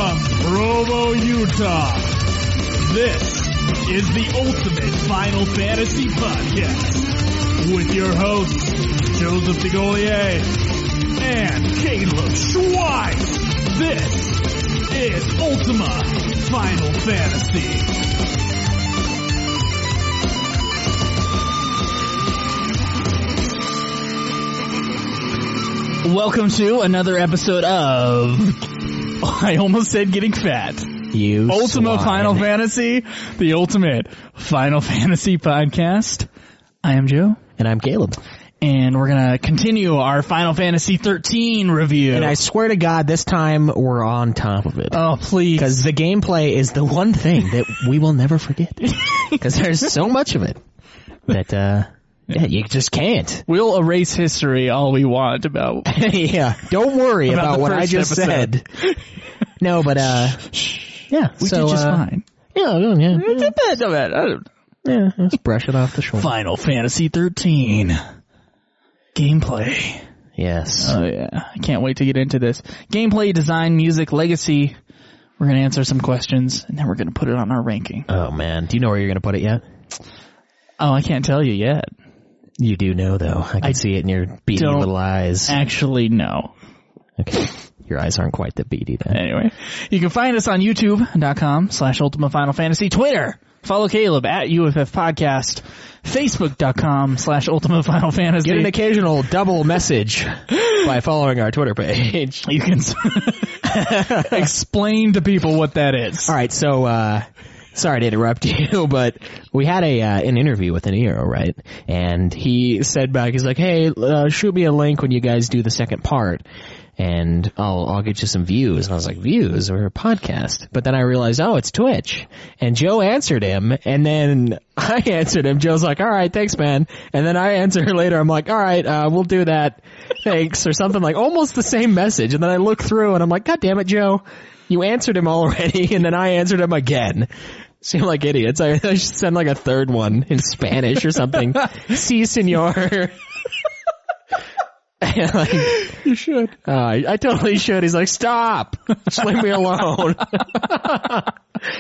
From Provo, Utah, this is the Ultimate Final Fantasy Podcast with your hosts, Joseph DeGolier and Caleb Schweiss. This is Ultima Final Fantasy. Welcome to another episode of, I almost said getting fat. You Ultima swine. Final Fantasy, the Ultimate Final Fantasy Podcast. I am Joe. And I'm Caleb. And we're going to continue our Final Fantasy XIII review. And I swear to God, this time we're on top of it. Oh, please. Because the gameplay is the one thing that we will never forget. Because there's so much of it that, yeah, you just can't. We'll erase history all we want about. Yeah, don't worry about what I just said. No, but yeah, we did just fine. Yeah. Let's brush it off the shoulder. Final Fantasy XIII gameplay. Yes. Oh yeah, I can't wait to get into this. Gameplay, design, music, legacy. We're gonna answer some questions, and then we're gonna put it on our ranking. Oh man, do you know where you're gonna put it yet? Oh, I can't tell you yet. You do know, though. I can see it in your beady little eyes. Actually, no. Okay. Your eyes aren't quite that beady then. Anyway, you can find us on YouTube.com/Ultima Final Fantasy, Twitter. Follow Caleb at UFF Podcast, Facebook.com/Ultima Final Fantasy. Get an occasional double message by following our Twitter page. You can explain to people what that is. All right, so sorry to interrupt you, but we had an interview with Nero, right? And he said back, he's like, "Hey, shoot me a link when you guys do the second part, and I'll get you some views." And I was like, "Views or a podcast?" But then I realized, oh, it's Twitch. And Joe answered him, and then I answered him. Joe's like, "All right, thanks, man." And then I answered her later. I'm like, "All right, we'll do that, thanks," or something like almost the same message. And then I look through, and I'm like, "God damn it, Joe, you answered him already," and then I answered him again. Seem like idiots. I should send like a third one in Spanish or something. Si, senor. Like, You should. I totally should. He's like, "Stop. Just leave me alone."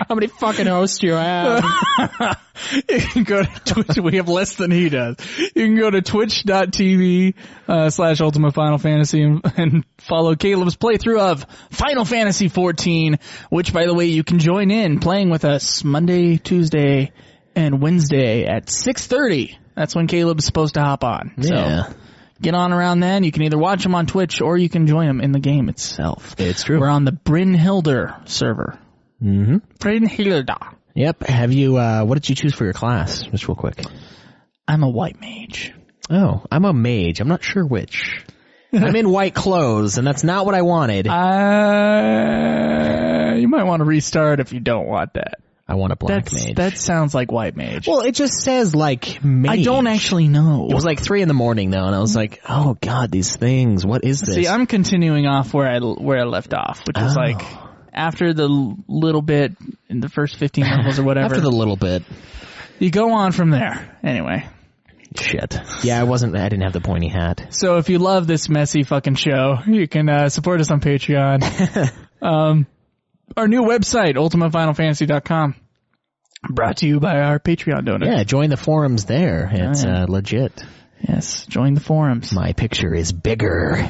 How many fucking hosts do you have? You can go to Twitch. We have less than he does. You can go to twitch.tv/Ultima Final Fantasy and follow Caleb's playthrough of Final Fantasy XIV, which, by the way, you can join in playing with us Monday, Tuesday, and Wednesday at 6:30. That's when Caleb's supposed to hop on. Yeah. So get on around then. You can either watch him on Twitch or you can join him in the game itself. It's true. We're on the Brynhilder server. Mm-hmm. Brynhilder. Yep. Have you, what did you choose for your class? Just real quick. I'm a white mage. Oh, I'm a mage. I'm not sure which. I'm in white clothes, and that's not what I wanted. You might want to restart if you don't want that. I want a black mage. That sounds like white mage. Well, it just says like mage. I don't actually know. It was like 3 a.m, though, and I was like, "Oh God, these things! What is this?" See, I'm continuing off where I left off, which is like after the little bit in the first 15 levels or whatever. After the little bit, you go on from there. Anyway. Shit. Yeah, I didn't have the pointy hat. So if you love this messy fucking show, you can support us on Patreon. Our new website, ultimafinalfantasy.com, brought to you by our Patreon donors. Yeah, join the forums there. It's legit. Yes, join the forums. My picture is bigger.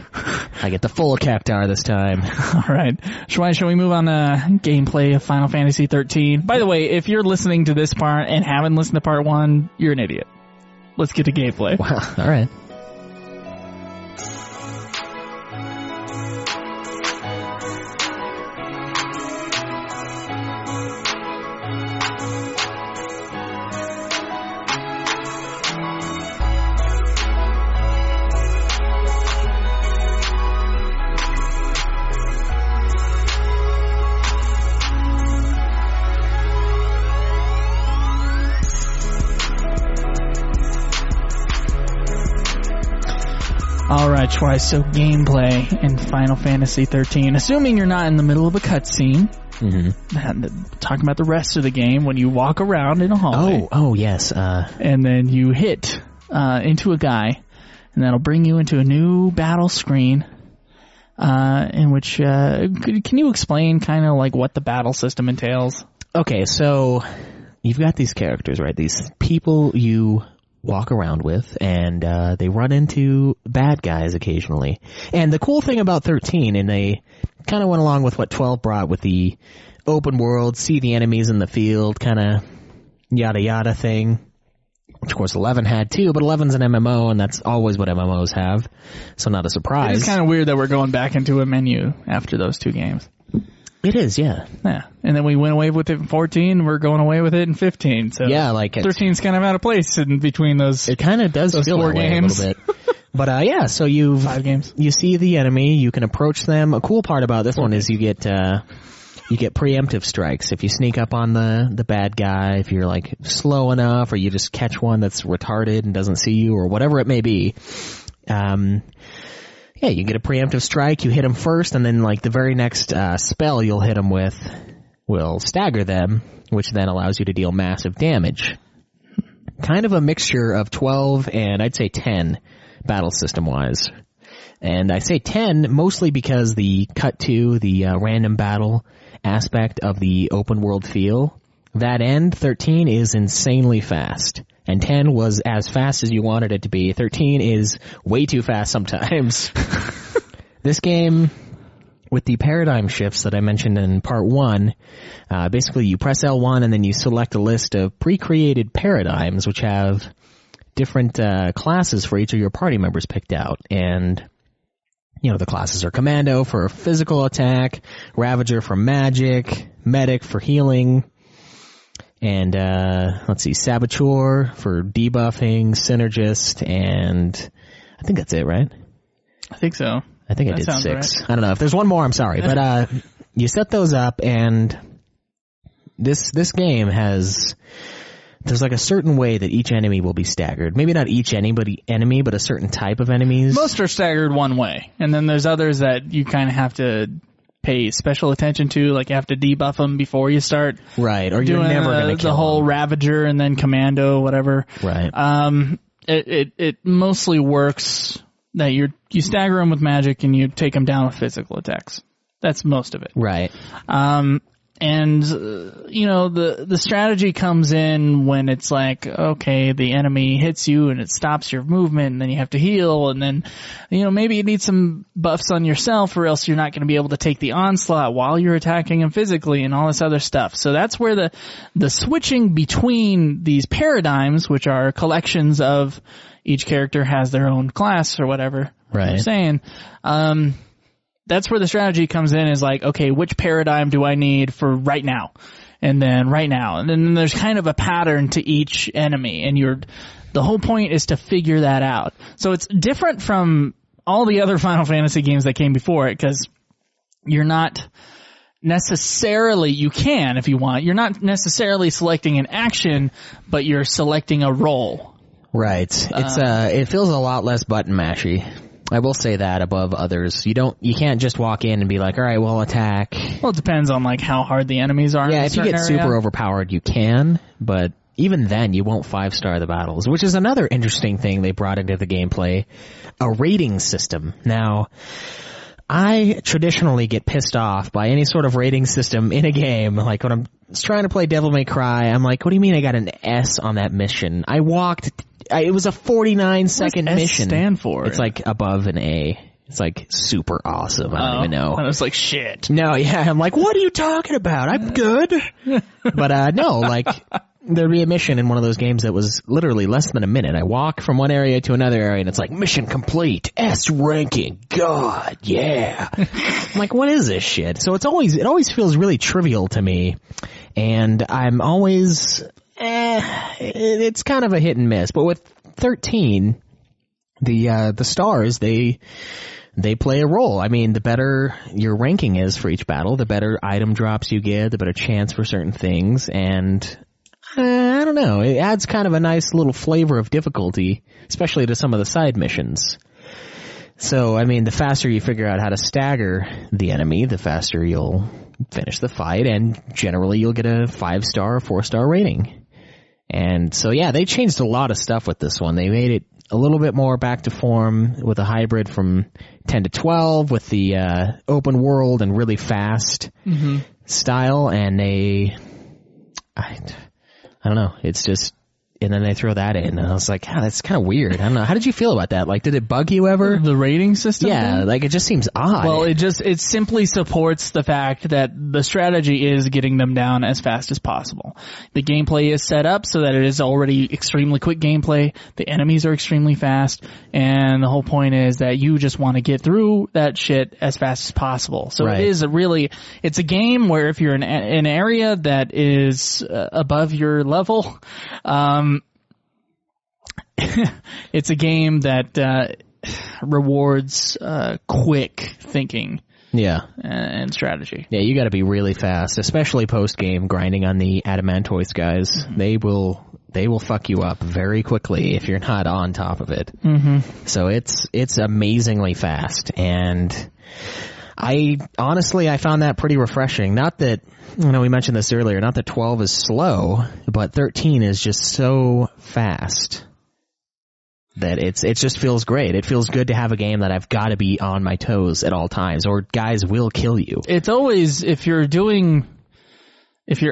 I get the full cactar this time. All right. Shall we move on to gameplay of Final Fantasy XIII? By the way, if you're listening to this part and haven't listened to part 1, you're an idiot. Let's get to gameplay. Wow. All right. Alright, Schweiss, so gameplay in Final Fantasy XIII. Assuming you're not in the middle of a cutscene, talking about the rest of the game, when you walk around in a hallway. Oh, yes. And then you hit into a guy, and that'll bring you into a new battle screen. in which can you explain kind of like what the battle system entails? Okay, so you've got these characters, right? These people you walk around with, and they run into bad guys occasionally. And the cool thing about 13, and they kind of went along with what 12 brought with the open world, see the enemies in the field, kind of yada yada thing, which of course 11 had too, but 11's an MMO, and that's always what MMOs have, so not a surprise. It's kind of weird that we're going back into a menu after those two games. It is, yeah. Yeah, and then we went away with it in 14, we're going away with it in 15, so yeah, like 13's kind of out of place in between those. It kind of does feel that way games. a little bit. But yeah, so you 5 games. You see the enemy, you can approach them. A cool part about this one is you get preemptive strikes. If you sneak up on the bad guy, if you're like slow enough, or you just catch one that's retarded and doesn't see you, or whatever it may be, yeah, you get a preemptive strike, you hit them first, and then like the very next spell you'll hit them with will stagger them, which then allows you to deal massive damage. Kind of a mixture of 12 and I'd say 10 battle system wise. And I say 10 mostly because the cut to the random battle aspect of the open world feel, that end 13 is insanely fast. And 10 was as fast as you wanted it to be. 13 is way too fast sometimes. This game, with the paradigm shifts that I mentioned in part 1, basically you press L1 and then you select a list of pre-created paradigms which have different classes for each of your party members picked out. And you know, the classes are Commando for physical attack, Ravager for magic, Medic for healing, and let's see, Saboteur for debuffing, Synergist, and I think that's it, right? I think so. I think I did 6. Right. I don't know. If there's one more, I'm sorry. But you set those up, and this game has... There's like a certain way that each enemy will be staggered. Maybe not each enemy, but a certain type of enemies. Most are staggered one way, and then there's others that you kind of have to pay special attention to, like you have to debuff them before you start. Right, or you're never going to kill the whole them. Ravager and then Commando, whatever. Right. It mostly works that you stagger them with magic and you take them down with physical attacks. That's most of it. Right. And, you know, the strategy comes in when it's like, okay, the enemy hits you and it stops your movement and then you have to heal and then, you know, maybe you need some buffs on yourself or else you're not going to be able to take the onslaught while you're attacking him physically and all this other stuff. So that's where the switching between these paradigms, which are collections of each character has their own class or whatever. Right. I'm saying, that's where the strategy comes in, is like, okay, which paradigm do I need for right now? And then right now. And then there's kind of a pattern to each enemy, and the whole point is to figure that out. So it's different from all the other Final Fantasy games that came before it, because you're not necessarily, you can if you want, you're not necessarily selecting an action, but you're selecting a role. Right. It feels a lot less button mashy. I will say that above others. You can't just walk in and be like, all right, well, attack. Well, it depends on like how hard the enemies are. Yeah, in if you get super overpowered, you can, but even then, you won't 5-star the battles, which is another interesting thing they brought into the gameplay, a rating system. Now, I traditionally get pissed off by any sort of rating system in a game. Like when I'm trying to play Devil May Cry, I'm like, what do you mean I got an S on that mission? It was a 49-second mission. What does S stand for? It's like above an A. It's like super awesome. I don't even know. I was like, shit. No, yeah, I'm like, what are you talking about? I'm good. But no, like, there'd be a mission in one of those games that was literally less than a minute. I walk from one area to another area and it's like, mission complete, S ranking, God, yeah. I'm like, what is this shit? So it always feels really trivial to me. And I'm always, it's kind of a hit and miss. But with 13, the stars, they play a role. I mean, the better your ranking is for each battle, the better item drops you get, the better chance for certain things, and I don't know, it adds kind of a nice little flavor of difficulty, especially to some of the side missions. So, I mean, the faster you figure out how to stagger the enemy, the faster you'll finish the fight, and generally you'll get a 5-star or 4-star rating. And so, yeah, they changed a lot of stuff with this one. They made it a little bit more back to form with a hybrid from 10 to 12 with the open world and really fast style, and I don't know, it's just, and then they throw that in, and I was like, that's kind of weird. I don't know. How did you feel about that? Like, did it bug you ever? The rating system? Yeah, thing? like it just seems odd. Well, it simply supports the fact that the strategy is getting them down as fast as possible. The gameplay is set up so that it is already extremely quick gameplay. The enemies are extremely fast, and the whole point is that you just want to get through that shit as fast as possible. So Right. it's a game where if you're in an area that is above your level, it's a game that rewards quick thinking and strategy. Yeah, you got to be really fast, especially post game grinding on the Adamantoise guys. They will fuck you up very quickly if you're not on top of it. So it's amazingly fast, and I found that pretty refreshing. Not that, we mentioned this earlier, not that 12 is slow, but 13 is just so fast that it just feels great. It feels good to have a game that I've got to be on my toes at all times, or guys will kill you. It's always, if you're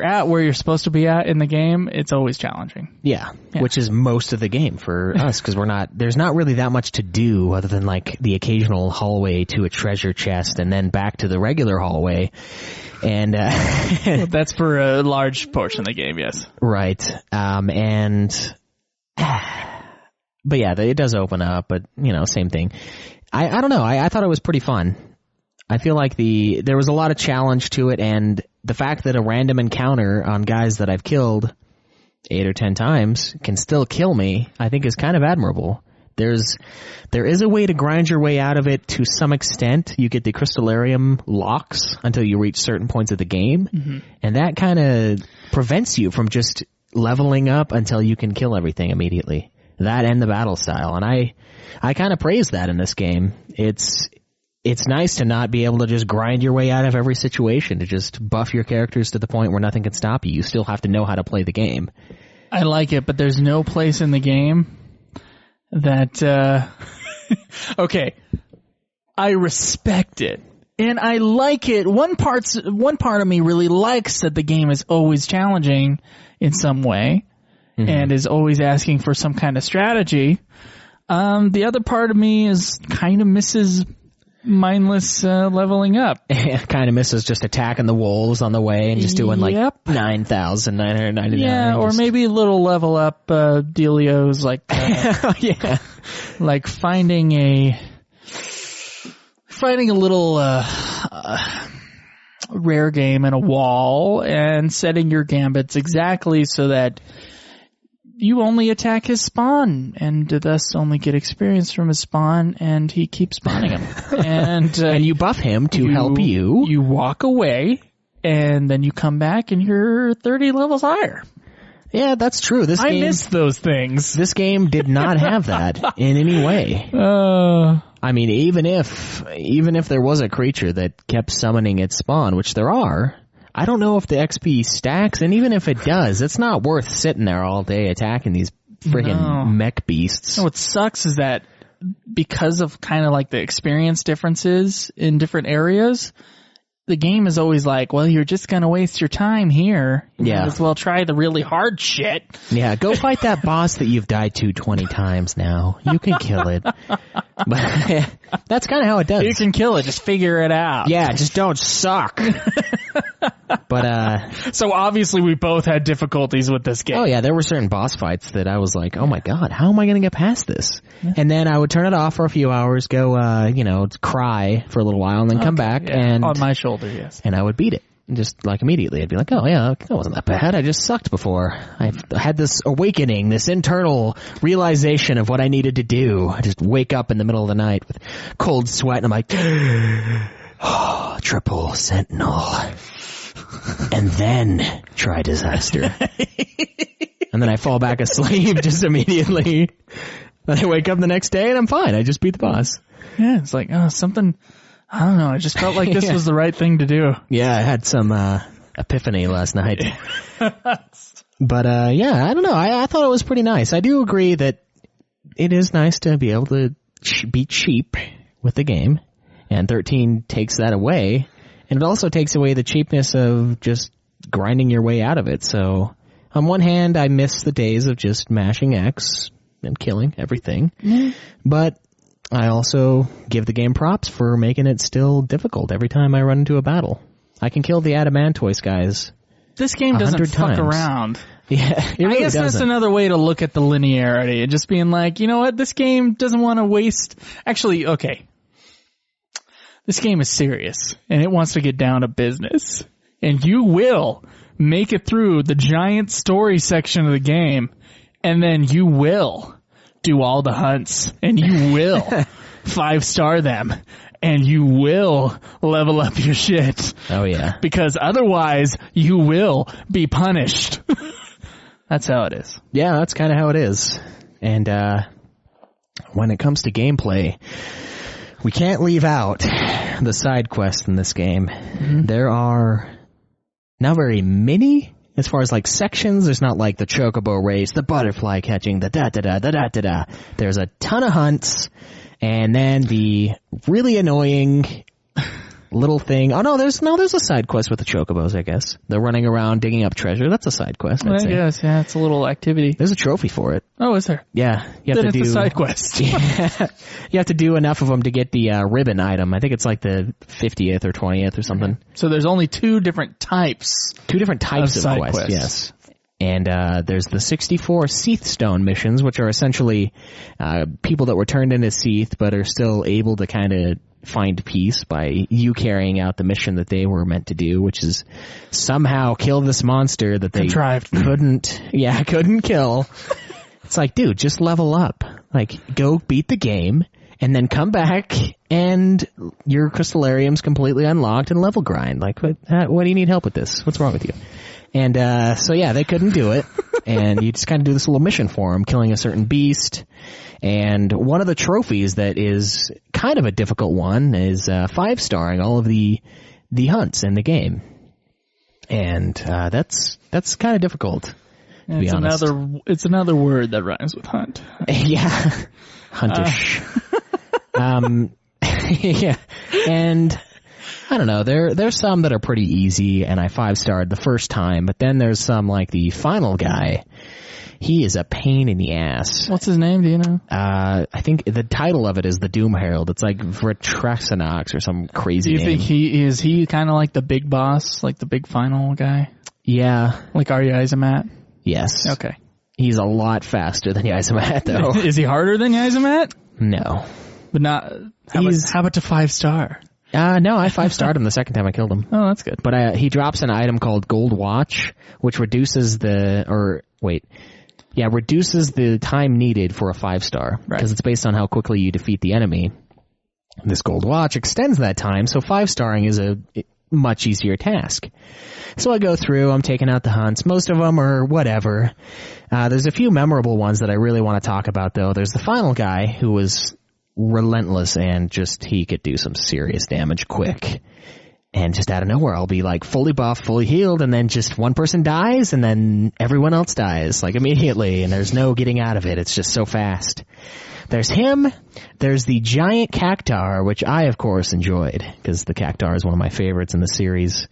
at where you're supposed to be at in the game, it's always challenging. Yeah, which is most of the game for us, because there's not really that much to do other than like the occasional hallway to a treasure chest and then back to the regular hallway. And well, that's for a large portion of the game, yes. Right. But yeah, it does open up, but same thing. I don't know. I thought it was pretty fun. I feel like there was a lot of challenge to it, and the fact that a random encounter on guys that I've killed 8 or 10 times can still kill me, I think is kind of admirable. There is a way to grind your way out of it to some extent. You get the Crystallarium locks until you reach certain points of the game, and that kind of prevents you from just leveling up until you can kill everything immediately. That and the battle style, and I kind of praise that in this game. It's nice to not be able to just grind your way out of every situation, to just buff your characters to the point where nothing can stop you. You still have to know how to play the game. I like it, but there's no place in the game that okay, I respect it and I like it. One part of me really likes that the game is always challenging in some way. And is always asking for some kind of strategy. The other part of me is kind of misses mindless leveling up. Kind of misses just attacking the wolves on the way and just doing like 9,999. Yeah, or maybe a little level up dealios like like finding a little rare game in a wall and setting your gambits exactly so that you only attack his spawn and thus only get experience from his spawn, and he keeps spawning him. And you buff him to help you. You walk away, and then you come back and you're 30 levels higher. Yeah, that's true. I miss those things. This game did not have that in any way. I mean, even if there was a creature that kept summoning its spawn, which there are, I don't know if the XP stacks, and even if it does, it's not worth sitting there all day attacking these friggin' mech beasts. What sucks is that because of kind of like the experience differences in different areas, the game is always like, well, you're just going to waste your time here. You might as well try the really hard shit. Yeah, go fight that boss that you've died to 20 times now. You can kill it. But that's kind of how it does. You can kill it. Just figure it out. Yeah, just don't suck. But so obviously we both had difficulties with this game. Oh yeah, there were certain boss fights that I was like, oh my god, how am I going to get past this? Yeah. And then I would turn it off for a few hours, go cry for a little while, and then come back and on my shoulder, yes. And I would beat it. Just like immediately. I'd be like, oh yeah, that wasn't that bad. I just sucked before. I had this awakening, this internal realization of what I needed to do. I just wake up in the middle of the night with cold sweat and I'm like, oh, triple sentinel. And then try disaster. And then I fall back asleep just immediately. Then I wake up the next day and I'm fine. I just beat the boss. Yeah, it's like, something, I don't know. I just felt like this was the right thing to do. Yeah, I had some epiphany last night. But I don't know. I thought it was pretty nice. I do agree that it is nice to be able to be cheap with the game, and 13 takes that away, and it also takes away the cheapness of just grinding your way out of it. So on one hand, I miss the days of just mashing X and killing everything, but I also give the game props for making it still difficult every time I run into a battle. I can kill the Adamantoise guys. This game doesn't fuck around. Yeah, it really I guess doesn't. that's another way to look at the linearity and just being like, you know what, this game doesn't want to waste. Actually, okay. This game is serious and it wants to get down to business. And you will make it through the giant story section of the game, and then you will do all the hunts, and you will 5-star them, and you will level up your shit. Oh yeah. Because otherwise you will be punished. That's how it is. Yeah, that's kind of how it is. And when it comes to gameplay, we can't leave out the side quests in this game. There are not very many as far as like sections. There's not like the chocobo race, the butterfly catching, the da-da-da. There's a ton of hunts, and then the really annoying little thing. Oh no, there's a side quest with the chocobos, I guess. They're running around digging up treasure. That's a side quest, I'd say. Yes, yeah, it's a little activity. There's a trophy for it. Oh, is there? Yeah. You have Then to it's do a side quest. Yeah. You have to do enough of them to get the ribbon item. I think it's like the 50th or 20th or something. So there's only two different types. Two different types of side quests, yes. And there's the 64 Seath Stone missions, which are essentially people that were turned into Seath but are still able to kind of find peace by you carrying out the mission that they were meant to do, which is somehow kill this monster that they couldn't kill. It's like, dude, just level up. Like, go beat the game, and then come back, and your Crystallarium's completely unlocked and level grind. Like, what do you need help with this? What's wrong with you? And so yeah, they couldn't do it, and you just kind of do this little mission for them, killing a certain beast. And one of the trophies that is kind of a difficult one is 5-starring all of the hunts in the game, and that's kind of difficult. To be honest, it's another word that rhymes with hunt. Yeah, huntish. Yeah, and I don't know. There's some that are pretty easy, and I 5-starred the first time, but then there's some like the final guy. He is a pain in the ass. What's his name? Do you know? I think the title of it is the Doom Herald. It's like Vertrexanox or some crazy name. Do you think he kind of like the big boss, like the big final guy? Yeah. Like Arya Isomat? Yes. Okay. He's a lot faster than Isomat, though. Is he harder than Isomat? No. But not. How about to 5-star? No, I 5-starred him the second time I killed him. Oh, that's good. But he drops an item called Gold Watch, which reduces reduces the time needed for a 5-star. Right. Because it's based on how quickly you defeat the enemy. This Gold Watch extends that time, so 5-starring is a much easier task. So I go through, I'm taking out the hunts. Most of them are whatever. There's a few memorable ones that I really want to talk about, though. There's the final guy who was relentless and he could do some serious damage quick. And just out of nowhere, I'll be like fully buffed, fully healed, and then just one person dies, and then everyone else dies, like immediately, and there's no getting out of it. It's just so fast. There's him. There's the giant cactar, which I, of course, enjoyed, because the cactar is one of my favorites in the series.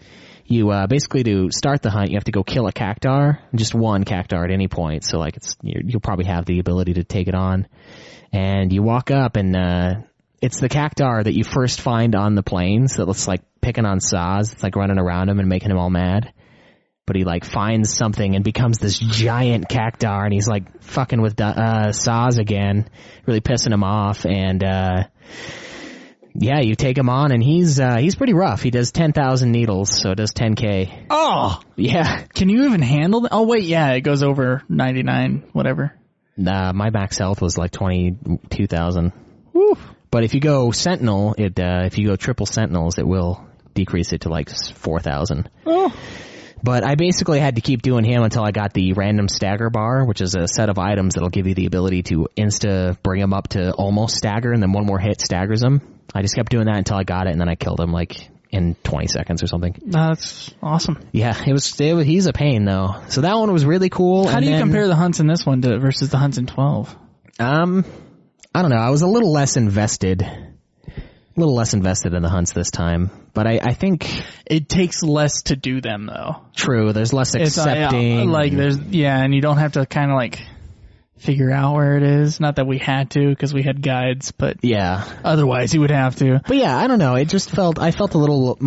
You basically, to start the hunt, you have to go kill a cactar, just one cactar at any point, so like you'll probably have the ability to take it on. And you walk up, and it's the cactar that you first find on the plains that looks like picking on Saz. It's like running around him and making him all mad. But he like finds something and becomes this giant cactar, and he's like fucking with Saz again, really pissing him off. And yeah, you take him on, and he's pretty rough. He does 10,000 needles, so it does 10k. Oh! Yeah. Can you even handle that? Oh wait, yeah, it goes over 99, whatever. My max health was like 22,000. Woo! But if you go Sentinel, if you go triple Sentinels, it will decrease it to like 4,000. Oh. But I basically had to keep doing him until I got the random stagger bar, which is a set of items that'll give you the ability to bring him up to almost stagger, and then one more hit staggers him. I just kept doing that until I got it, and then I killed him like in 20 seconds or something. That's awesome. Yeah, he's a pain though. So that one was really cool. How do you compare the hunts in this one versus the hunts in 12? I don't know. I was a little less invested in the hunts this time, but I think it takes less to do them though. True. There's less accepting. And you don't have to kind of like figure out where it is. Not that we had to, because we had guides, but yeah, otherwise you would have to. But yeah, I don't know. It just I felt a little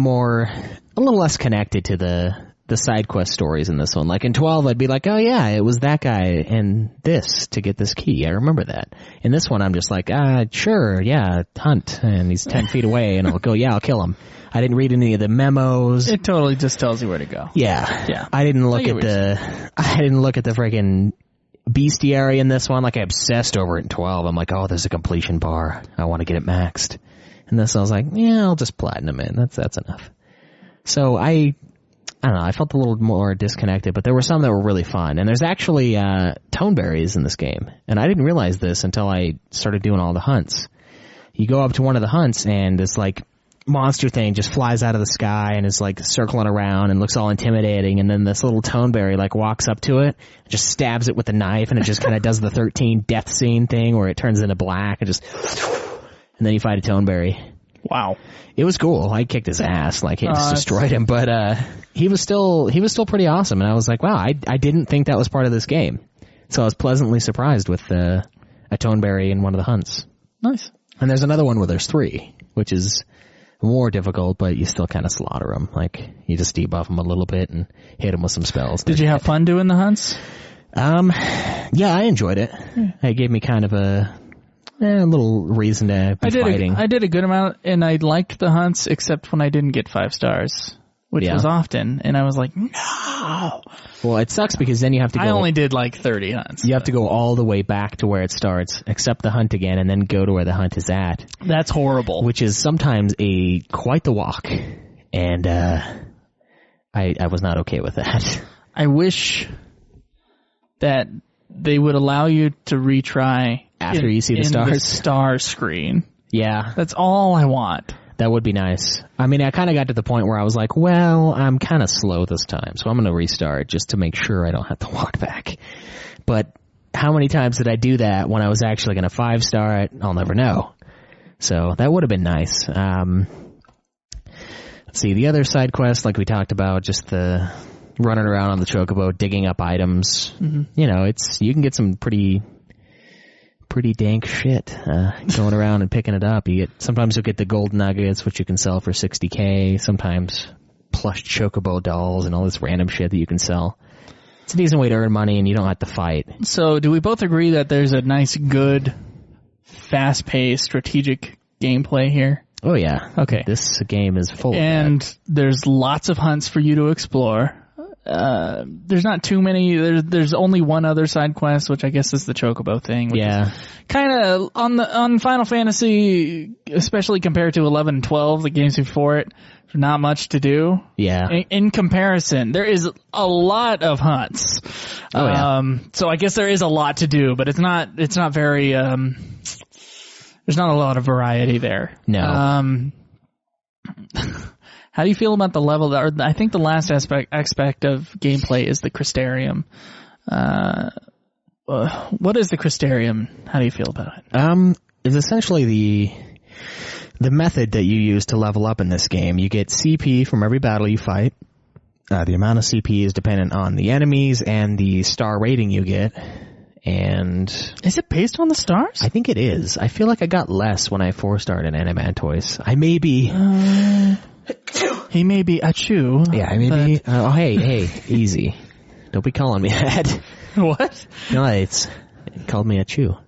less connected to the side quest stories in this one. Like in 12, I'd be like, oh yeah, it was that guy and this to get this key. I remember that. In this one, I'm just like, sure, yeah, hunt, and he's 10 feet away, and I'll go, yeah, I'll kill him. I didn't read any of the memos. It totally just tells you where to go. Yeah. I didn't look at the freaking bestiary in this one. Like I obsessed over it in 12. I'm like, oh, there's a completion bar. I want to get it maxed. And this I was like, yeah, I'll just platinum it. That's enough. So I don't know, I felt a little more disconnected, but there were some that were really fun. And there's actually toneberries in this game. And I didn't realize this until I started doing all the hunts. You go up to one of the hunts and this like monster thing just flies out of the sky and is like circling around and looks all intimidating, and then this little toneberry like walks up to it, just stabs it with a knife, and it just kind of does the 13 death scene thing where it turns into black and then you fight a toneberry. Wow. It was cool. I kicked his ass, like it just destroyed him, but he was still pretty awesome, and I was like, wow, I didn't think that was part of this game. So I was pleasantly surprised with a toneberry in one of the hunts. Nice. And there's another one where there's 3, which is more difficult, but you still kind of slaughter them. Like, you just debuff them a little bit and hit them with some spells. Did you have fun doing the hunts? Yeah, I enjoyed it. It gave me kind of a little reason to be fighting. I did a good amount, and I liked the hunts, except when I didn't get 5 stars, which was often, and I was like, no! Well, it sucks because then you have to go... I only did like 30 hunts. You have to go all the way back to where it starts, accept the hunt again, and then go to where the hunt is at. That's horrible. Which is sometimes quite the walk, and I was not okay with that. I wish that they would allow you to retry after you see the stars. The star screen. Yeah. That's all I want. That would be nice. I mean, I kind of got to the point where I was like, well, I'm kind of slow this time, so I'm going to restart just to make sure I don't have to walk back. But how many times did I do that when I was actually going to 5-star it? I'll never know. So that would have been nice. Let's see, the other side quest, like we talked about, just the running around on the chocobo, digging up items. Mm-hmm. You know, you can get some pretty dank shit going around and picking it up. Sometimes you'll get the gold nuggets, which you can sell for $60K. Sometimes plush chocobo dolls and all this random shit that you can sell. It's a decent way to earn money, and you don't have to fight. So do we both agree that there's a nice, good, fast-paced, strategic gameplay here? Oh, yeah. Okay. This game is full of that. And there's lots of hunts for you to explore. There's not too many. There's only one other side quest, which I guess is the chocobo thing. Which is kind of on Final Fantasy, especially compared to 11 and 12, the games before it. There's not much to do. Yeah. In comparison, there is a lot of hunts. Oh yeah. So I guess there is a lot to do, but it's not very. There's not a lot of variety there. No. How do you feel about the level? I think the last aspect of gameplay is the Crystarium. What is the Crystarium? How do you feel about it? It's essentially the method that you use to level up in this game. You get CP from every battle you fight. The amount of CP is dependent on the enemies and the star rating you get. And is it based on the stars? I think it is. I feel like I got less when I 4-starred in Animantois. I may be... He may be Achu. Yeah, I may be... oh, hey, easy. Don't be calling me that. What? No, it called me Achu.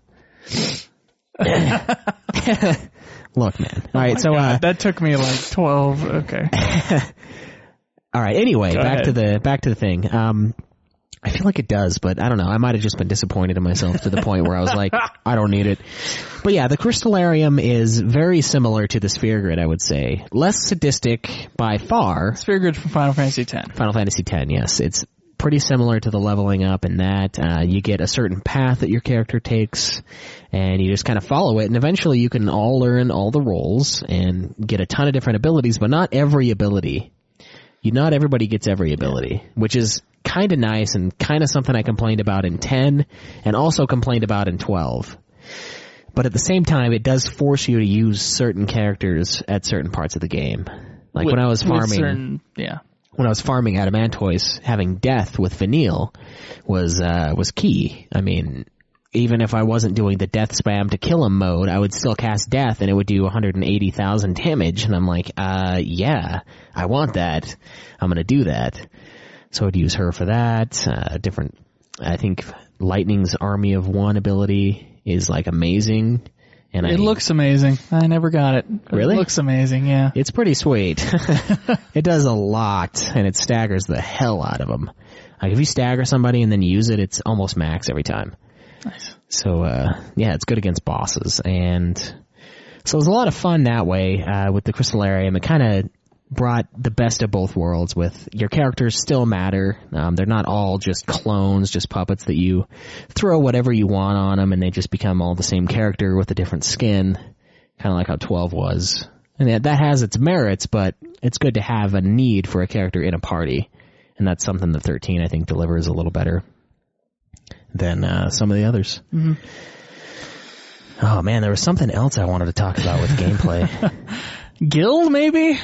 Look, man. All right, so... that took me like 12. Okay. All right, anyway, back to the thing. I feel like it does, but I don't know. I might have just been disappointed in myself to the point where I was like, I don't need it. But yeah, the Crystallarium is very similar to the Sphere Grid, I would say. Less sadistic by far. Sphere Grid from Final Fantasy X. Final Fantasy X, yes. It's pretty similar to the leveling up in that you get a certain path that your character takes, and you just kind of follow it, and eventually you can all learn all the roles and get a ton of different abilities, but not every ability. Not everybody gets every ability, which is kind of nice and kind of something I complained about in 10 and also complained about in 12. But at the same time, it does force you to use certain characters at certain parts of the game. Like when I was farming, when I was farming Adamantoise, having death with Vanille was key. I mean, even if I wasn't doing the death spam to kill him mode, I would still cast death and it would do 180,000 damage. And I'm like, yeah, I want that. I'm going to do that. So I'd use her for that. I think Lightning's Army of One ability is like amazing. And it looks amazing. I never got it. Really? It looks amazing, yeah. It's pretty sweet. It does a lot, and it staggers the hell out of them. Like if you stagger somebody and then use it, it's almost max every time. Nice. So, yeah, it's good against bosses. And so it was a lot of fun that way with the Crystallarium. It kind of brought the best of both worlds with your characters still matter. They're not all just clones, just puppets that you throw whatever you want on them and they just become all the same character with a different skin, kind of like how 12 was. And that has its merits, but it's good to have a need for a character in a party. And that's something that 13, I think, delivers a little better than some of the others. Mm-hmm. Oh, man, there was something else I wanted to talk about with gameplay. Guild, maybe?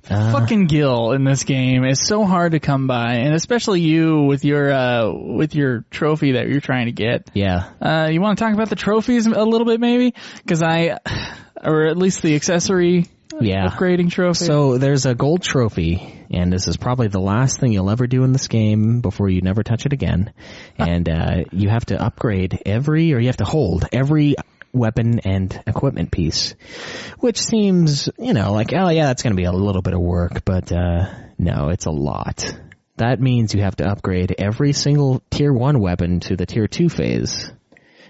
Fucking Gil in this game is so hard to come by, and especially you with your trophy that you're trying to get. Yeah. You want to talk about the trophies a little bit, maybe? Because or at least the accessory upgrading trophy. So there's a gold trophy, and this is probably the last thing you'll ever do in this game before you never touch it again. And you have to upgrade you have to hold every weapon and equipment piece, which seems, like, oh yeah, that's going to be a little bit of work, but no, it's a lot. That means you have to upgrade every single tier 1 weapon to the tier 2 phase.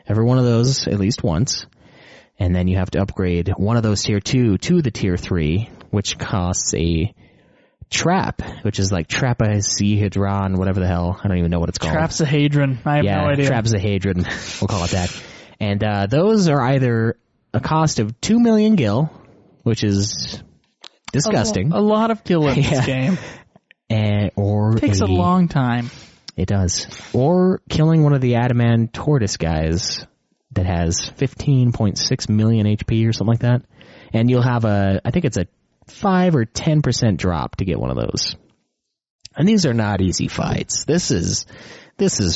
Every one of those at least once. And then you have to upgrade one of those tier 2 to the tier 3, which costs a trap, which is like trapezohedron, whatever the hell. I don't even know what it's called. Trapsahedron. I have no idea. Trapsahedron. We'll call it that. And those are either a cost of 2 million gil, which is disgusting. A lot of gil in this game. Or takes a long time. It does. Or killing one of the adamant tortoise guys that has 15.6 million HP or something like that. And you'll have I think it's a 5 or 10% drop to get one of those. And these are not easy fights. This is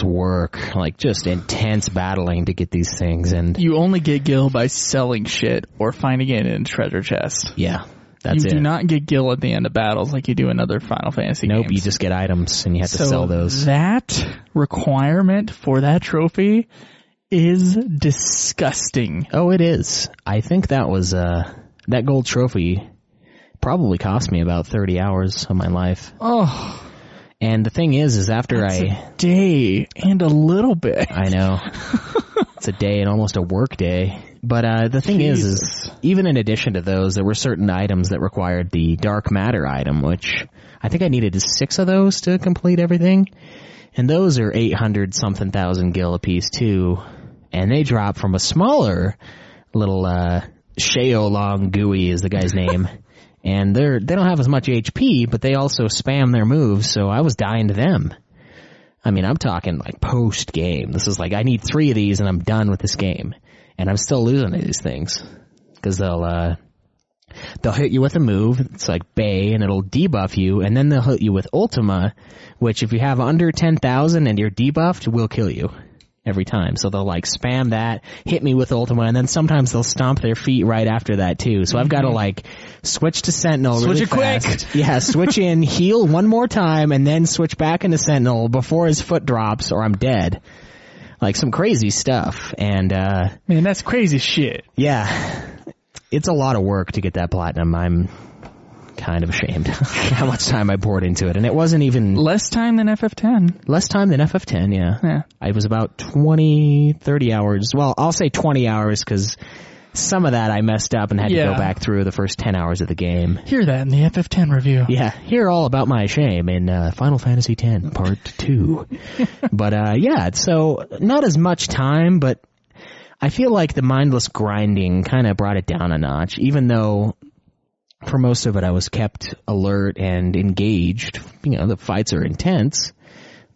work, like just intense battling to get these things. And you only get gil by selling shit or finding it in a treasure chest. Yeah, that's it. You do not get gil at the end of battles like you do in other Final Fantasy games. Nope, you just get items and you have to sell those. That requirement for that trophy is disgusting. Oh, it is. I think that was that gold trophy probably cost me about 30 hours of my life. Oh. And the thing is after a day and a little bit. I know. It's a day and almost a work day. But the thing is even in addition to those, there were certain items that required the dark matter item, which I think I needed 6 of those to complete everything. And those are 800-something thousand gil a piece too. And they drop from a smaller little Sheolong Gooey is the guy's name. And they don't have as much HP, but they also spam their moves, so I was dying to them. I mean, I'm talking like post-game. This is like, I need 3 of these and I'm done with this game. And I'm still losing to these things. Because they'll hit you with a move, it's like Bay, and it'll debuff you, and then they'll hit you with Ultima, which if you have under 10,000 and you're debuffed, will kill you. Every time. So they'll like spam that, hit me with Ultima, and then sometimes they'll stomp their feet right after that too. So I've got to like switch to Sentinel really fast. Switch it quick! Yeah, switch in, heal one more time, and then switch back into Sentinel before his foot drops or I'm dead. Like some crazy stuff. And man, that's crazy shit. Yeah. It's a lot of work to get that platinum. I'm kind of ashamed how much time I poured into it. And it wasn't even... Less time than FF XIII. Less time than FF XIII, yeah. I was about 30 hours. Well, I'll say 20 hours because some of that I messed up and had to go back through the first 10 hours of the game. Hear that in the FF X review. Yeah, hear all about my shame in Final Fantasy X Part 2. But yeah, so not as much time, but I feel like the mindless grinding kind of brought it down a notch, even though... For most of it, I was kept alert and engaged. The fights are intense,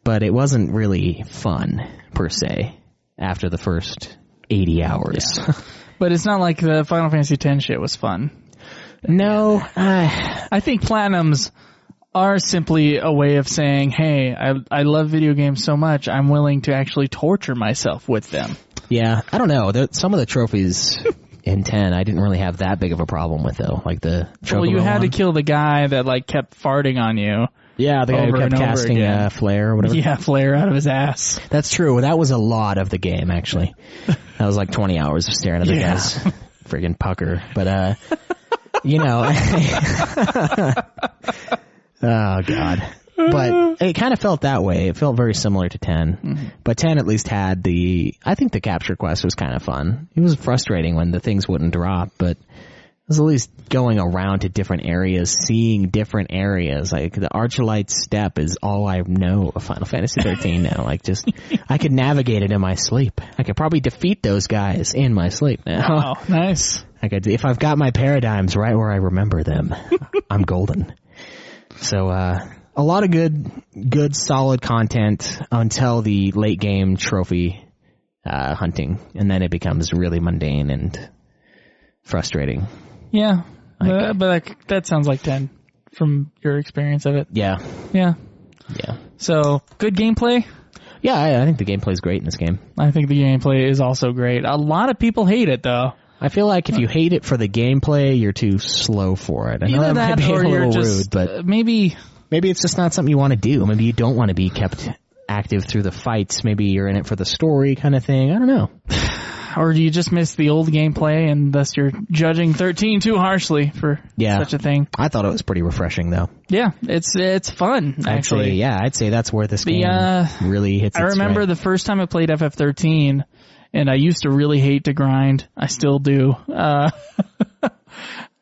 but it wasn't really fun, per se, after the first 80 hours. Yeah. But it's not like the Final Fantasy X shit was fun. No. I think Platinums are simply a way of saying, hey, I love video games so much, I'm willing to actually torture myself with them. Yeah, I don't know. Some of the trophies in 10, I didn't really have that big of a problem with, though. Like the Chocobo Well, you had one. to kill the guy that like kept farting on you. Yeah, the guy who over kept and over casting again. flare or whatever. Yeah, flare out of his ass. That's true. That was a lot of the game, actually. That was like 20 hours of staring at the guy's friggin' pucker. But, you know. Oh, God. But it kind of felt that way. It felt very similar to 10. Mm-hmm. But 10 at least had I think the capture quest was kind of fun. It was frustrating when the things wouldn't drop, but it was at least going around to different areas, seeing different areas. Like the Archulite Step is all I know of Final Fantasy XIII now. Like just, I could navigate it in my sleep. I could probably defeat those guys in my sleep now. Wow, nice. If I've got my paradigms right where I remember them, I'm golden. So, a lot of good solid content until the late game trophy, hunting. And then it becomes really mundane and frustrating. Yeah. But that sounds like 10 from your experience of it. Yeah. Yeah. Yeah. So, good gameplay? Yeah, I think the gameplay is great in this game. I think the gameplay is also great. A lot of people hate it, though. I feel like if you hate it for the gameplay, you're too slow for it. I know Either that might be a or you're little just, rude, but maybe it's just not something you want to do. Maybe you don't want to be kept active through the fights. Maybe you're in it for the story kind of thing. I don't know. Or do you just miss the old gameplay and thus you're judging 13 too harshly for such a thing? I thought it was pretty refreshing, though. Yeah, it's fun, actually. I'd say that's where this game really hits its I remember stride. the first time I played FF XIII, and I used to really hate to grind. I still do.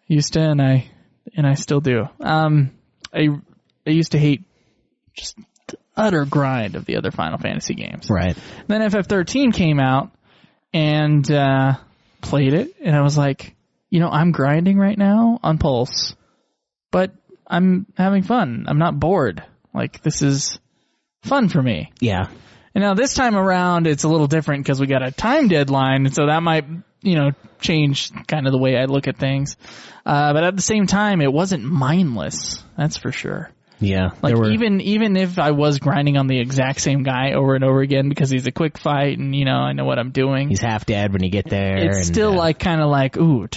Used to, and I still do. I used to hate just the utter grind of the other Final Fantasy games. Right. Then FF XIII came out, and played it, and I was like, I'm grinding right now on Pulse, but I'm having fun. I'm not bored. Like, this is fun for me. Yeah. And now this time around, it's a little different because we got a time deadline, and so that might, change kind of the way I look at things. But at the same time, it wasn't mindless. That's for sure. Yeah. Like, even if I was grinding on the exact same guy over and over again because he's a quick fight and, I know what I'm doing. He's half dead when you get there. It's still kind of ooh,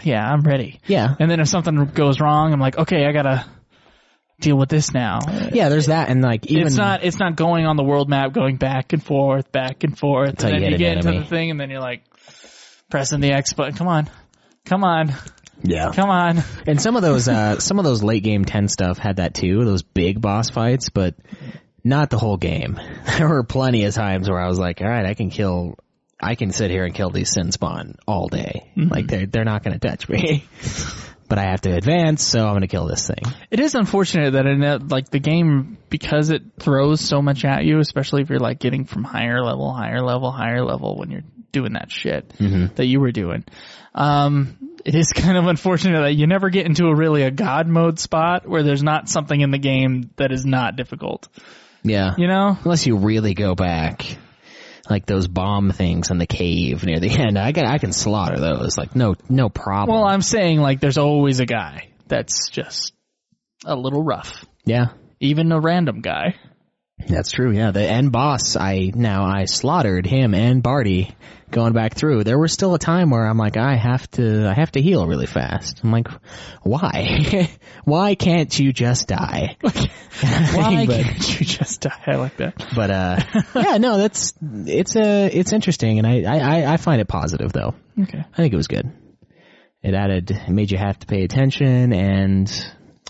yeah, I'm ready. Yeah. And then if something goes wrong, I'm like, okay, I gotta deal with this now. Yeah, there's that, and even... It's not going on the world map, going back and forth, and then you get into the thing, and then you're like, pressing the X button, come on. Yeah. Come on. And some of those late game 10 stuff had that too, those big boss fights, but not the whole game. There were plenty of times where I was like, all right, I can sit here and kill these Sin Spawn all day. Mm-hmm. Like they're not going to touch me. But I have to advance, so I'm going to kill this thing. It is unfortunate that the game, because it throws so much at you, especially if you're getting from higher level when you're doing that shit that you were doing. It is kind of unfortunate that you never get into a god mode spot where there's not something in the game that is not difficult. Yeah. Unless you really go back. Like those bomb things in the cave near the end. I can slaughter those. No problem. Well, I'm saying there's always a guy that's just a little rough. Yeah. Even a random guy. That's true, yeah. The end boss, I slaughtered him and Barty going back through. There was still a time where I'm like, I have to heal really fast. I'm like, why? Why can't you just die? Why can't you just die? I like that. But, yeah, no, it's interesting, and I find it positive, though. Okay. I think it was good. It made you have to pay attention, and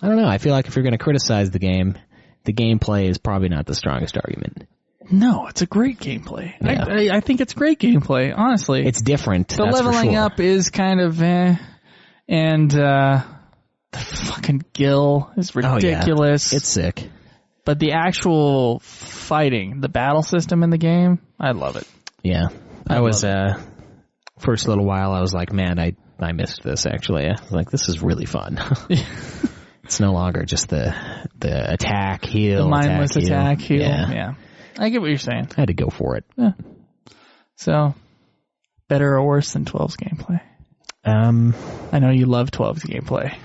I don't know, I feel like if you're going to criticize the game, the gameplay is probably not the strongest argument. No, it's a great gameplay. Yeah. I think it's great gameplay, honestly. It's different. The leveling up is kind of and the fucking Gil is ridiculous. Oh, yeah. It's sick. But the actual fighting, the battle system in the game, I love it. Yeah. First little while I was like, man, I missed this actually. I was like, this is really fun. It's no longer just the attack, heal, the mindless attack, heal. Yeah. I get what you're saying. I had to go for it. Yeah. So, Better or worse than 12's gameplay? I know you love 12's gameplay.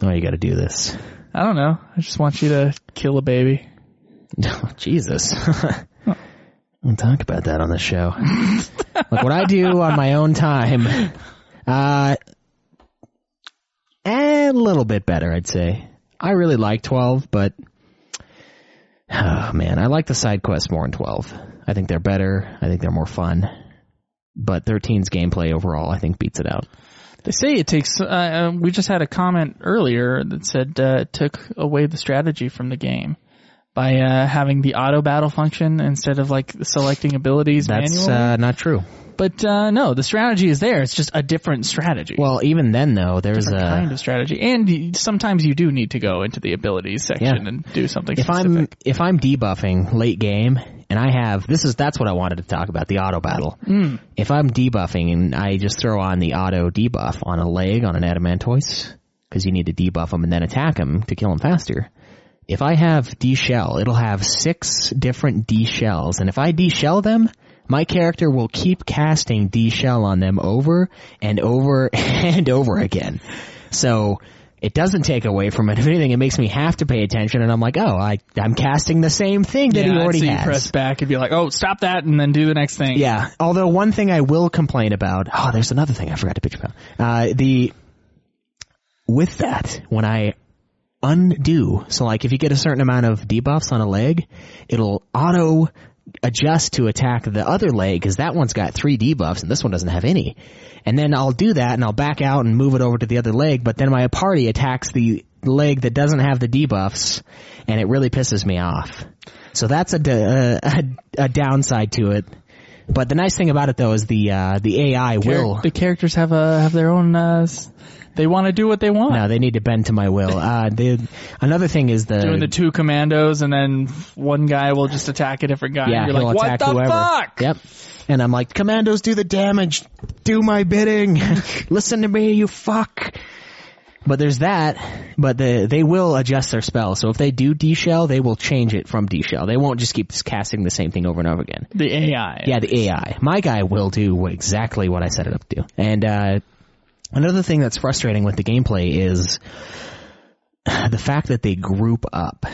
Oh, you got to do this. I don't know. I just want you to kill a baby. Oh, Jesus. We'll talk about that on the show. Like what I do on my own time. A little bit better, I'd say. I really like 12, but oh man, I like the side quests more in 12. I think they're better. I think they're more fun. But 13's gameplay overall, I think, beats it out. They say it takes, we just had a comment earlier that said it took away the strategy from the game by having the auto battle function instead of like selecting abilities manually. That's not true. But no, the strategy is there. It's just a different strategy. Well, even then, though, there's a kind of strategy, and sometimes you do need to go into the abilities section and do something specific. If I'm debuffing late game, and I have that's what I wanted to talk about, the auto battle. If I'm debuffing and I just throw on the auto debuff on a leg on an Adamantoise, because you need to debuff them and then attack them to kill them faster. If I have D-Shell, it'll have 6 different D-Shells, and if I D-Shell them, my character will keep casting D-Shell on them over and over and over again. So it doesn't take away from it. If anything, it makes me have to pay attention, and I'm like, oh, I'm casting the same thing that he already has. You press back and be like, oh, stop that, and then do the next thing. Yeah, although one thing I will complain about, there's another thing I forgot to bitch about. With that, when I undo, so like if you get a certain amount of debuffs on a leg, it'll auto adjust to attack the other leg because that one's got 3 debuffs and this one doesn't have any. And then I'll do that and I'll back out and move it over to the other leg, but then my party attacks the leg that doesn't have the debuffs, and it really pisses me off. So that's a downside to it. But the nice thing about it though is the AI will. The characters have their own. They want to do what they want. No, they need to bend to my will. Another thing is doing the 2 commandos, and then one guy will just attack a different guy. Yeah, and you're like, what the whoever. fuck? Yep. And I'm like, commandos do the damage. Do my bidding. Listen to me, you fuck. But there's that. But they will adjust their spell. So if they do D-Shell, they will change it from D-Shell. They won't just keep casting the same thing over and over again. The AI. Yeah, the AI. My guy will do exactly what I set it up to do. And another thing that's frustrating with the gameplay is the fact that they group up.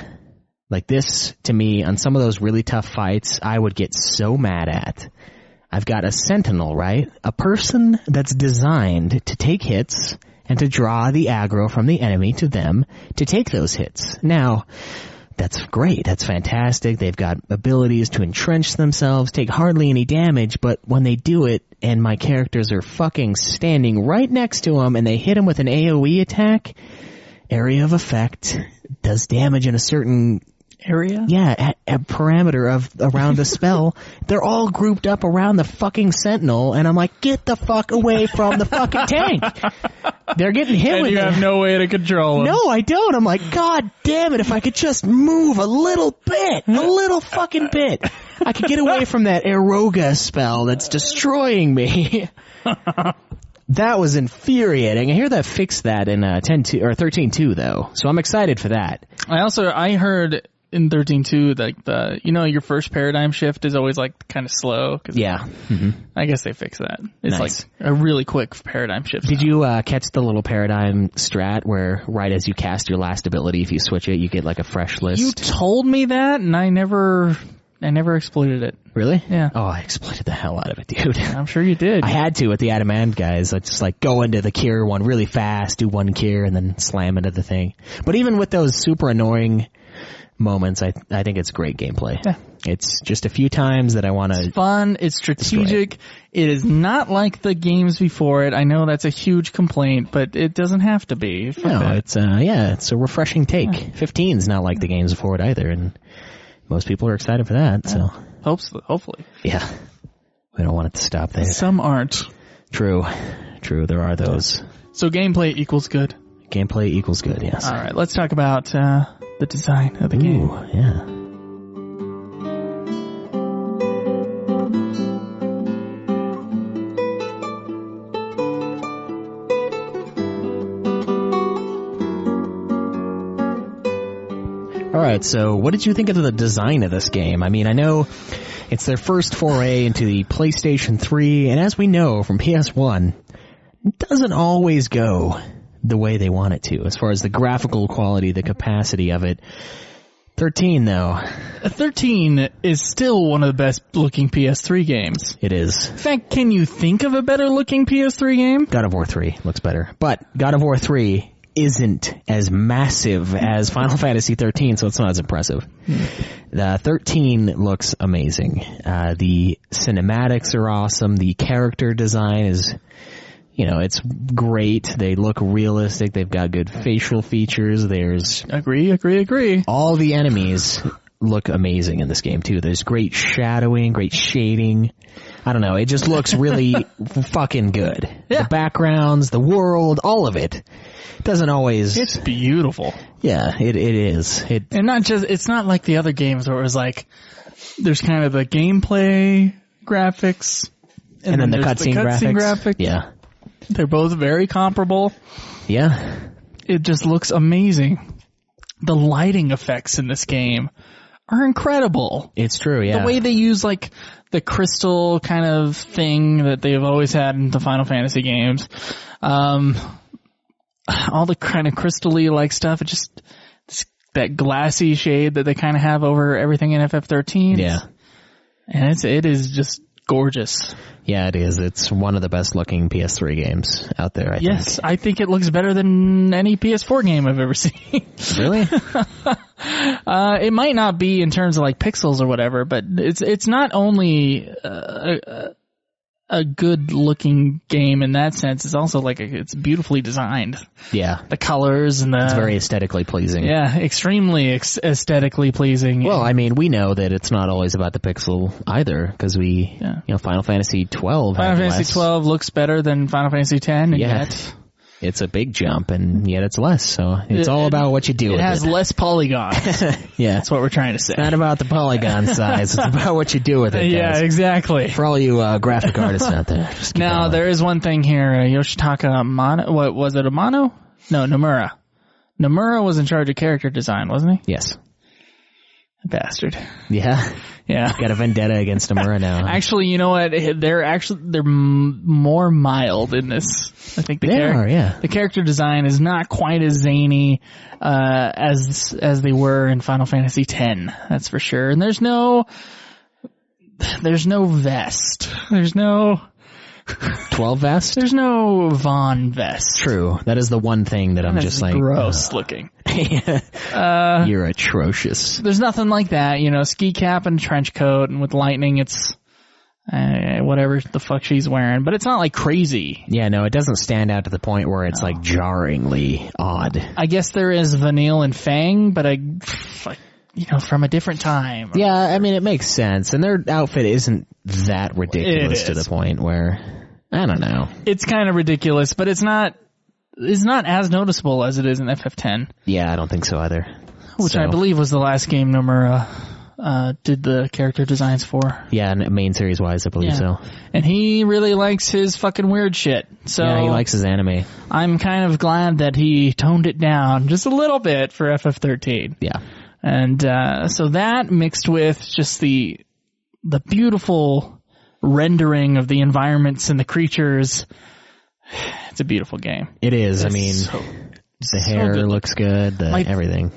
Like this, to me, on some of those really tough fights, I would get so mad at. I've got a sentinel, right? A person that's designed to take hits and to draw the aggro from the enemy to them to take those hits. Now, that's great. That's fantastic. They've got abilities to entrench themselves, take hardly any damage, but when they do it and my characters are fucking standing right next to them and they hit them with an AoE attack, area of effect, does damage in a certain area? Yeah, a parameter of around the spell. They're all grouped up around the fucking sentinel, and I'm like, get the fuck away from the fucking tank. They're getting hit with it. And you have no way to control them. No, I don't. I'm like, God damn it, if I could just move a little bit, a little fucking bit, I could get away from that Eroga spell that's destroying me. That was infuriating. I hear that fixed that in 10.2 or 13.2 though, so I'm excited for that. I heard in 13.2 like your first paradigm shift is always like kind of slow. Yeah. Mm-hmm. I guess they fixed that. It's nice. Like a really quick paradigm shift. Did you catch the little paradigm strat where right as you cast your last ability, if you switch it, you get like a fresh list? You told me that, and I never exploited it. Really? Yeah. Oh, I exploited the hell out of it, dude. I'm sure you did. I had to with the Adamant guys. I just like go into the cure one really fast, do one cure, and then slam into the thing. But even with those super annoying moments, I think it's great gameplay. Yeah. It's just a few times that I want to. It's fun. It's strategic. It is not like the games before it. I know that's a huge complaint, but it doesn't have to be. No, it's a refreshing take. Yeah. 15's not like the games before it either, and most people are excited for that. Yeah. So hopefully. Yeah. We don't want it to stop there. Some aren't. True. There are those. So gameplay equals good. Gameplay equals good, yes. All right, let's talk about the design of the game. Ooh, yeah. All right, so what did you think of the design of this game? I mean, I know It's their first foray into the PlayStation 3, and as we know from PS1, it doesn't always go the way they want it to, as far as the graphical quality, the capacity of it. 13, though. 13 is still one of the best looking PS3 games. It is. In fact, can you think of a better looking PS3 game? God of War 3 looks better. But God of War 3 isn't as massive as Final Fantasy 13, so it's not as impressive. The 13 looks amazing. The cinematics are awesome. The character design is, it's great. They look realistic. They've got good facial features. Agree. All the enemies look amazing in this game, too. There's great shadowing, great shading. I don't know. It just looks really fucking good. Yeah. The backgrounds, the world, all of it. Doesn't always... It's beautiful. Yeah, it is. And it's not like the other games where it was like, there's kind of the gameplay graphics. And then the cutscene graphics. Yeah. They're both very comparable. Yeah. It just looks amazing. The lighting effects in this game are incredible. It's true, yeah. The way they use like the crystal kind of thing that they've always had in the Final Fantasy games. All the kind of crystal-y like stuff, that glassy shade that they kind of have over everything in FF XIII. Yeah. And it is just gorgeous. Yeah, it is. It's one of the best looking PS3 games out there, I think. Yes, I think it looks better than any PS4 game I've ever seen. Really? It might not be in terms of like pixels or whatever, but it's not only a good looking game in that sense. It's also like it's beautifully designed. Yeah. The colors and it's very aesthetically pleasing. Yeah, extremely aesthetically pleasing. Well, I mean, we know that it's not always about the pixel either, because Final Fantasy XII. Final Fantasy XII looks better than Final Fantasy X, and yet it's a big jump, and yet it's less. So it's all about what you do with it. It has less polygons. Yeah. That's what we're trying to say. It's not about the polygon size. It's about what you do with it, guys. Yeah, exactly. For all you graphic artists out there. Now, there is one thing here. Yoshitaka Amano, what was it, Amano? No, Nomura. Nomura was in charge of character design, wasn't he? Yes. Bastard. Yeah. Yeah. Got a vendetta against Nomura now. Huh? Actually, you know what? They're more mild in this. I think the character design is not quite as zany as they were in Final Fantasy X. That's for sure. And there's no vest. There's no 12 vest? There's no Vaughn vest. True. That is the one thing that I'm just like gross looking. You're atrocious. There's nothing like that, ski cap and trench coat, and with lightning it's whatever the fuck she's wearing, but it's not like crazy. Yeah, no, it doesn't stand out to the point where it's like jarringly odd. I guess there is Vanille and Fang, but from a different time. Yeah, I mean, it makes sense, and their outfit isn't that ridiculous to the point where, I don't know. It's kind of ridiculous, but it's not as noticeable as it is in FF X. Yeah, I don't think so either. Which I believe was the last game Nomura did the character designs for. Yeah, main series wise, I believe so. And he really likes his fucking weird shit. So yeah, he likes his anime. I'm kind of glad that he toned it down just a little bit for FF XIII. Yeah. And so that mixed with just the beautiful rendering of the environments and the creatures, it's a beautiful game. It is. I mean, the hair looks good, everything.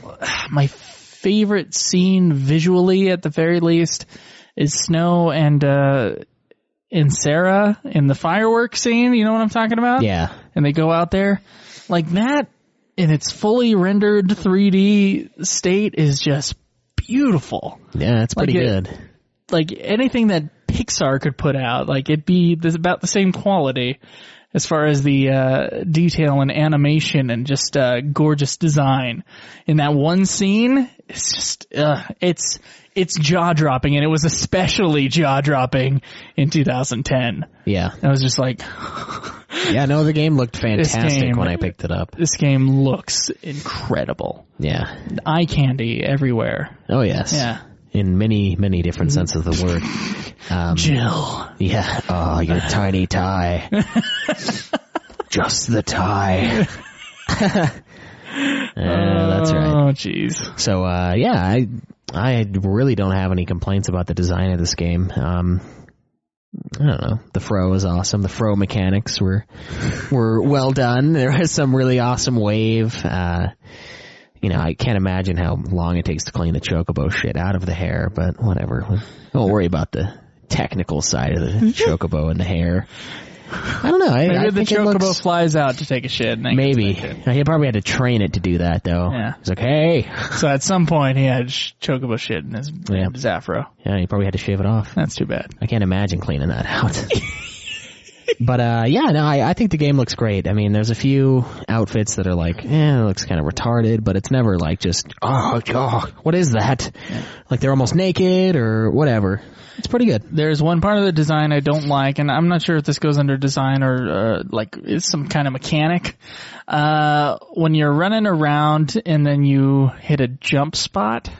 My favorite scene visually, at the very least, is Snow and Sarah in the fireworks scene. You know what I'm talking about? Yeah. And they go out there. Like that, in its fully rendered 3D state, is just beautiful. Yeah, it's pretty good. Like anything that Pixar could put out, like it'd be about the same quality as far as the detail and animation and just gorgeous design. In that one scene, it's just it's jaw-dropping, and it was especially jaw-dropping in 2010. Yeah. I was just like... Yeah, no, the game looked fantastic when I picked it up. This game looks incredible. Yeah. Eye candy everywhere. Oh, yes. Yeah. In many, many different senses of the word. Jill. Yeah. Oh, your tiny tie. Just the tie. That's right. Oh, jeez. So, I really don't have any complaints about the design of this game. I don't know. The Fro is awesome. The Fro mechanics were well done. There was some really awesome wave. You know, I can't imagine how long it takes to clean the chocobo shit out of the hair, but whatever. Don't worry about the technical side of the chocobo and the hair. I don't know. Maybe the chocobo flies out to take a shit. Maybe. He probably had to train it to do that, though. Yeah. He's like, hey. So at some point he had chocobo shit in his afro. Yeah, he probably had to shave it off. That's too bad. I can't imagine cleaning that out. But, I think the game looks great. I mean, there's a few outfits that are like, it looks kind of retarded, but it's never like just, what is that? Yeah. Like they're almost naked or whatever. It's pretty good. There's one part of the design I don't like, and I'm not sure if this goes under design or, is some kind of mechanic. When you're running around and then you hit a jump spot,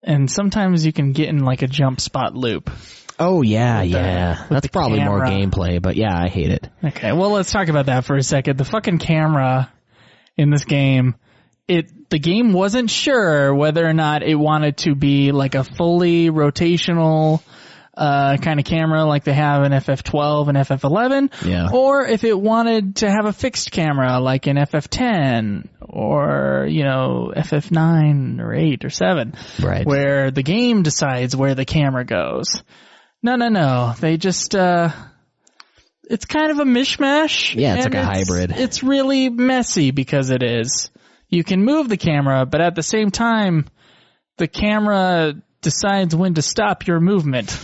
and sometimes you can get in like a jump spot loop. Oh, yeah. That's probably more gameplay, but yeah, I hate it. Okay, well, let's talk about that for a second. The fucking camera in this game, the game wasn't sure whether or not it wanted to be like a fully rotational kind of camera like they have in FF XII and FF XI, or if it wanted to have a fixed camera like in FF X or, FF 9 or 8 or 7, right, where the game decides where the camera goes. No. They just, it's kind of a mishmash. Yeah, it's like a hybrid. It's really messy because it is. You can move the camera, but at the same time, the camera decides when to stop your movement.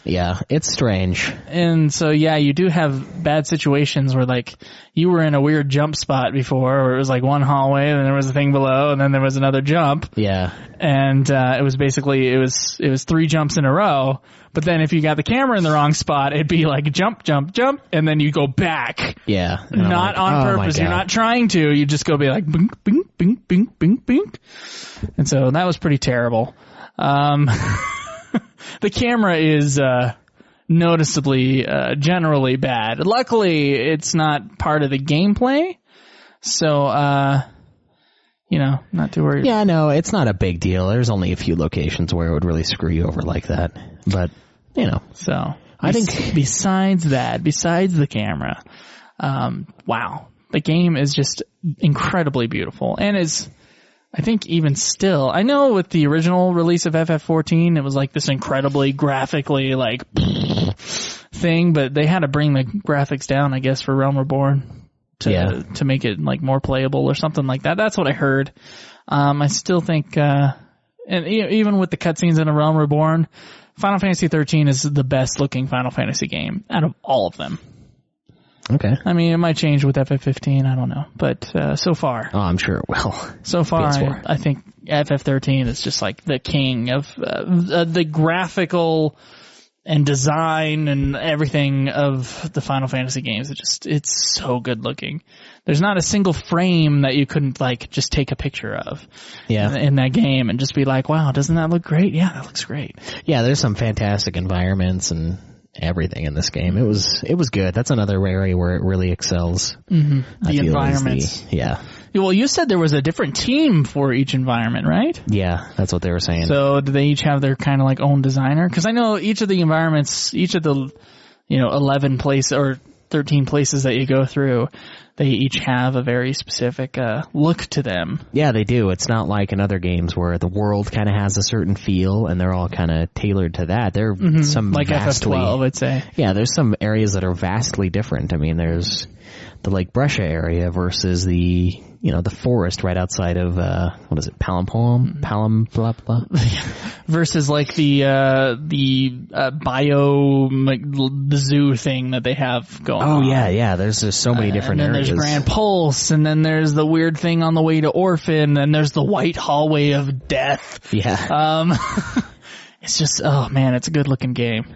Yeah, it's strange. And so, you do have bad situations where, like, you were in a weird jump spot before, where it was like one hallway, and then there was a thing below, and then there was another jump. Yeah. And it was basically, it was 3 jumps in a row. But then if you got the camera in the wrong spot, it'd be like jump, jump, jump, and then you go back. Yeah. Not on purpose. You're not trying to. You just go be like, bing, bing, bing, bing, bing, bing. And so that was pretty terrible. The camera is noticeably, generally bad. Luckily, it's not part of the gameplay. So, not too worried. Yeah, no, it's not a big deal. There's only a few locations where it would really screw you over like that. But, So, I think besides the camera, wow. The game is just incredibly beautiful and is, I think even still, I know with the original release of FF XIV, it was like this incredibly graphically like thing, but they had to bring the graphics down, I guess, for Realm Reborn to make it like more playable or something like that. That's what I heard. I still think, and even with the cutscenes in a Realm Reborn, Final Fantasy XIII is the best looking Final Fantasy game out of all of them. Okay. I mean, it might change with FF XV, I don't know. But so far. Oh, I'm sure it will. So far, I think FF XIII is just like the king of the graphical and design and everything of the Final Fantasy games. It's so good looking. There's not a single frame that you couldn't like just take a picture of in that game and just be like, wow, doesn't that look great? Yeah, that looks great. Yeah, there's some fantastic environments and everything in this game. It was good. That's another area where it really excels. Mm-hmm. The environments. Well, you said there was a different team for each environment, right? Yeah, that's what they were saying. So do they each have their kind of like own designer? Because I know each of the environments, each of the 11 places or 13 places that you go through, they each have a very specific look to them. Yeah, they do. It's not like in other games where the world kind of has a certain feel and they're all kind of tailored to that. There are some like vastly, FF XII, I'd say. Yeah, there's some areas that are vastly different. I mean, there's the Lake Brescia area versus the forest right outside of, what is it, Palimpolem? Blah, blah. Versus like the zoo thing that they have going on. Oh, yeah, there's just so many different areas. There's Grand Pulse, and then there's the weird thing on the way to Orphan, and there's the white hallway of death. Yeah. It's just, oh man, it's a good looking game.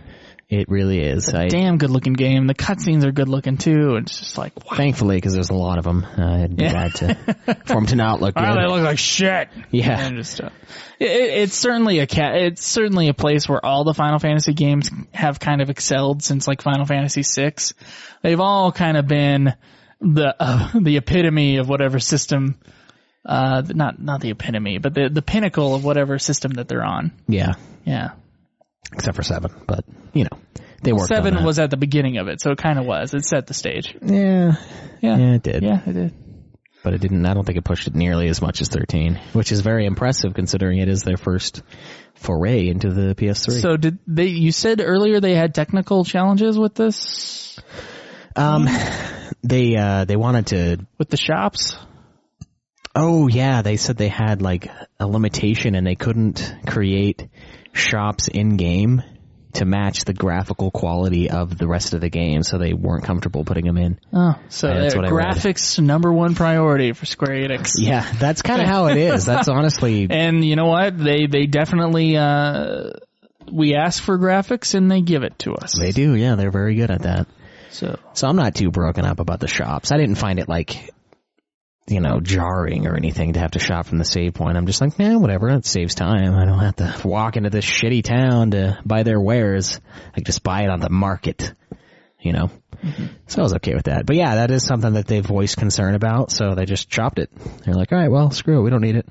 It really is. It's a damn good looking game. The cutscenes are good looking too. It's just like, wow. Thankfully, because there's a lot of them. I'd be glad for them to not look good. Oh, they look like shit. Yeah. And just, it's certainly a place where all the Final Fantasy games have kind of excelled since like Final Fantasy VI. They've all kind of been the epitome of whatever system not the epitome, but the pinnacle of whatever system that they're on. Yeah. Yeah. Except for 7, but, you know, they worked on 7 that. was at the beginning of it, so it kind of was. It set the stage. Yeah, it did. Yeah, it did. But it didn't, I don't think it pushed it nearly as much as 13, which is very impressive considering it is their first foray into the PS3. So you said earlier they had technical challenges with this? They wanted to... With the shops? Oh, yeah, they said they had, like, a limitation and they couldn't create shops in-game to match the graphical quality of the rest of the game, so they weren't comfortable putting them in. Oh, so graphics #1 priority for Square Enix. Yeah, that's kind of how it is. That's honestly... And you know what? They definitely... we ask for graphics and they give it to us. They do, yeah, they're very good at that. So I'm not too broken up about the shops. I didn't find it, like... you know, jarring or anything to have to shop from the save point. I'm just like, whatever, it saves time. I don't have to walk into this shitty town to buy their wares. I can just buy it on the market, you know? Mm-hmm. So I was okay with that. But yeah, that is something that they've voiced concern about, so they just chopped it. They're like, alright, well, screw it, we don't need it.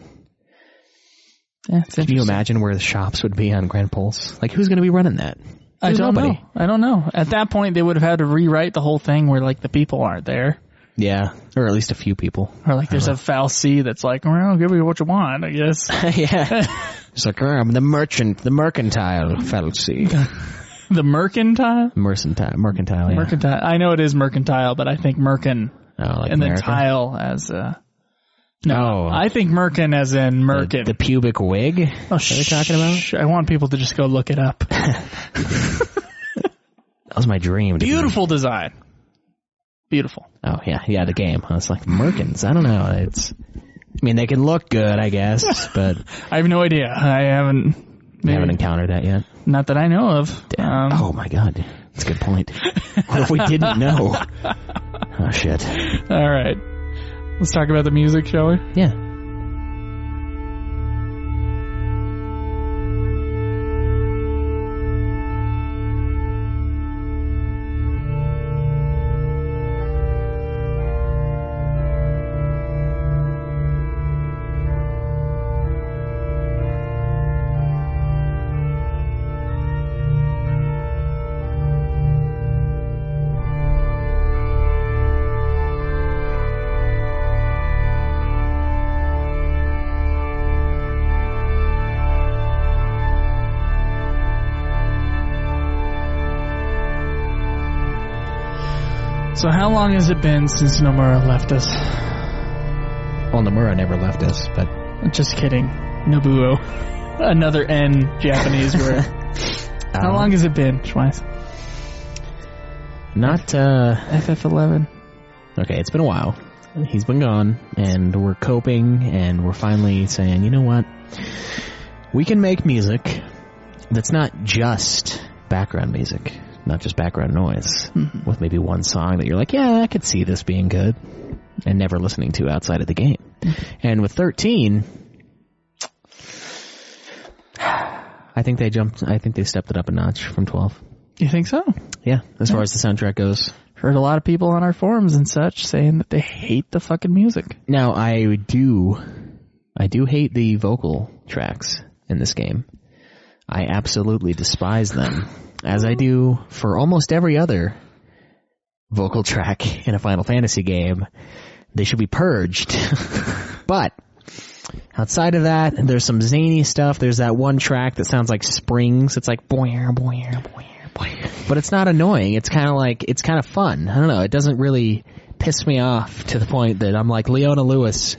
Yeah, can you imagine where the shops would be on Grand Pulse? Like, who's going to be running that? I don't know. At that point, they would have had to rewrite the whole thing where, like, the people aren't there. Yeah, or at least a few people. Or like there's a Fal C that's like, well, give me what you want, I guess. Yeah. It's like, I'm the mercantile Fal C. The mercantile? Mercantile, yeah. Mercantile. I know it is mercantile, but I think merkin like and America? then tile as no, I think merkin as in merkin. The pubic wig? Oh, what are you talking about? I want people to just go look it up. That was my dream. Beautiful design. Beautiful. Oh, yeah, the game. It's like Merkins. I don't know. I mean, they can look good, I guess, but... I have no idea. I haven't encountered that yet. Not that I know of. Oh, my God. That's a good point. What if we didn't know? Oh, shit. All right. Let's talk about the music, shall we? Yeah. So how long has it been since Nomura left us? Well, Nomura never left us, but... Just kidding. Nobuo. Another N Japanese word. How long has it been, Schweiss? Not, FF XII. Okay, it's been a while. He's been gone, and we're coping, and we're finally saying, you know what? We can make music that's not just background music. Not just background noise, with maybe one song that you're like, yeah, I could see this being good, and never listening to outside of the game. And with 13, I think they stepped it up a notch from 12. You think so? Yeah, as far as the soundtrack goes. Heard a lot of people on our forums and such saying that they hate the fucking music. Now, I do hate the vocal tracks in this game. I absolutely despise them. As I do for almost every other vocal track in a Final Fantasy game. They should be purged. But outside of that, there's some zany stuff. There's that one track that sounds like springs. It's like boing, boing, boing, boing. But it's not annoying. It's kind of fun. I don't know. It doesn't really piss me off to the point that I'm like, Leona Lewis,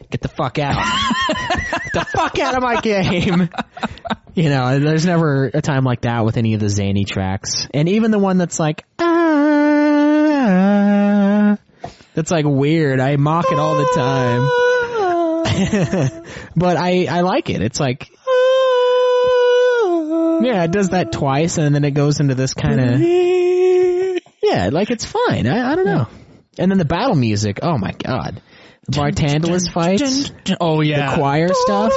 get the fuck out. Get the fuck out of my game. You know, there's never a time like that with any of the zany tracks. And even the one that's like, that's like weird. I mock it all the time. But I like it. It's like, yeah, it does that twice and then it goes into this kind of, yeah, like it's fine. I don't know. And then the battle music, oh my god. The Bartandalis fights. Oh yeah. The choir stuff.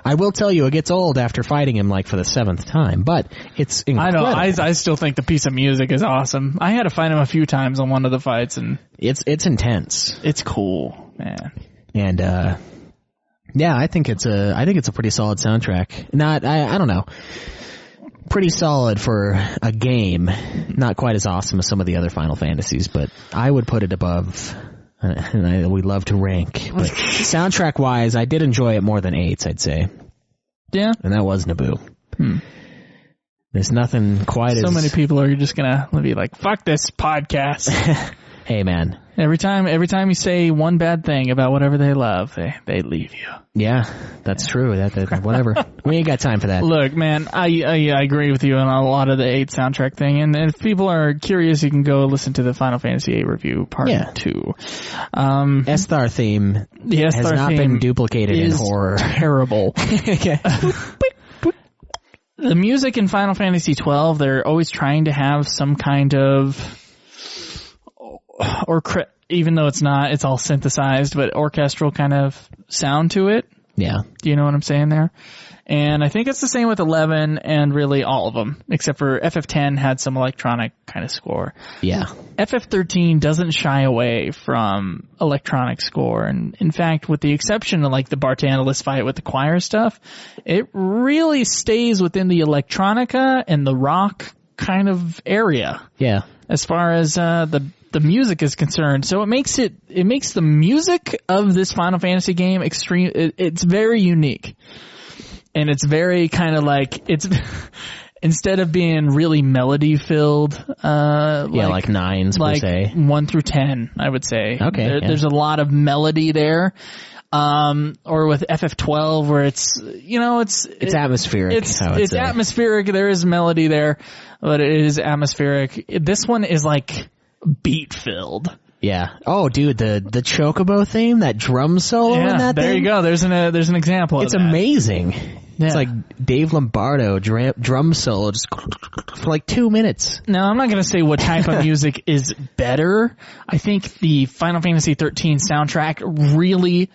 I will tell you, it gets old after fighting him like for the 7th time, but it's incredible. I know. I still think the piece of music is awesome. I had to fight him a few times on one of the fights, and it's intense. It's cool, man. And yeah, I think it's a pretty solid soundtrack. I don't know. Pretty solid for a game. Not quite as awesome as some of the other Final Fantasies, but I would put it above. And we love to rank. But soundtrack wise, I did enjoy it more than 8's, I'd say. Yeah. And that was Naboo. There's nothing quite so many people are just gonna be like, fuck this podcast. Hey man. Every time you say one bad thing about whatever they love, they leave you. Yeah, that's true. That whatever. We ain't got time for that. Look, man, I agree with you on a lot of the 8 soundtrack thing, and if people are curious, you can go listen to the Final Fantasy VIII review part 2. Esthar theme has not been duplicated in horror. Terrible. The music in Final Fantasy XII, they're always trying to have some kind of even though it's not, it's all synthesized, but orchestral kind of sound to it. Yeah. Do you know what I'm saying there? And I think it's the same with 11 and really all of them, except for FF X had some electronic kind of score. Yeah. FF XIII doesn't shy away from electronic score. And in fact, with the exception of like the Bartanilus fight with the choir stuff, it really stays within the electronica and the rock kind of area. Yeah. As far as the music is concerned. So it makes the music of this Final Fantasy game extreme. It's very unique. And it's very kind of like, it's, instead of being really melody filled, like 9s like per se. 1 through 10, I would say. Okay. There's a lot of melody there. Or with FF XII where it's atmospheric. It's atmospheric. There is melody there, but it is atmospheric. This one is like beat filled. Yeah. Oh, dude, the Chocobo theme, that drum solo in that there thing. You go. There's an example of it's that. amazing. Yeah. It's like Dave Lombardo drum solo just for like 2 minutes. Now, I'm not going to say what type of music is better. I think the Final Fantasy XIII soundtrack really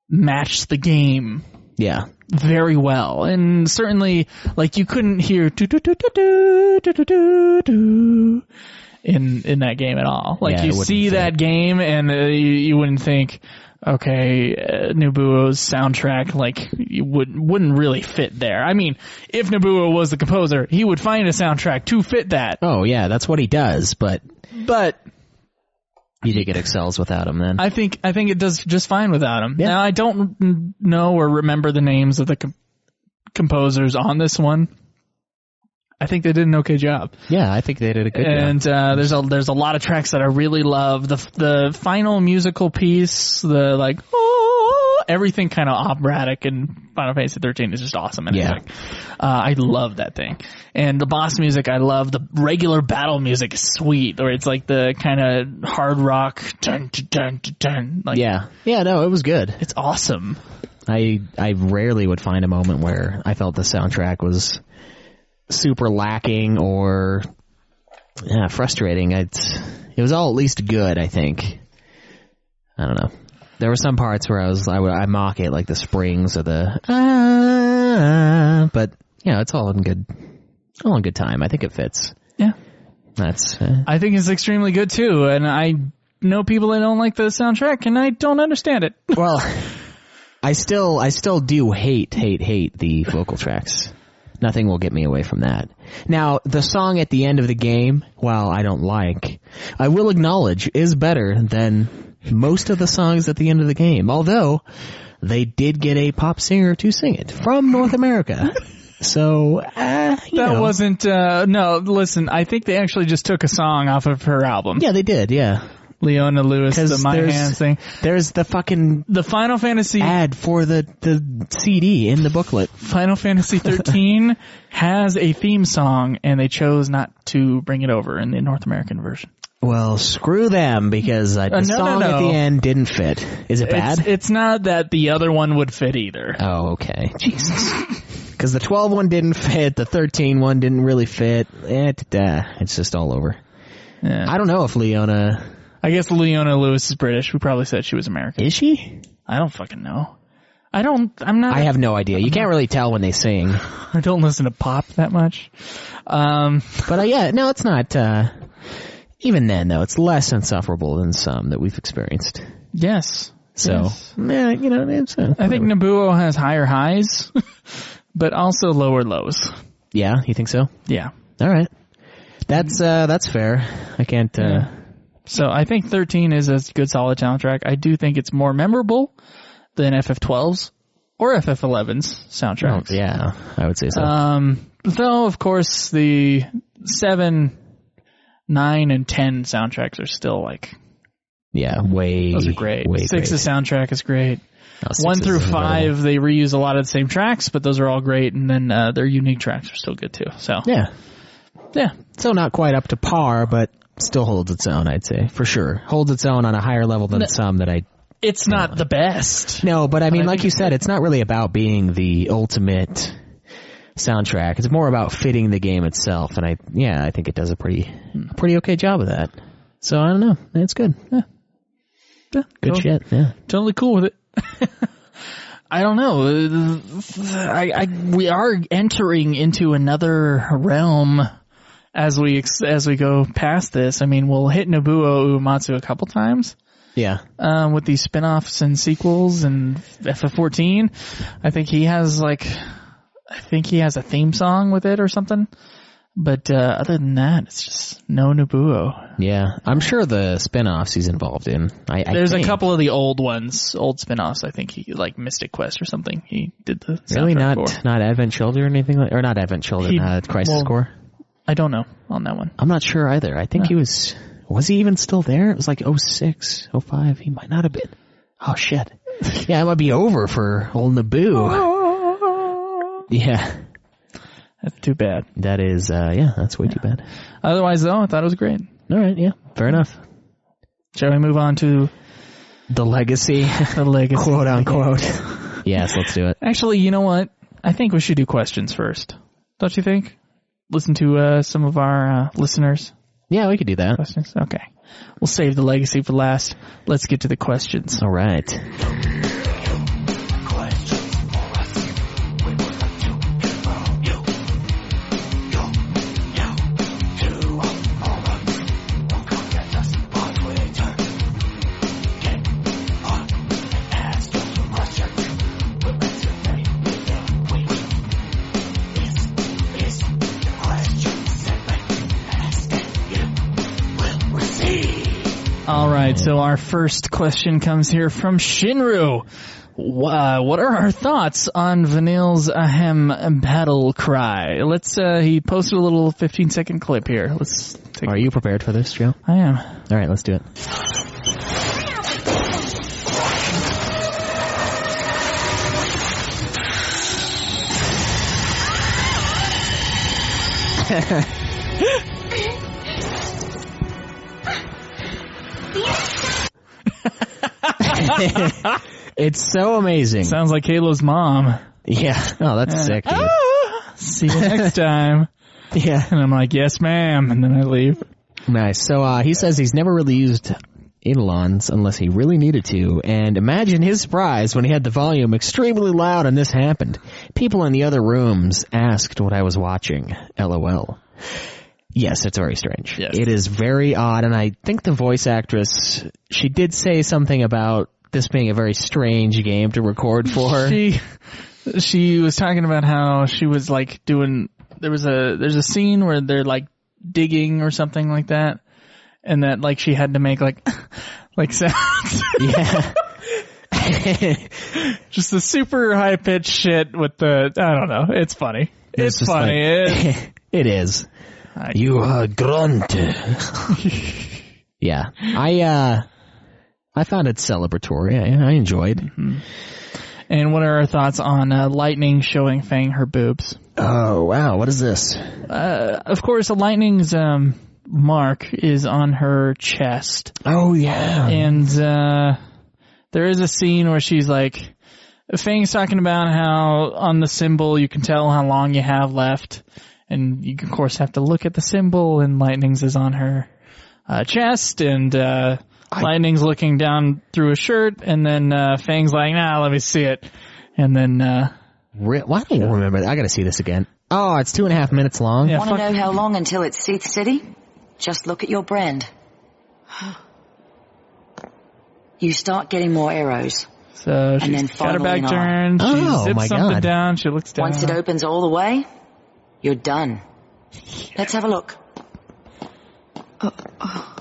matched the game. Yeah. Very well. And certainly, like, you couldn't hear in that game at all. Like, you see that game and you wouldn't think, okay, Nobuo's soundtrack, like, you wouldn't really fit there. I mean, if Nobuo was the composer, he would find a soundtrack to fit that. Oh, yeah, that's what he does, but you think it excels without him then? I think it does just fine without him. Yeah. Now, I don't know or remember the names of the composers on this one. I think they did an okay job. Yeah, I think they did a good job. And there's a lot of tracks that I really love. The final musical piece, the like, everything kind of operatic in Final Fantasy XIII is just awesome. And yeah. I love that thing. And the boss music, I love. The regular battle music is sweet, or it's like the kind of hard rock. Dun, dun, dun, dun, like, yeah. Yeah, no, it was good. It's awesome. I rarely would find a moment where I felt the soundtrack was super lacking or frustrating. It was all at least good, I think. I don't know. There were some parts where I mock it, like the springs or the but it's all in good time. I think it fits. Yeah. I think it's extremely good too, and I know people that don't like the soundtrack, and I don't understand it. Well, I still do hate the vocal tracks. Nothing will get me away from that. Now, the song at the end of the game, while I don't like, I will acknowledge is better than most of the songs at the end of the game. Although, they did get a pop singer to sing it from North America. So, wasn't, no, listen, I think they actually just took a song off of her album. Yeah, they did, yeah. Leona Lewis, the My Hands thing. There's the Final Fantasy ad for the CD in the booklet. Final Fantasy XIII has a theme song, and they chose not to bring it over in the North American version. Well, screw them, because the song at the end didn't fit. Is it bad? It's not that the other one would fit either. Oh, okay. Jesus. Because the 12 one didn't fit, the 13 one didn't really fit. It's just all over. Yeah. I don't know if Leona... I guess Leona Lewis is British. We probably said she was American. Is she? I don't fucking know. I have no idea. You can't really tell when they sing. I don't listen to pop that much. But no, it's not, even then though, it's less insufferable than some that we've experienced. Yes. So, yeah, you know, I think Nobuo has higher highs, but also lower lows. Yeah, you think so? Yeah. All right. That's fair. I can't. So I think 13 is a good solid soundtrack. I do think it's more memorable than FF 12's or FF 11's soundtracks. Oh, yeah, I would say so. Though, of course, the 7, 9, and 10 soundtracks are still like... Yeah, those are great. Way 6's great. soundtrack is great. Oh, 1 through 5, they reuse a lot of the same tracks, but those are all great, and then their unique tracks are still good too. So yeah. Yeah. So not quite up to par, but still holds its own, I'd say. For sure. Holds its own on a higher level than some that I... It's not the best. No, but I mean, like you said, it's not really about being the ultimate soundtrack. It's more about fitting the game itself, and I think it does a pretty okay job of that. So I don't know. It's good. Yeah. Good shit. Yeah. Totally cool with it. I don't know. We are entering into another realm as we go past this. I mean, we'll hit Nobuo Uematsu a couple times. Yeah. With these spin-offs and sequels and FF 14. I think he has a theme song with it or something. But other than that, it's just no Nobuo. Yeah, I'm sure the spin-offs he's involved in. There's a couple of the old ones, old spin-offs. I think he, like Mystic Quest or something, he did the soundtrack really not for. Not Advent Children or anything like, or not Advent Children, Crisis Core? I don't know on that one. I'm not sure either. I think he was he even still there? It was like 06, 05. He might not have been. Oh shit. Yeah, it might be over for old Naboo. Yeah. That's too bad. That is, that's way too bad. Otherwise, though, I thought it was great. All right, yeah, fair enough. Shall we move on to the legacy? The legacy. Quote unquote. Yes, let's do it. Actually, you know what? I think we should do questions first. Don't you think? Listen to some of our listeners. Yeah, we could do that. Questions? Okay. We'll save the legacy for last. Let's get to the questions. All right. Alright, so our first question comes here from Shinru. What are our thoughts on Vanille's Ahem battle cry? He posted a little 15-second clip here. Are you prepared for this, Joe? I am. Alright, let's do it. It's so amazing. Sounds like Kayla's mom. Yeah. Oh, that's sick, dude. See you next time. Yeah. And I'm like, yes, ma'am. And then I leave. Nice. So he says he's never really used Eidolons unless he really needed to. And imagine his surprise when he had the volume extremely loud and this happened. People in the other rooms asked what I was watching. LOL. Yes, it's very strange. Yes. It is very odd, and I think the voice actress, she did say something about this being a very strange game to record for. She was talking about how she was like doing, there's a scene where they're like digging or something like that, and that like she had to make like sounds. Yeah. Just the super high pitched shit with the, I don't know, it's funny. It's funny. Like, it is. You are grunt. Yeah. I found it celebratory. I enjoyed. Mm-hmm. And what are our thoughts on Lightning showing Fang her boobs? Oh, wow. What is this? Of course, Lightning's mark is on her chest. Oh, yeah. And there is a scene where she's like, Fang's talking about how on the symbol you can tell how long you have left. And you, of course, have to look at the symbol, and Lightning's is on her chest, and Lightning's looking down through a shirt, and then Fang's like, nah, let me see it. And then... Why don't you remember that? I gotta see this again. Oh, it's 2.5 minutes long? Yeah, want to know how long until it's Seath City? Just look at your brand. you start getting more arrows. So And then she's got her finally back an eye. turned. She Oh, zips my something God. down. She looks down. Once it opens all the way, you're done. Let's have a look.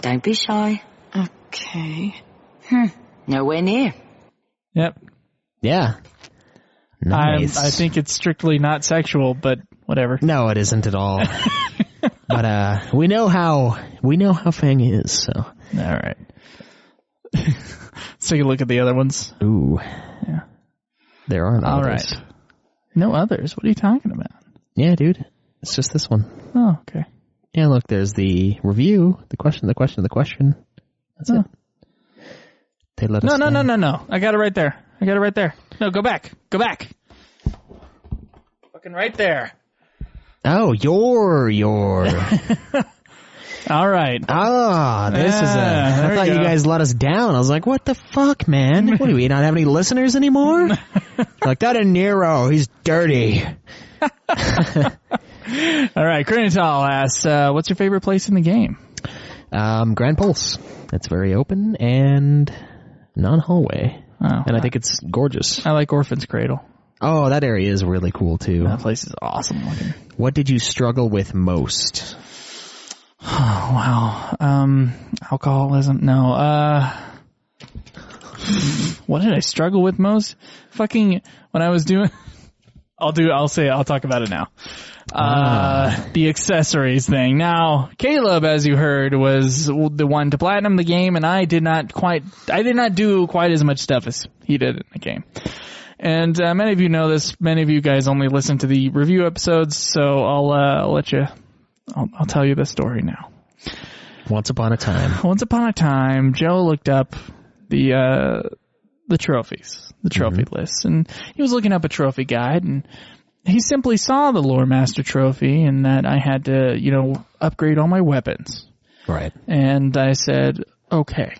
Don't be shy. Okay. Nowhere near. Yep. Yeah. Nice. I think it's strictly not sexual, but whatever. No, it isn't at all. But we know how Fang is. So All right. Let's take a look at the other ones. ooh, Yeah. there aren't All others. right. No others. What are you talking about? Yeah, dude, it's just this one. Oh, okay. Yeah, look, there's the review, the question. That's it. They let us No. know. I got it right there. No, go back. Fucking right there. Oh, your. All right. Ah, this is there I we thought go. you guys let us down. I was like, what the fuck, man? What do we not have any listeners anymore? Like, that a Nero, he's dirty. All right. Krinital asks, what's your favorite place in the game? Grand Pulse. It's very open and non-hallway. Oh, And I think it's gorgeous. I like Orphan's Cradle. Oh, that area is really cool too. That place is awesome looking. What did you struggle with most? Oh, wow. Alcoholism? No. What did I struggle with most? Fucking, when I was doing, I'll talk about it now. The accessories thing. Now, Caleb, as you heard, was the one to platinum the game, and I did not do quite as much stuff as he did in the game. And, many of you know this, many of you guys only listen to the review episodes, so I'll tell you the story now. Once upon a time, Joe looked up the trophies, the trophy list, and he was looking up a trophy guide, and he simply saw the Lore Master trophy and that I had to, upgrade all my weapons. Right. And I said, okay.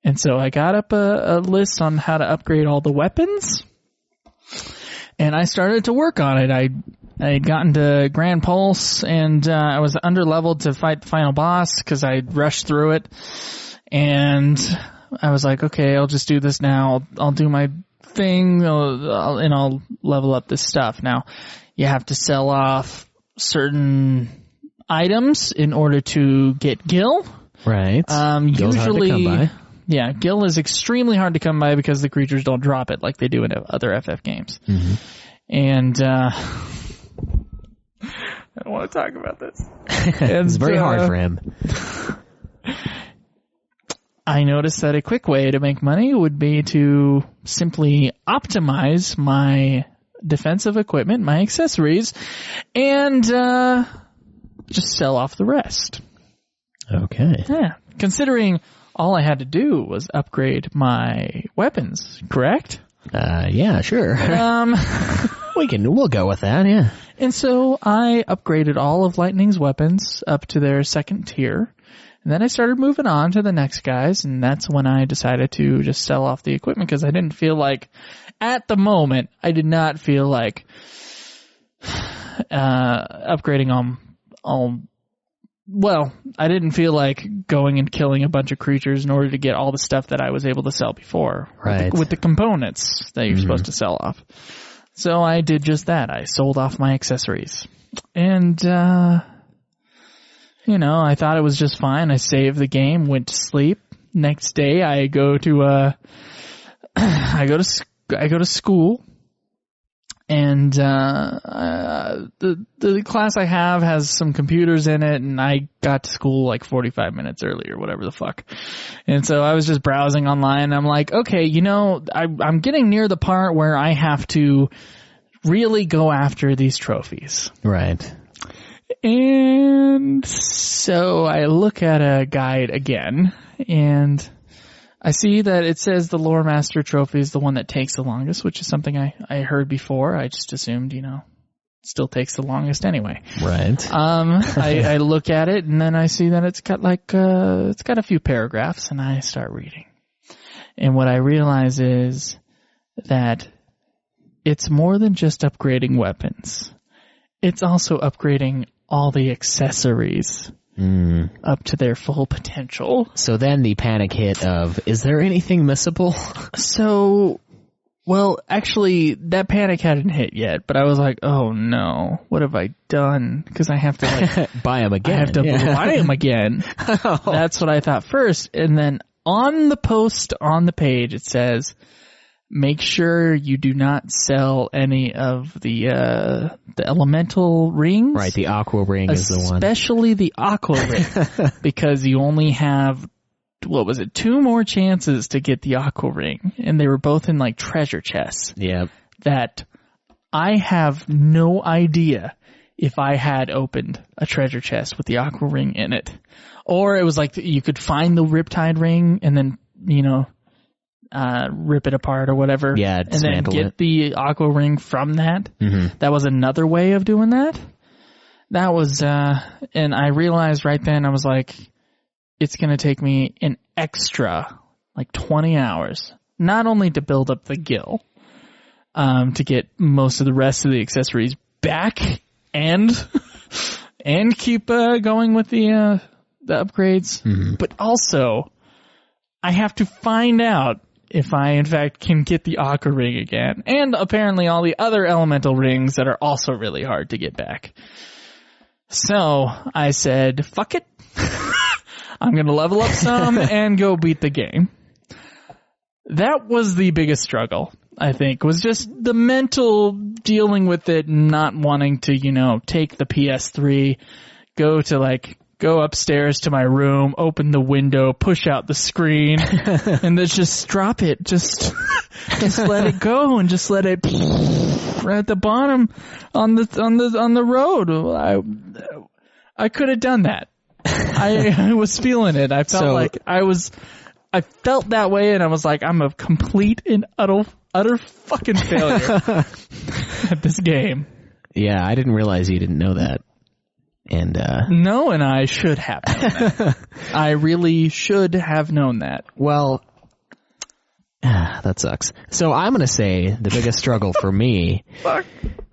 And so I got up a list on how to upgrade all the weapons, and I started to work on it. I had gotten to Grand Pulse, and I was underleveled to fight the final boss because I rushed through it. And I was like, okay, I'll just do this now. I'll do my thing, and I'll level up this stuff. Now, you have to sell off certain items in order to get Gil. Right. Gil's hard to come by. Yeah, Gil is extremely hard to come by because the creatures don't drop it like they do in other FF games. Mm-hmm. And I don't want to talk about this. It's very hard for him. I noticed that a quick way to make money would be to simply optimize my defensive equipment, my accessories, and just sell off the rest. Okay. Yeah, considering all I had to do was upgrade my weapons, correct? Yeah, sure. We'll go with that, yeah. And so I upgraded all of Lightning's weapons up to their second tier. And then I started moving on to the next guys, and that's when I decided to just sell off the equipment because I didn't feel like, at the moment, I did not feel like upgrading I didn't feel like going and killing a bunch of creatures in order to get all the stuff that I was able to sell before. Right. With the components that you're supposed to sell off. So I did just that. I sold off my accessories. And, I thought it was just fine. I saved the game, went to sleep. Next day, I go to school, and the class I have has some computers in it, and I got to school like 45 minutes early or whatever the fuck. And so I was just browsing online, and I'm like, okay, I'm getting near the part where I have to really go after these trophies. Right. And so I look at a guide again, and I see that it says the Lore Master trophy is the one that takes the longest, which is something I heard before. I just assumed, still takes the longest anyway. Right. I look at it, and then I see that it's got it's got a few paragraphs, and I start reading. And what I realize is that it's more than just upgrading weapons. It's also upgrading all the accessories. up to their full potential. So then the panic hit of, is there anything missable? So, well, actually, that panic hadn't hit yet, but I was like, oh no, what have I done? Because I have to like buy them again. I have to buy them again. That's what I thought first. And then on the post on the page, it says, make sure you do not sell any of the elemental rings. Right, the aqua ring is the one. Especially the aqua ring. Because you only have, 2 more chances to get the aqua ring. And they were both in like treasure chests. Yep. That I have no idea if I had opened a treasure chest with the aqua ring in it. Or it was like you could find the Riptide ring and then, rip it apart or whatever. Yeah, and then get the aqua ring from that. Mm-hmm. That was another way of doing that. That was, and I realized right then, I was like, it's going to take me an extra, 20 hours. Not only to build up the gil, to get most of the rest of the accessories back and keep going with the upgrades, but also I have to find out if I in fact can get the aqua ring again, and apparently all the other elemental rings that are also really hard to get back. So I said, fuck it. I'm going to level up some and go beat the game. That was the biggest struggle, I think, was just the mental dealing with it, not wanting to, take the PS3, go upstairs to my room, open the window, push out the screen, and then just drop it. Just let it go and just let it right at the bottom on the road. I could have done that. I was feeling it. I felt I felt that way, and I was like, I'm a complete and utter fucking failure at this game. Yeah, I didn't realize you didn't know that. And no, and I should have known that. I really should have known that. Well, that sucks. So I'm going to say the biggest struggle for me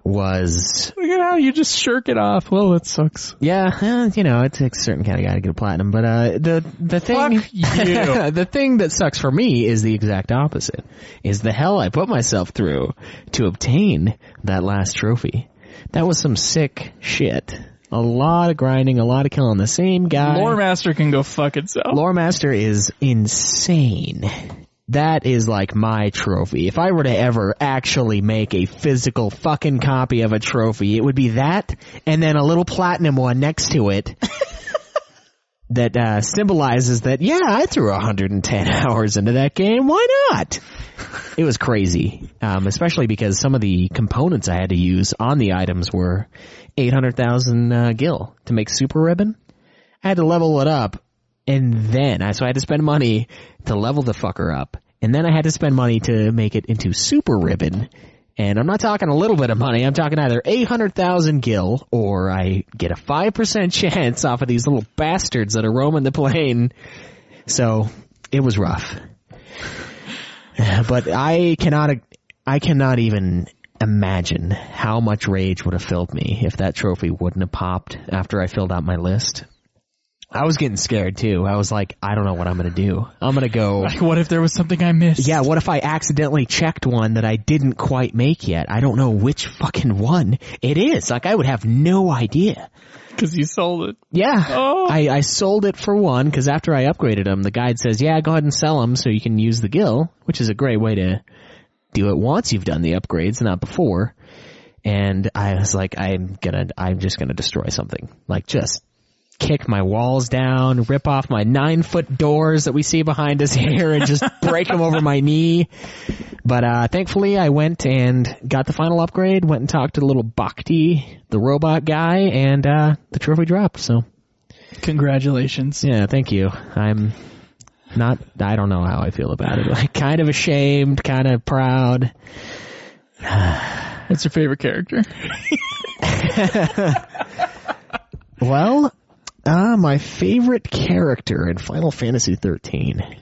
was... Look at how you just shirk it off. Well, it sucks. Yeah, it takes a certain kind of guy to get a platinum. But the thing... Fuck you. The thing that sucks for me is the exact opposite. Is the hell I put myself through to obtain that last trophy. That was some sick shit. A lot of grinding, a lot of killing the same guy. Lore Master can go fuck itself. Lore Master is insane. That is like my trophy. If I were to ever actually make a physical fucking copy of a trophy, it would be that and then a little platinum one next to it that symbolizes that, yeah, I threw 110 hours into that game. Why not? It was crazy, especially because some of the components I had to use on the items were 800,000 gil to make Super Ribbon. I had to level it up, and then so I had to spend money to level the fucker up, and then I had to spend money to make it into Super Ribbon. And I'm not talking a little bit of money. I'm talking either 800,000 gil, or I get a 5% chance off of these little bastards that are roaming the plane. So it was rough. But I cannot even imagine how much rage would have filled me if that trophy wouldn't have popped after I filled out my list. I was getting scared too. I was like, I don't know what I'm going to do. I'm going to go... Like, what if there was something I missed? Yeah, what if I accidentally checked one that I didn't quite make yet? I don't know which fucking one it is. Like, I would have no idea. Because you sold it. Yeah. Oh. I sold it for one, because after I upgraded them, the guide says, yeah, go ahead and sell them so you can use the gil, which is a great way to do it once you've done the upgrades, not before. And I was like, I'm just gonna destroy something. Like, just kick my walls down, rip off my 9-foot doors that we see behind us here, and just break them over my knee. But thankfully, I went and got the final upgrade, went and talked to the little Bhakti, the robot guy, and the trophy dropped, so. Congratulations. Yeah, thank you. I don't know how I feel about it. Like, kind of ashamed, kind of proud. What's your favorite character? Well, my favorite character in Final Fantasy XIII.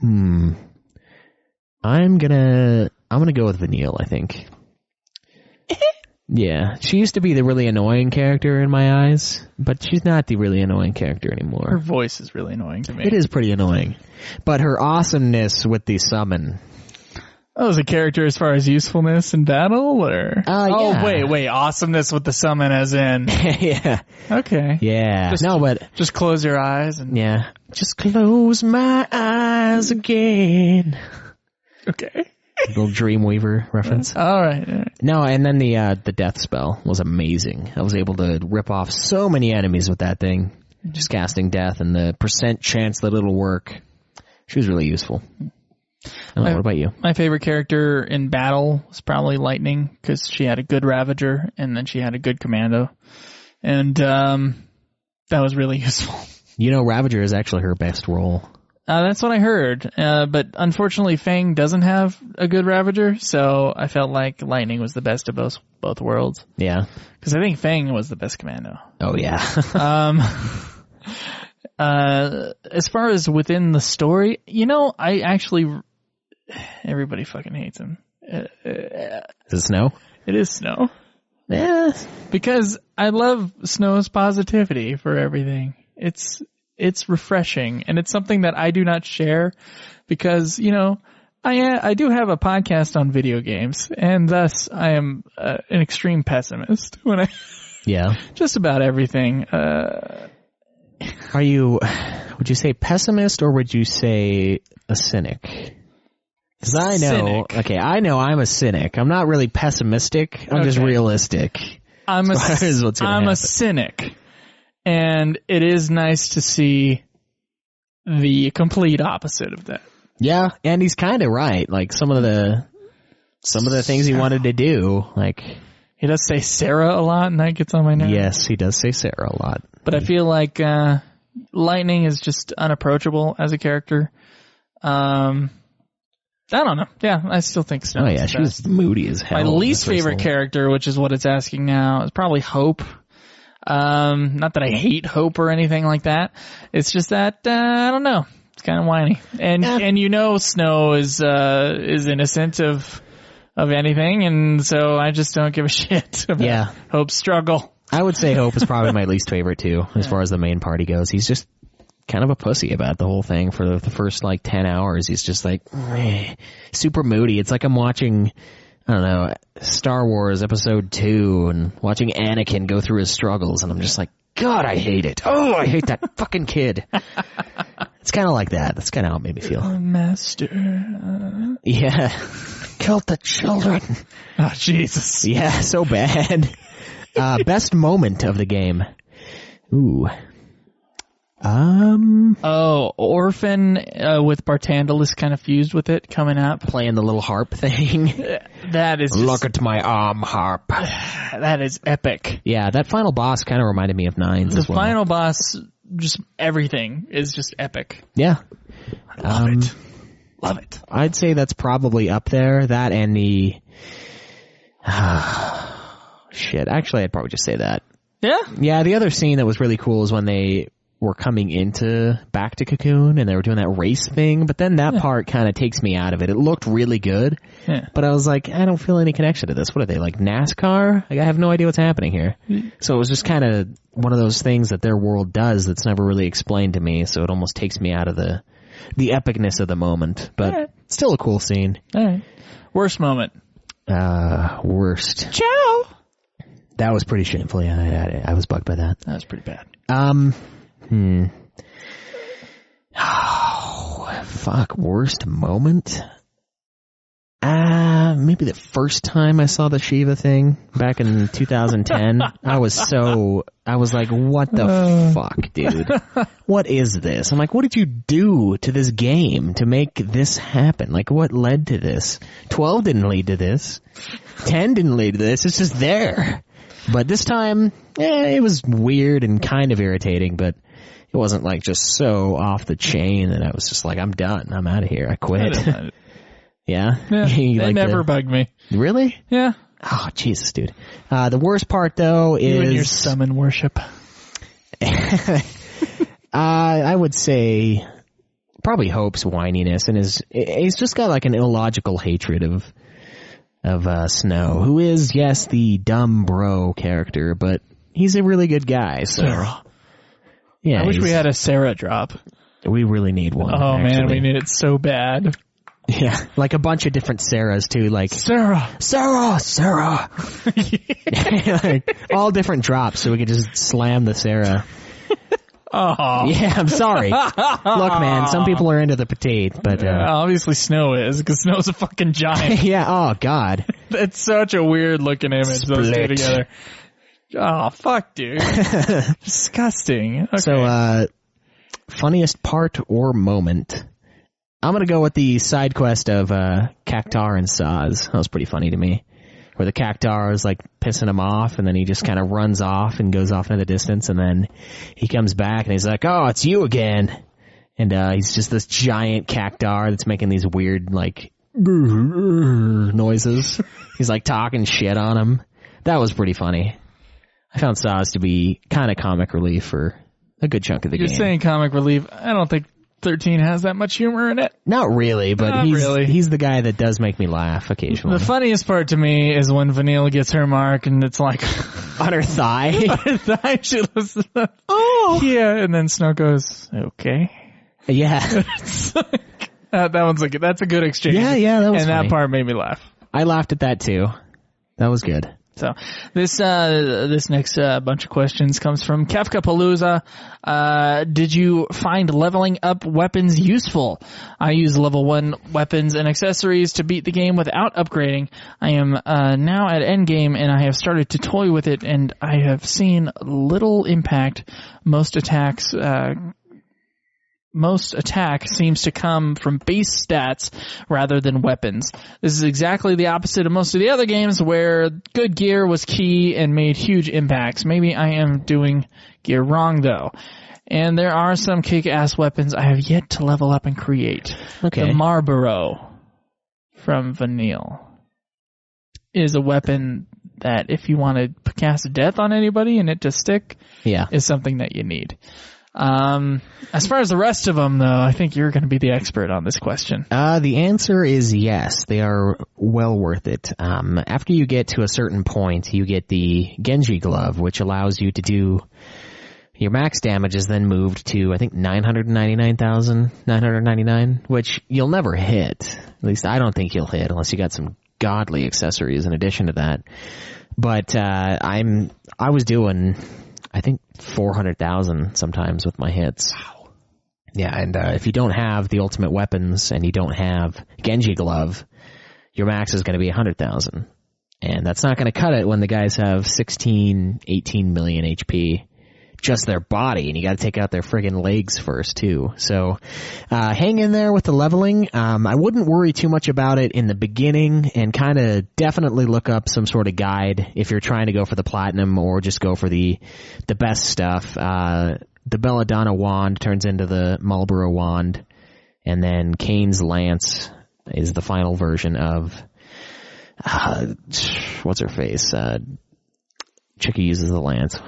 I'm gonna go with Vanille, I think. Yeah, she used to be the really annoying character in my eyes, but she's not the really annoying character Her anymore. voice is really annoying to me. It is pretty annoying. But her awesomeness with the summon. Oh, is a character as far as usefulness in battle, or? Yeah. Oh, wait, awesomeness with the summon as in. Yeah. Okay. Yeah. Just close your eyes and. Yeah. Just close my eyes again. Okay. Little Dreamweaver reference. All right. No, and then the death spell was amazing. I was able to rip off so many enemies with that thing. Just casting death and the % chance that it'll work. She was really useful. What about you? My favorite character in battle was probably Lightning, because she had a good Ravager and then she had a good Commando. And that was really useful. You know, Ravager is actually her best role. That's what I heard. But unfortunately, Fang doesn't have a good Ravager, so I felt like Lightning was the best of both worlds. Yeah. Because I think Fang was the best Commando. Oh, yeah. As far as within the story, I actually... Everybody fucking hates him. Is it Snow? It is Snow. Yeah. Because I love Snow's positivity for everything. It's refreshing, and it's something that I do not share because, I do have a podcast on video games, and thus I am an extreme pessimist when Yeah. just about everything. Would you say pessimist or would you say a cynic? Because I know, I know I'm a cynic. I'm not really pessimistic. I'm just realistic. I'm a cynic. And it is nice to see the complete opposite of that. Yeah, and he's kind of right. Like some of the things he wanted to do, like he does say Sarah a lot, and that gets on my nerves. Yes, he does say Sarah a lot. But I feel like Lightning is just unapproachable as a character. I don't know. Yeah, I still think Snow. Oh yeah, she was moody as hell. My least favorite character, which is what it's asking now, is probably Hope. Not that I hate Hope or anything like that. It's just that I don't know. It's kind of whiny, and Snow is innocent of anything, and so I just don't give a shit about Hope's struggle. I would say Hope is probably my least favorite too, as far as the main party goes. He's just kind of a pussy about the whole thing for the first 10 hours. He's just super moody. It's like I'm watching, I don't know, Star Wars Episode 2 and watching Anakin go through his struggles, and I'm just like, God, I hate it. Oh, I hate that fucking kid. It's kind of like that. That's kind of how it made me feel. Master. Yeah. Killed the children. Oh, Jesus. Yeah, so bad. Best moment of the game. Ooh. Orphan with Bartandalus kind of fused with it coming up. Playing the little harp thing. That is Look at my arm harp. That is epic. Yeah, that final boss kind of reminded me of Nines as well. The final boss, just everything is just epic. Yeah. I love it. I'd say that's probably up there. That and the... shit. Actually, I'd probably just say that. Yeah? Yeah, the other scene that was really cool is when they were coming back to Cocoon and they were doing that race thing, but then that part kind of takes me out of it. It looked really good, but I was like, I don't feel any connection to this. What are they, like NASCAR? Like, I have no idea what's happening here. So it was just kind of one of those things that their world does that's never really explained to me, so it almost takes me out of the epicness of the moment, but still a cool scene. All right. Worst moment. Worst. Ciao! That was pretty shameful. Yeah, I was bugged by that. That was pretty bad. Oh, fuck. Worst moment? Maybe the first time I saw the Shiva thing back in 2010. I was like, what the fuck, dude? What is this? I'm like, what did you do to this game to make this happen? Like, what led to this? 12 didn't lead to this. 10 didn't lead to this. It's just there. But this time, it was weird and kind of irritating, but it wasn't like just so off the chain that I was just like, I'm done. I'm out of here. I quit. Yeah? They never bugged me. Really? Yeah. Oh, Jesus, dude. The worst part, though, is... You and your summon worship. I would say probably Hope's whininess, and he's just got like an illogical hatred of Snow, who is, yes, the dumb bro character, but he's a really good guy. So, Sarah. yeah, I wish we had a Sarah drop. We really need one. Oh, actually. man, we need it so bad. Yeah, like a bunch of different Sarahs too, like Sarah. like, all different drops, so we could just slam the Sarah. Oh. Yeah, I'm sorry. Look, man, some people are into the petite, but obviously Snow is, because Snow's a fucking giant. yeah. Oh God, It's such a weird looking image, those two Split. together. Oh, fuck, dude. Disgusting. Okay. So, funniest part or moment? I'm gonna go with the side quest of Cactar and Saz. That was pretty funny to me. Where the Cactar is like pissing him off, and then he just kind of runs off and goes off into the distance, and then he comes back and he's like, "Oh, it's you again!" And he's just this giant Cactar that's making these weird like noises. He's like talking shit on him. That was pretty funny. I found Saz to be kind of comic relief for a good chunk of the You're game. saying comic relief. I don't think 13 has that much humor in it. Not really, but Not really. he's the guy that does make me laugh occasionally. The funniest part to me is when Vanille gets her mark and it's like On her thigh. she listens to, oh yeah, and then Snow goes, okay. Yeah. It's like, that one's like, that's a good exchange. Yeah, that was and funny. that part made me laugh. I laughed at that too. That was good. So this next bunch of questions comes from Kafka Palooza. Did you find leveling up weapons useful? I use level 1 weapons and accessories to beat the game without upgrading. I am now at endgame and I have started to toy with it, and I have seen little impact. Most attack seems to come from base stats rather than weapons. This is exactly the opposite of most of the other games where good gear was key and made huge impacts. Maybe I am doing gear wrong though. And there are some kick-ass weapons I have yet to level up and create. Okay. The Marlboro from Vanille is a weapon that if you want to cast death on anybody and it to stick, Yeah. is something that you need. As far as the rest of them, though, I think you're going to be the expert on this question. The answer is yes. They are well worth it. After you get to a certain point, you get the Genji glove, which allows you to do your max damage is then moved to, I think, 999,999, which you'll never hit. At least I don't think you'll hit unless you got some godly accessories in addition to that. But, I was doing, I think, 400,000 sometimes with my hits. Wow. Yeah, and if you don't have the ultimate weapons and you don't have Genji glove, your max is going to be 100,000. And that's not going to cut it when the guys have 16, 18 million HP. Just their body, and you got to take out their friggin' legs first too. So, hang in there with the leveling. I wouldn't worry too much about it in the beginning, and kind of definitely look up some sort of guide if you're trying to go for the platinum or just go for the best stuff. The Belladonna wand turns into the Marlboro wand, and then Kane's lance is the final version of what's her face? Chicky uses the lance.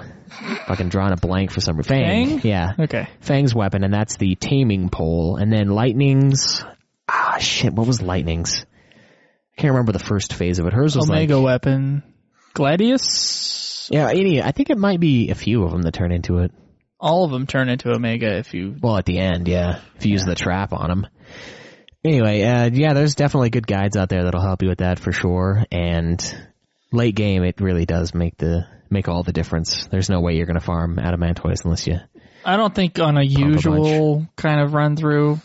Fucking drawing a blank for some reason. Fang? Yeah. Okay. Fang's weapon, and that's the taming pole. And then Lightning's... shit, what was Lightning's? I can't remember the first phase of it. Hers was Omega like... weapon. Gladius? Yeah, I think it might be a few of them that turn into it. All of them turn into Omega if you... Well, at the end, yeah. If you use the trap on them. Anyway, yeah, there's definitely good guides out there that'll help you with that for sure. And late game, it really does make all the difference. There's no way you're going to farm Adamantoise unless you... I don't think on a usual kind of run through.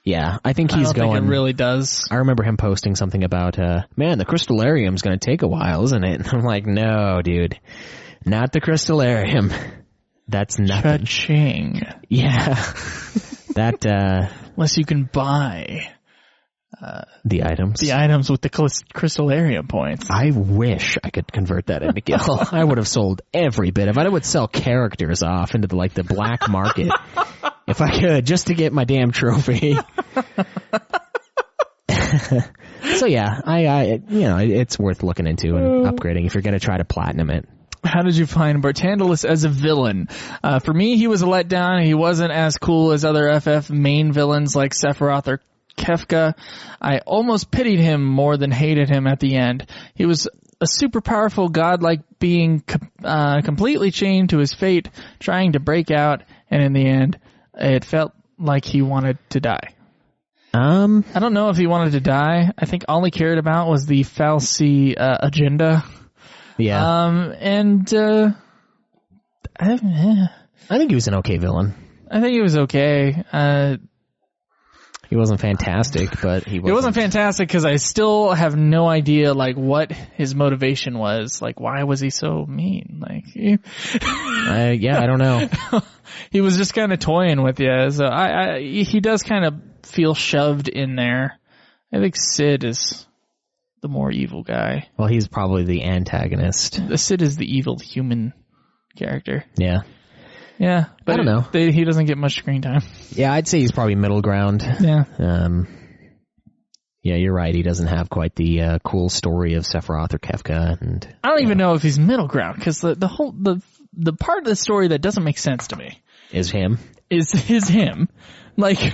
Yeah, I think he's going... think it really does. I remember him posting something about, man, the Crystallarium's going to take a while, isn't it? And I'm like, no, dude. Not the Crystallarium. That's nothing. Cha-ching. Yeah. That, Unless you can buy... the items. The items with the Crystallarium points. I wish I could convert that into gil. I would have sold every bit of it. I would sell characters off into the black market if I could, just to get my damn trophy. So yeah, it's worth looking into and upgrading if you're going to try to platinum it. How did you find Bartandalus as a villain? For me, he was a letdown. He wasn't as cool as other FF main villains like Sephiroth or Kefka. I almost pitied him more than hated him at the end. He was a super powerful godlike being, completely chained to his fate, trying to break out, and in the end, it felt like he wanted to die. I don't know if he wanted to die. I think all he cared about was the Fal'Cie agenda. Yeah. I think he was an okay villain. I think he was okay. He wasn't fantastic, but he wasn't fantastic because I still have no idea, like, what his motivation was. Like, why was he so mean? Like, I don't know. He was just kind of toying with you. So he does kind of feel shoved in there. I think Sid is the more evil guy. Well, he's probably the antagonist. The Sid is the evil human character. Yeah. Yeah, but I don't know. He doesn't get much screen time. Yeah, I'd say he's probably middle ground. Yeah. Yeah, you're right. He doesn't have quite the cool story of Sephiroth or Kefka, and I don't even know if he's middle ground because the part of the story that doesn't make sense to me is him. Is him. Like,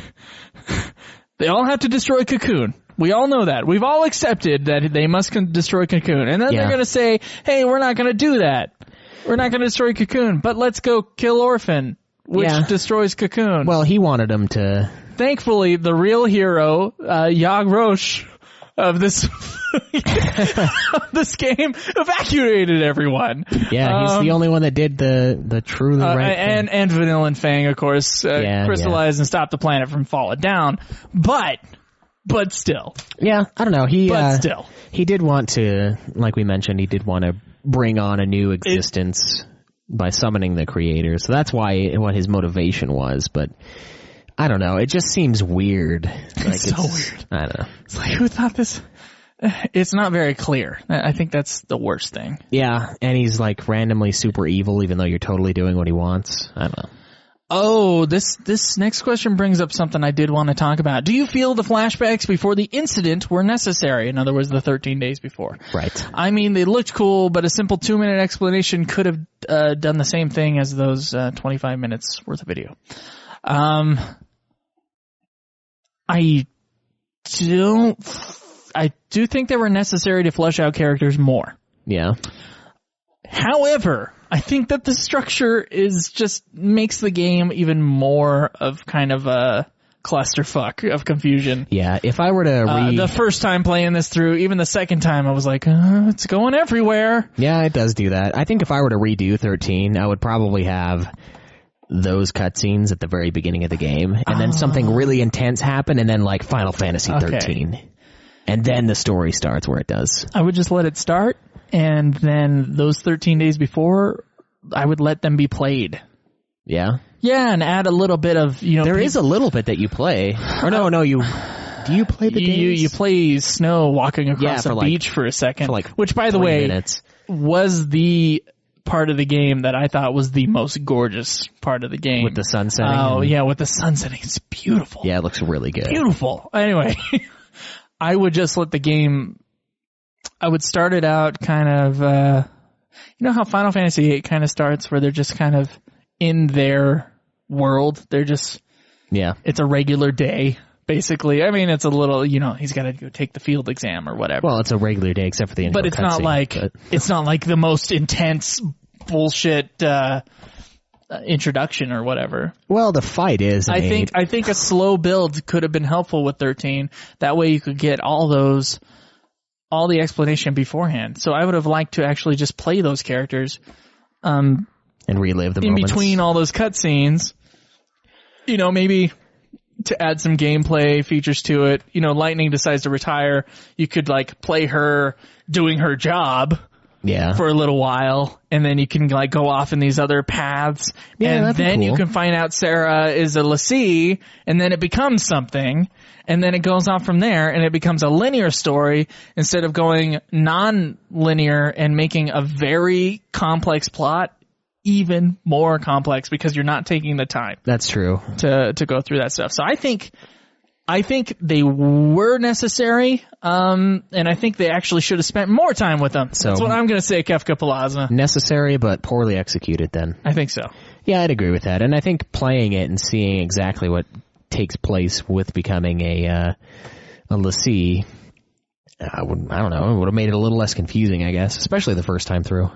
they all have to destroy Cocoon. We all know that. We've all accepted that they must destroy Cocoon, and then they're going to say, "Hey, we're not going to do that. We're not going to destroy Cocoon, but let's go kill Orphan, which destroys Cocoon." Well, he wanted him to. Thankfully, the real hero, Yag Rosh of this of this game, evacuated everyone. Yeah, he's the only one that did the truly right thing. And Vanilla and Fang, of course, crystallized and stopped the planet from falling down. But still. Yeah, I don't know. Still. He did want to, like we mentioned, he did want to bring on a new existence by summoning the creator. So that's what his motivation was, but I don't know. It just seems weird. Like it's so weird. I don't know. It's like, who thought this? It's not very clear. I think that's the worst thing. Yeah, and he's like randomly super evil even though you're totally doing what he wants. I don't know. Oh, this next question brings up something I did want to talk about. Do you feel the flashbacks before the incident were necessary? In other words, the 13 days before. Right. I mean, they looked cool, but a simple 2-minute explanation could have done the same thing as those 25 minutes worth of video. I do think they were necessary to flesh out characters more. Yeah. However, I think that the structure makes the game even more of kind of a clusterfuck of confusion. Yeah, if I were to the first time playing this through, even the second time, I was like, it's going everywhere. Yeah, it does do that. I think if I were to redo 13, I would probably have those cutscenes at the very beginning of the game, and then something really intense happen, and then like Final Fantasy 13. Okay. And then the story starts where it does. I would just let it start, and then those 13 days before, I would let them be played. Yeah? Yeah, and add a little bit of, There is a little bit that you play. Or no, you... Do you play the days? You play Snow walking across a beach for a second, which, by the way, was the part of the game that I thought was the most gorgeous part of the game. With the sun setting? Oh, yeah, with the sun setting. It's beautiful. Yeah, it looks really good. Beautiful. Anyway, I would just let the game... I would start it out kind of... you know how Final Fantasy VIII kind of starts, where they're just kind of in their world? They're just... Yeah. It's a regular day, basically. I mean, it's a little, he's got to go take the field exam or whatever. Well, it's a regular day except for the intro. But it's not like it's not like the most intense bullshit introduction or whatever. Well, the fight is. I think a slow build could have been helpful with 13. That way you could get all the explanation beforehand. So I would have liked to actually just play those characters and relive the moments in between all those cutscenes. Maybe to add some gameplay features to it. Lightning decides to retire. You could play her doing her job. Yeah. For a little while, and then you can go off in these other paths, and then you can find out Sarah is a Lassie, and then it becomes something, and then it goes on from there, and it becomes a linear story instead of going non-linear and making a very complex plot even more complex because you're not taking the time. That's true. To go through that stuff. So I think they were necessary, and I think they actually should have spent more time with them. So that's what I'm going to say, Kefka Palazzo. Necessary, but poorly executed then. I think so. Yeah, I'd agree with that. And I think playing it and seeing exactly what takes place with becoming a lessee, I don't know, it would have made it a little less confusing, I guess, especially the first time through.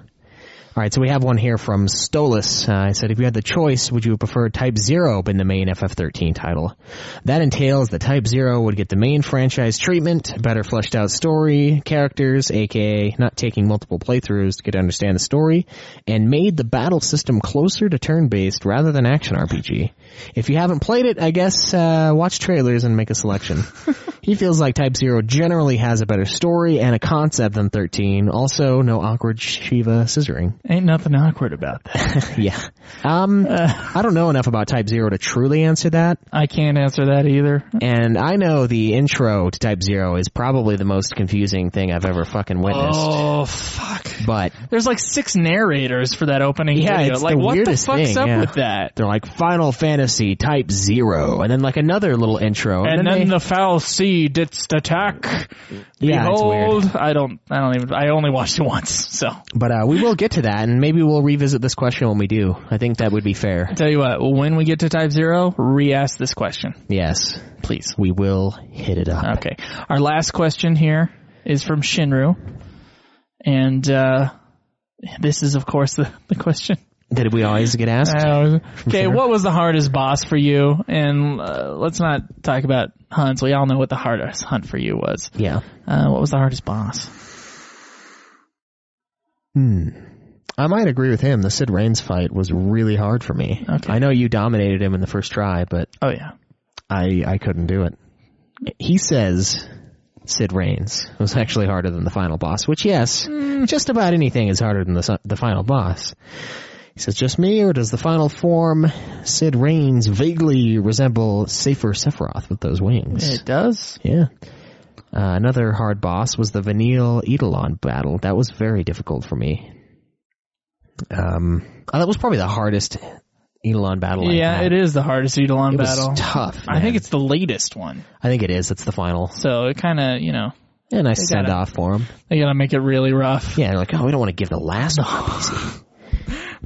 All right, so we have one here from Stolas. I said, if you had the choice, would you have preferred Type 0 been the main FF XIII title? That entails that Type 0 would get the main franchise treatment, better fleshed out story, characters, aka not taking multiple playthroughs to get to understand the story, and made the battle system closer to turn-based rather than action RPG. If you haven't played it, I guess watch trailers and make a selection. He feels like Type 0 generally has a better story and a concept than 13. Also, no awkward Shiva scissoring. Ain't nothing awkward about that. Yeah. I don't know enough about Type 0 to truly answer that. I can't answer that either. And I know the intro to Type 0 is probably the most confusing thing I've ever fucking witnessed. Oh, fuck. But there's like 6 narrators for that opening video. It's like, the what weirdest the fuck's thing, up with that? They're like Final Fantasy Type 0, and then like another little intro. And then the foul sea didst attack. Yeah, Behold, it's weird. I only watched it once, so. But we will get to that, and maybe we'll revisit this question when we do. I think that would be fair. I'll tell you what, when we get to Type 0, re-ask this question. Yes. Please. We will hit it up. Okay. Our last question here is from Shinru. And this is, of course, the question. Did we always get asked? Okay, what was the hardest boss for you? And let's not talk about hunts. We all know what the hardest hunt for you was. Yeah. What was the hardest boss? I might agree with him. The Sid Reigns fight was really hard for me. Okay. I know you dominated him in the first try, but Oh, yeah. I couldn't do it. He says Sid Reigns was actually harder than the final boss, which, yes, just about anything is harder than the final boss. He says, just me, or does the final form, Sid Reigns, vaguely resemble Safer Sephiroth with those wings? It does. Yeah. Another hard boss was the Vanille Eidolon battle. That was very difficult for me. That was probably the hardest Eidolon battle I had. It is the hardest Eidolon battle. It was tough, man. I think it's the latest one. I think it is. It's the final. So it kind of, Yeah, nice send-off for him. They gotta make it really rough. Yeah, they're like, oh, we don't want to give the last one easy.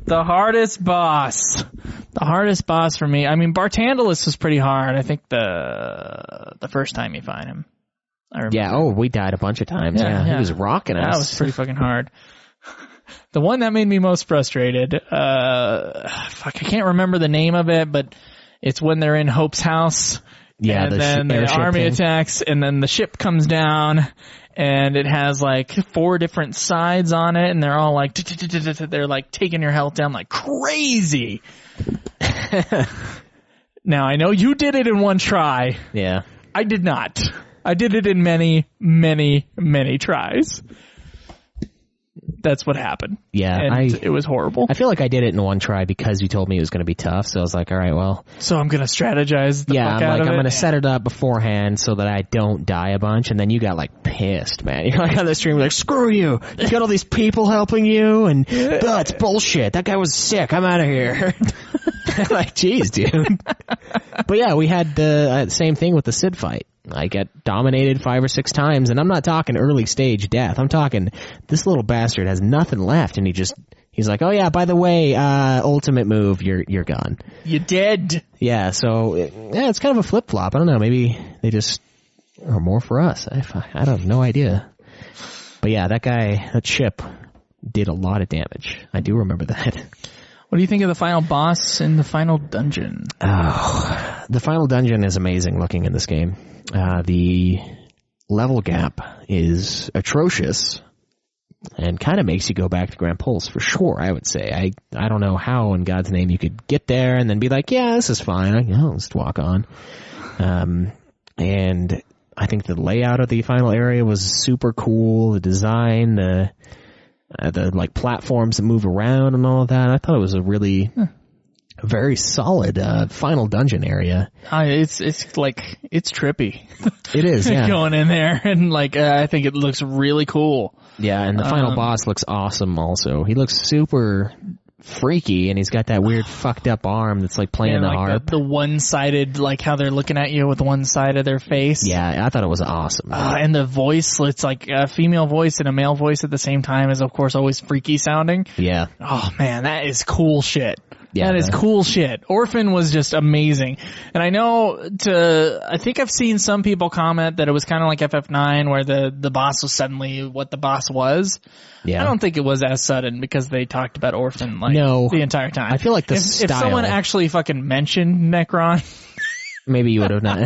The hardest boss. The hardest boss for me. I mean, Bartandalus was pretty hard. I think the first time you find him. I remember. Yeah, we died a bunch of times. Yeah. He was rocking us. That was pretty fucking hard. The one that made me most frustrated, I can't remember the name of it, but it's when they're in Hope's house. Yeah, and then the army attacks, and then the ship comes down, and it has like 4 different sides on it, and they're all like, they're like taking your health down like crazy. Now, I know you did it in one try. Yeah. I did not. I did it in many, many, many tries. That's what happened. Yeah. And it was horrible. I feel like I did it in one try because you told me it was going to be tough, so I was like, all right, well. So I'm going to strategize the fuck out of it. I'm going to set it up beforehand so that I don't die a bunch, and then you got like pissed, man. You're like on the stream, like, screw you. You got all these people helping you, and that's bullshit. That guy was sick. I'm out of here. Like, jeez, dude. But yeah, we had the same thing with the Sid fight. I get dominated 5 or 6 times, and I'm not talking early stage death. I'm talking this little bastard has nothing left, and he's like, oh yeah, by the way, ultimate move, you're gone. You dead. Yeah, so it's kind of a flip flop. I don't know, maybe they just are more for us. I have no idea. But yeah, that chip did a lot of damage. I do remember that. What do you think of the final boss in the final dungeon? Oh, the final dungeon is amazing looking in this game. The level gap is atrocious and kind of makes you go back to Grand Pulse for sure, I would say. I don't know how in God's name you could get there and then be like, yeah, this is fine. I'll just walk on. And I think the layout of the final area was super cool. The design, the like platforms that move around and all of that. I thought it was a really very solid final dungeon area. It's trippy. It is, yeah. Going in there and like I think it looks really cool. Yeah, and the final boss looks awesome also. He looks super freaky, and he's got that weird fucked up arm that's like playing the harp. The one-sided, like how they're looking at you with one side of their face. Yeah, I thought it was awesome. And the voice, it's like a female voice and a male voice at the same time is of course always freaky sounding. Yeah. Oh man, that is cool shit. Yeah, that is cool shit. Orphan was just amazing. And I think I've seen some people comment that it was kind of like FF 9 where the boss was suddenly what the boss was. Yeah. I don't think it was as sudden because they talked about Orphan the entire time. I feel like if someone actually fucking mentioned Necron, maybe you would have not.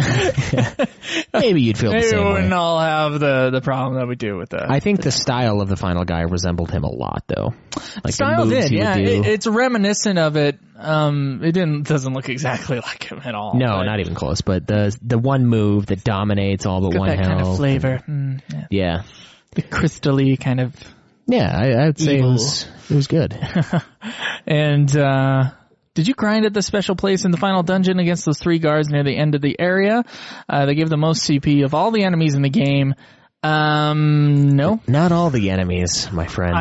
Maybe you'd feel the same way. we wouldn't all have the problem that we do with that. I think the style of the final guy resembled him a lot, though. Like style the moves did, yeah. he would do. It's reminiscent of it. It doesn't look exactly like him at all. No, not even close. But the one move that dominates all but one that health. kind of flavor. Yeah. The crystally kind of. Yeah, I would say it was good. And did you grind at the special place in the final dungeon against those 3 guards near the end of the area? They give the most CP of all the enemies in the game. No. Not all the enemies, my friend.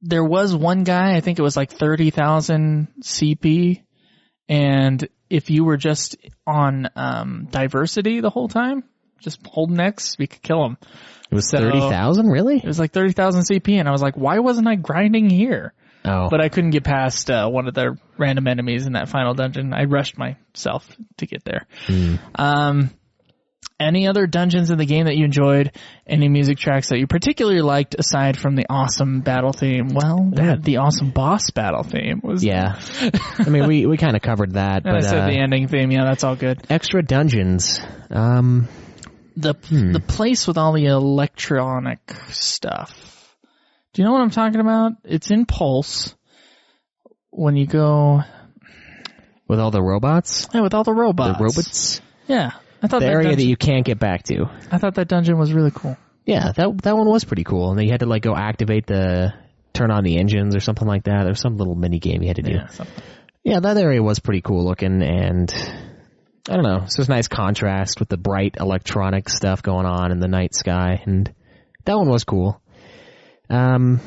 There was one guy, I think it was like 30,000 CP, and if you were just on diversity the whole time, just holding X, we could kill him. It was 30,000, really? It was like 30,000 CP, and I was like, why wasn't I grinding here? Oh. But I couldn't get past one of the random enemies in that final dungeon. I rushed myself to get there. Any other dungeons in the game that you enjoyed? Any music tracks that you particularly liked aside from the awesome battle theme? Well, the awesome boss battle theme was. Yeah. I mean, we kind of covered that. But I said the ending theme. Yeah, that's all good. Extra dungeons. The place with all the electronic stuff. Do you know what I'm talking about? It's in Pulse. When you go... With all the robots? Yeah, with all the robots. The robots? Yeah. I thought the area that you can't get back to. I thought that dungeon was really cool. Yeah, that one was pretty cool. And then you had to like go activate turn on the engines or something like that. There's some little mini game you had to do. Yeah, that area was pretty cool looking, and I don't know. So it was a nice contrast with the bright electronic stuff going on in the night sky, and that one was cool. Other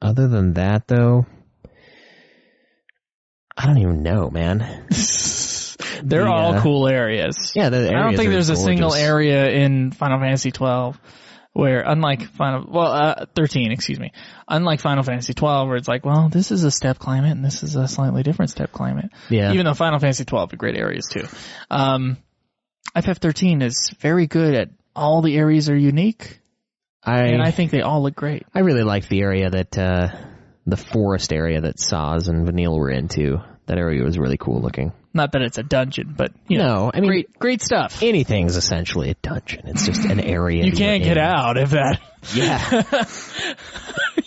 than that, though, I don't even know, man. They're all cool areas. Yeah, I don't think there's a single area in Final Fantasy 12 where, unlike 13, excuse me, unlike Final Fantasy 12, where it's like, well, this is a step climate and this is a slightly different step climate. Yeah. Even though Final Fantasy 12 had great areas too. FF 13 is very good at all the areas are unique. And I think they all look great. I really like the area that, the forest area that Saz and Vanille were into. That area was really cool looking. Not that it's a dungeon, but you know, I mean, great stuff. Anything's essentially a dungeon. It's just an area. You can't get out if that. Yeah.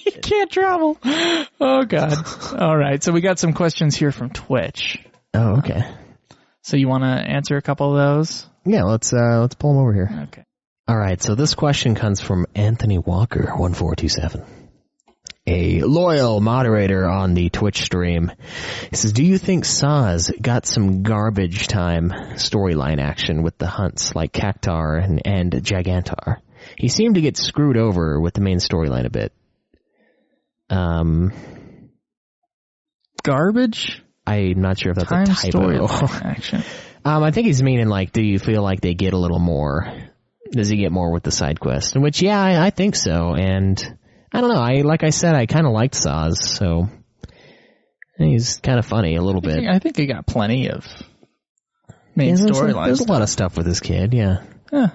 You can't travel. Oh God. All right. So we got some questions here from Twitch. Oh, okay. So you want to answer a couple of those? Yeah. Let's pull them over here. Okay. All right. So this question comes from Anthony Walker 1427. A loyal moderator on the Twitch stream. He says, do you think Saz got some garbage time storyline action with the hunts like Cactar and Gigantar? He seemed to get screwed over with the main storyline a bit. Garbage? I'm not sure if that's a typo. Action. I think he's meaning like, do you feel like they get a little more? Does he get more with the side quest? In which, yeah, I think so. And I don't know. Like I said, I kind of liked Saz, so he's kind of funny a little bit. I think he got plenty of main storylines. There's a lot of stuff with this kid, yeah. Yeah.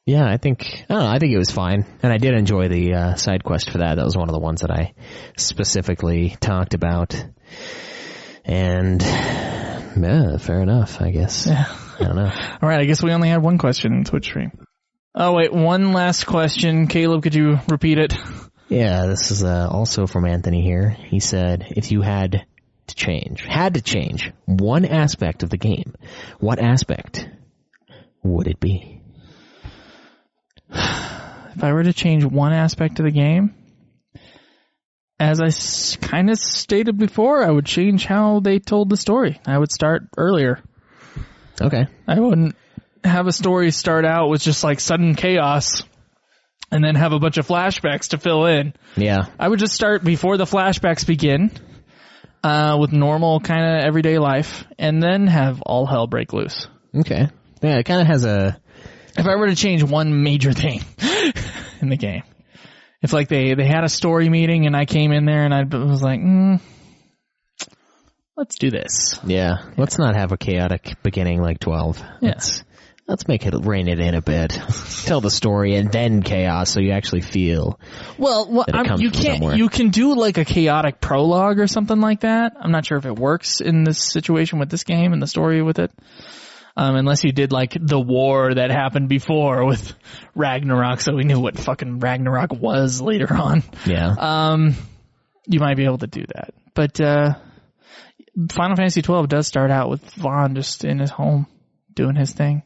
Yeah, I think it was fine, and I did enjoy the side quest for that. That was one of the ones that I specifically talked about. And yeah, fair enough, I guess. Yeah. I don't know. All right, I guess we only had one question in Twitch stream. Oh, wait, one last question. Caleb, could you repeat it? Yeah, this is also from Anthony here. He said, if you had to change one aspect of the game, what aspect would it be? If I were to change one aspect of the game, as I kind of stated before, I would change how they told the story. I would start earlier. Okay. I wouldn't have a story start out with just like sudden chaos and then have a bunch of flashbacks to fill in. Yeah. I would just start before the flashbacks begin, with normal kind of everyday life, and then have all hell break loose. Okay. Yeah, it kind of has a if I were to change one major thing in the game, if like they had a story meeting and I came in there and I was like, let's do this. Yeah. Let's not have a chaotic beginning like 12. Yeah. Let's make it rein it in a bit. Tell the story and then chaos, so you actually feel. Well, you can't. Somewhere. You can do like a chaotic prologue or something like that. I'm not sure if it works in this situation with this game and the story with it, unless you did like the war that happened before with Ragnarok, so we knew what fucking Ragnarok was later on. Yeah. You might be able to do that, but Final Fantasy XII does start out with Vaughn just in his home doing his thing.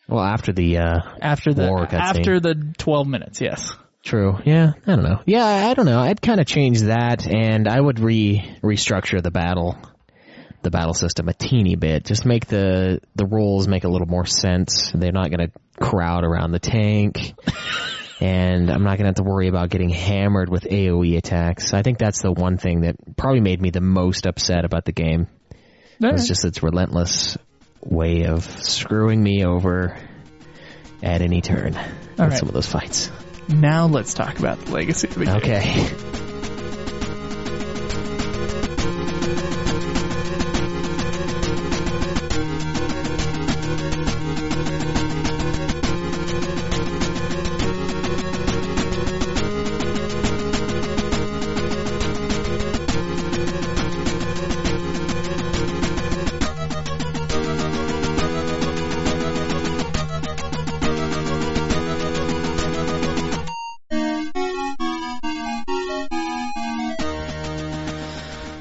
Well, after the war cutscene. After the 12 minutes, yes. True. Yeah, I don't know. Yeah, I don't know. I'd kind of change that, and I would restructure the battle system a teeny bit. Just make the rules make a little more sense. They're not going to crowd around the tank, and I'm not going to have to worry about getting hammered with AoE attacks. I think that's the one thing that probably made me the most upset about the game. It was just its relentless way of screwing me over at any turn with some of those fights. Now let's talk about the legacy of the game. Okay.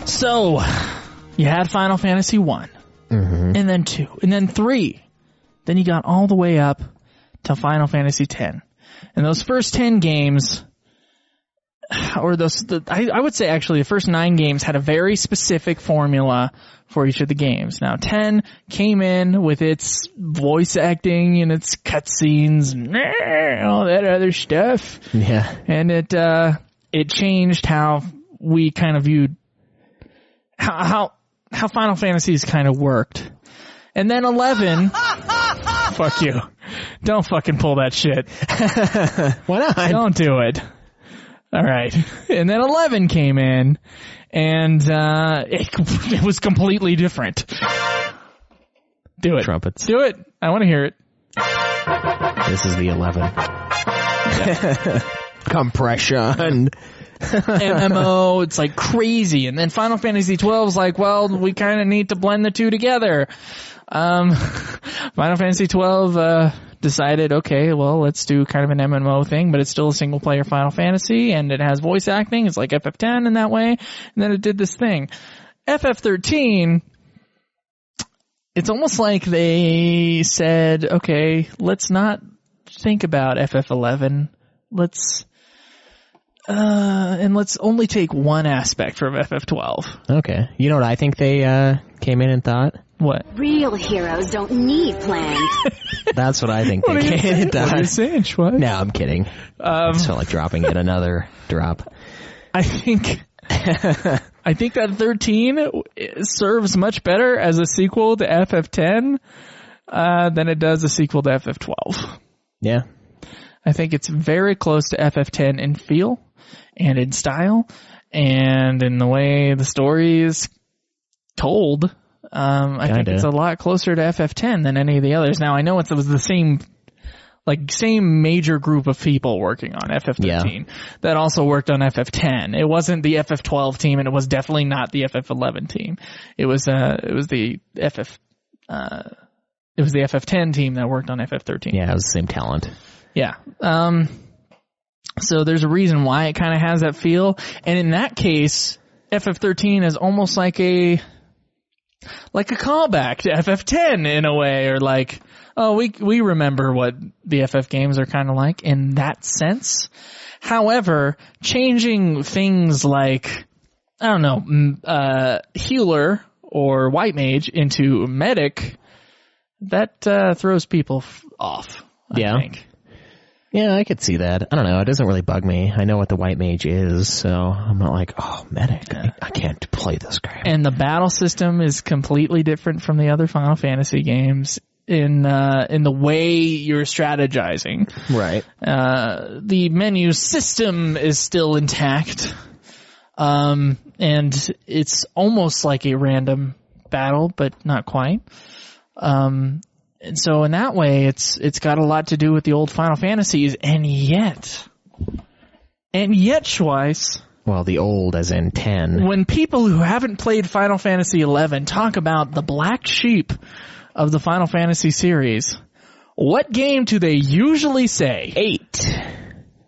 So, you had Final Fantasy 1, and then 2, and then 3. Then you got all the way up to Final Fantasy 10. And those first 10 games, or I would say actually the first 9 games had a very specific formula for each of the games. Now 10 came in with its voice acting and its cutscenes and all that other stuff. Yeah. And it changed how we kind of viewed how Final Fantasies kind of worked. And then 11 fuck you. Don't fucking pull that shit. Why not? Don't do it. All right. And then 11 came in and it was completely different. Do it. Trumpets. Do it. I want to hear it. This is the 11. Compression. MMO, it's like crazy. And then Final Fantasy 12 is like, well, we kind of need to blend the two together. Final Fantasy 12 decided, okay, well, let's do kind of an MMO thing, but it's still a single player Final Fantasy, and it has voice acting. It's like FF X in that way. And then it did this thing. FF 13, it's almost like they said, okay, let's not think about FF 11. Let's only take one aspect from FF 12. Okay. You know what I think they came in and thought? What? Real heroes don't need plans. That's what I think they came in and thought. What are you saying, Schweiz? No, I'm kidding. I just felt like dropping yet another drop. I think that 13 serves much better as a sequel to FF 10 than it does a sequel to FF 12. Yeah. I think it's very close to FF 10 in feel and in style and in the way the story is told. I think it's a lot closer to FF 10 than any of the others. Now, I know it was the same major group of people working on FF 13 that also worked on FF 10. It wasn't the FF 12 team, and it was definitely not the FF 11 team. It was the FF 10 team that worked on FF 13. Yeah, it was the same talent. Yeah. So there's a reason why it kind of has that feel. And in that case, FF 13 is almost like a callback to FF 10 in a way, or like, oh, we remember what the FF games are kind of like in that sense. However, changing things like, I don't know, healer or white mage into medic, that throws people off, I think. Yeah, I could see that. I don't know. It doesn't really bug me. I know what the white mage is, so I'm not like, oh, medic. I can't play this guy. And the battle system is completely different from the other Final Fantasy games. in the way you're strategizing. Right. The menu system is still intact. And it's almost like a random battle, but not quite. And so in that way, it's got a lot to do with the old Final Fantasies, and yet, Schweiss. Well, the old as in 10. When people who haven't played Final Fantasy XI talk about the black sheep of the Final Fantasy series, what game do they usually say? 8.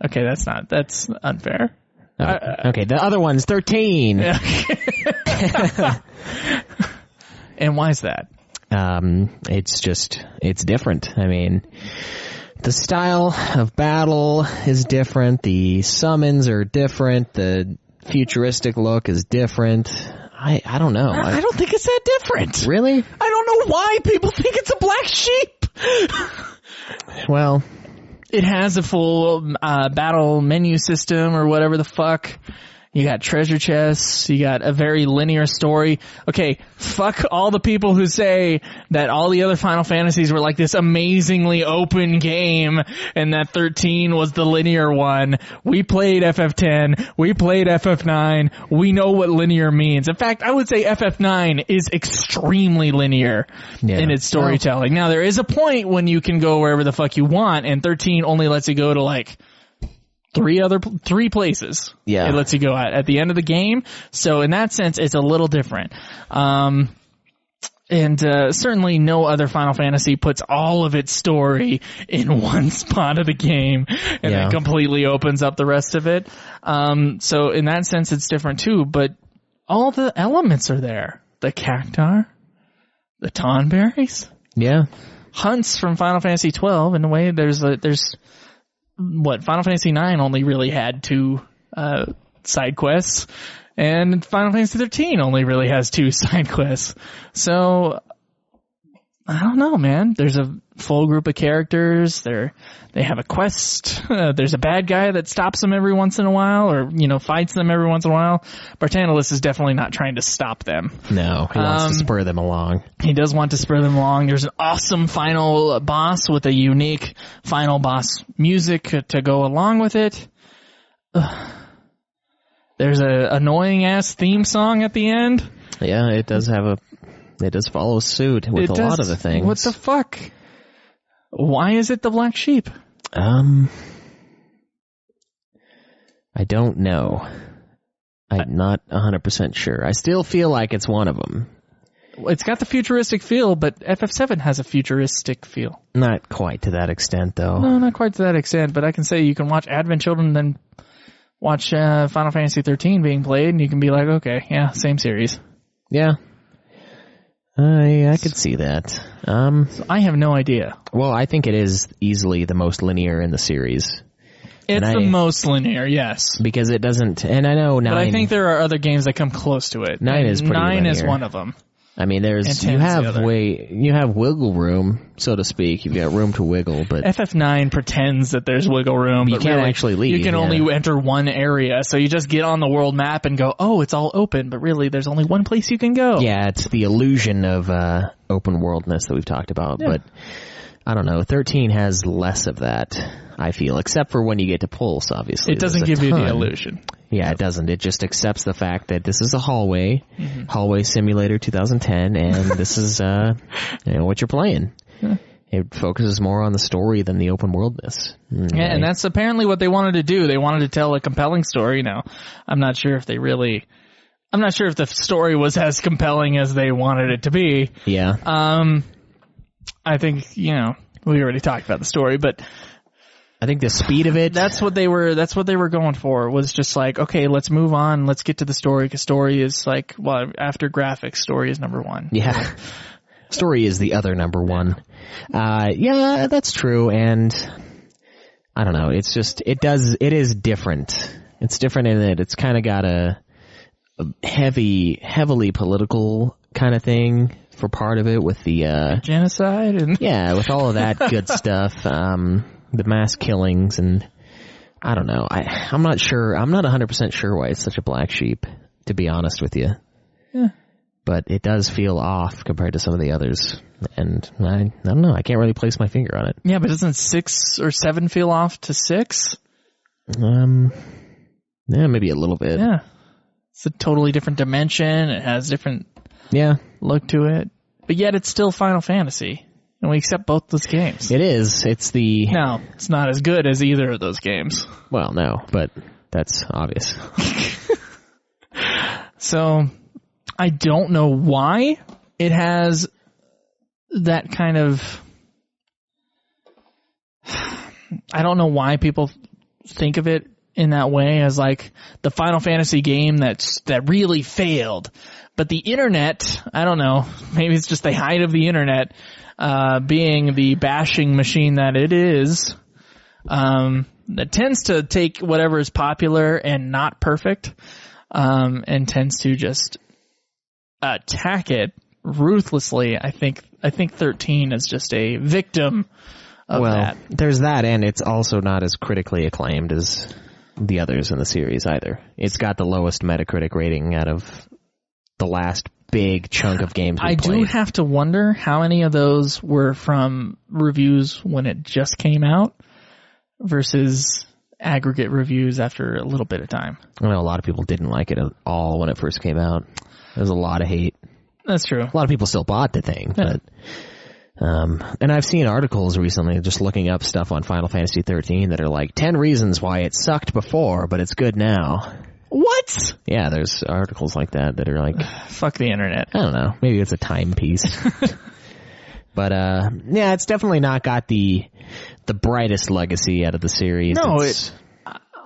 Okay, that's unfair. Okay, the other one's 13. And why is that? It's different. I mean, the style of battle is different. The summons are different. The futuristic look is different. I don't know. I don't think it's that different. Really? I don't know why people think it's a black sheep. Well, it has a full battle menu system or whatever the fuck. You got treasure chests. You got a very linear story. Okay, fuck all the people who say that all the other Final Fantasies were like this amazingly open game and that 13 was the linear one. We played FF X. We played FF IX. We know what linear means. In fact, I would say FF IX is extremely linear in its storytelling. Now, there is a point when you can go wherever the fuck you want, and 13 only lets you go to like three places. Yeah. It lets you go at the end of the game. So in that sense, it's a little different. Certainly no other Final Fantasy puts all of its story in one spot of the game and then completely opens up the rest of it. So in that sense, it's different too, but all the elements are there. The cactuar, the tonberries. Yeah. Hunts from Final Fantasy XII. In a way, there's Final Fantasy IX only really had 2 side quests, and Final Fantasy XIII only really has 2 side quests. So I don't know, man. There's a full group of characters. They have a quest. There's a bad guy that stops them every once in a while, or fights them every once in a while. Bartanilus is definitely not trying to stop them. No, he wants to spur them along. He does want to spur them along. There's an awesome final boss with a unique final boss music to go along with it. There's a annoying ass theme song at the end. Yeah, it does follow suit with a lot of the things. What the fuck? Why is it the black sheep? I don't know. I'm not 100% sure. I still feel like it's one of them. It's got the futuristic feel, but FF XII has a futuristic feel. Not quite to that extent, though. No, not quite to that extent, but I can say you can watch Advent Children and then watch Final Fantasy XIII being played, and you can be like, okay, yeah, same series. Yeah. I could see that. So I have no idea. Well, I think it is easily the most linear in the series. It's the most linear, yes. Because it doesn't, and I know 9... But I think there are other games that come close to it. 9 is pretty linear. 9 is one of them. I mean, you have wiggle room, so to speak. You've got room to wiggle, but FF 9 pretends that there's wiggle room. You can't actually leave. You can only enter one area, so you just get on the world map and go, oh, it's all open, but really there's only one place you can go. Yeah, it's the illusion of open worldness that we've talked about, but I don't know. 13 has less of that, I feel, except for when you get to Pulse, obviously. It doesn't give you the illusion. Yeah, it doesn't. It just accepts the fact that this is a hallway, Hallway Simulator 2010, and this is what you're playing. Yeah. It focuses more on the story than the open worldness. Yeah, and that's apparently what they wanted to do. They wanted to tell a compelling story. Now, I'm not sure if the story was as compelling as they wanted it to be. Yeah. I think, we already talked about the story, but I think the speed of it. That's what they were going for, was just like, okay, let's move on. Let's get to the story, because story is like, well, after graphics, story is number one. Yeah. Story is the other number one. Yeah, that's true. And I don't know. It's just, it is different. It's different in that it's kind of got a heavily political kind of thing for part of it with the genocide and with all of that good stuff. The mass killings, and I don't know. I'm not sure. I'm not 100% sure why it's such a black sheep, to be honest with you. Yeah. but it does feel off compared to some of the others. And I don't know. I can't really place my finger on it. Yeah, but doesn't 6 or 7 feel off to 6? Yeah, maybe a little bit. Yeah. It's a totally different dimension. It has different look to it. But yet it's still Final Fantasy. And we accept both those games. It is. It's the... No, it's not as good as either of those games. Well, no, but that's obvious. So, I don't know why it has that kind of... I don't know why people think of it in that way as like the Final Fantasy game that really failed. But the internet, I don't know, maybe it's just the height of the internet, being the bashing machine that it is, that tends to take whatever is popular and not perfect, and tends to just attack it ruthlessly. I think 13 is just a victim of that. There's that, and it's also not as critically acclaimed as the others in the series either. It's got the lowest Metacritic rating out of the last big chunk of games we played. I do have to wonder how many of those were from reviews when it just came out versus aggregate reviews after a little bit of time. I know a lot of people didn't like it at all when it first came out. There's a lot of hate. That's true. A lot of people still bought the thing, but and I've seen articles recently just looking up stuff on Final Fantasy 13 that are like 10 reasons why it sucked before, but it's good now. What? Yeah, there's articles like that are like... Fuck the internet. I don't know. Maybe it's a timepiece. But, yeah, it's definitely not got the brightest legacy out of the series. No,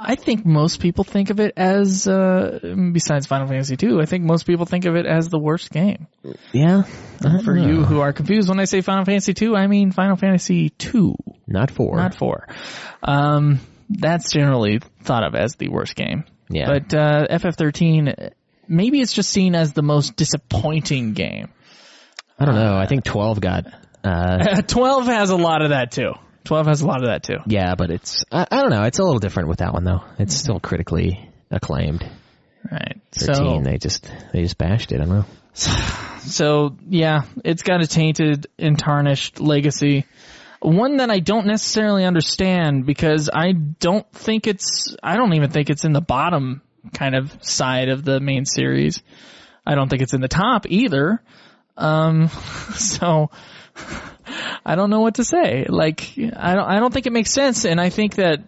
I think most people think of it as, besides Final Fantasy II, I think most people think of it as the worst game. Yeah? For you who are confused, when I say Final Fantasy II, I mean Final Fantasy II. Not 4. Not 4. That's generally thought of as the worst game. Yeah. But FF 13, maybe it's just seen as the most disappointing game. I don't know. I think 12 got... 12 has a lot of that, too. 12 has a lot of that, too. Yeah, but it's... I don't know. It's a little different with that one, though. It's still critically acclaimed. Right. 13, they just bashed it. I don't know. So, yeah, it's got a tainted and tarnished legacy. One that I don't necessarily understand because I don't even think it's in the bottom kind of side of the main series. I don't think it's in the top either. So I don't know what to say. Like, I don't think it makes sense. And I think that,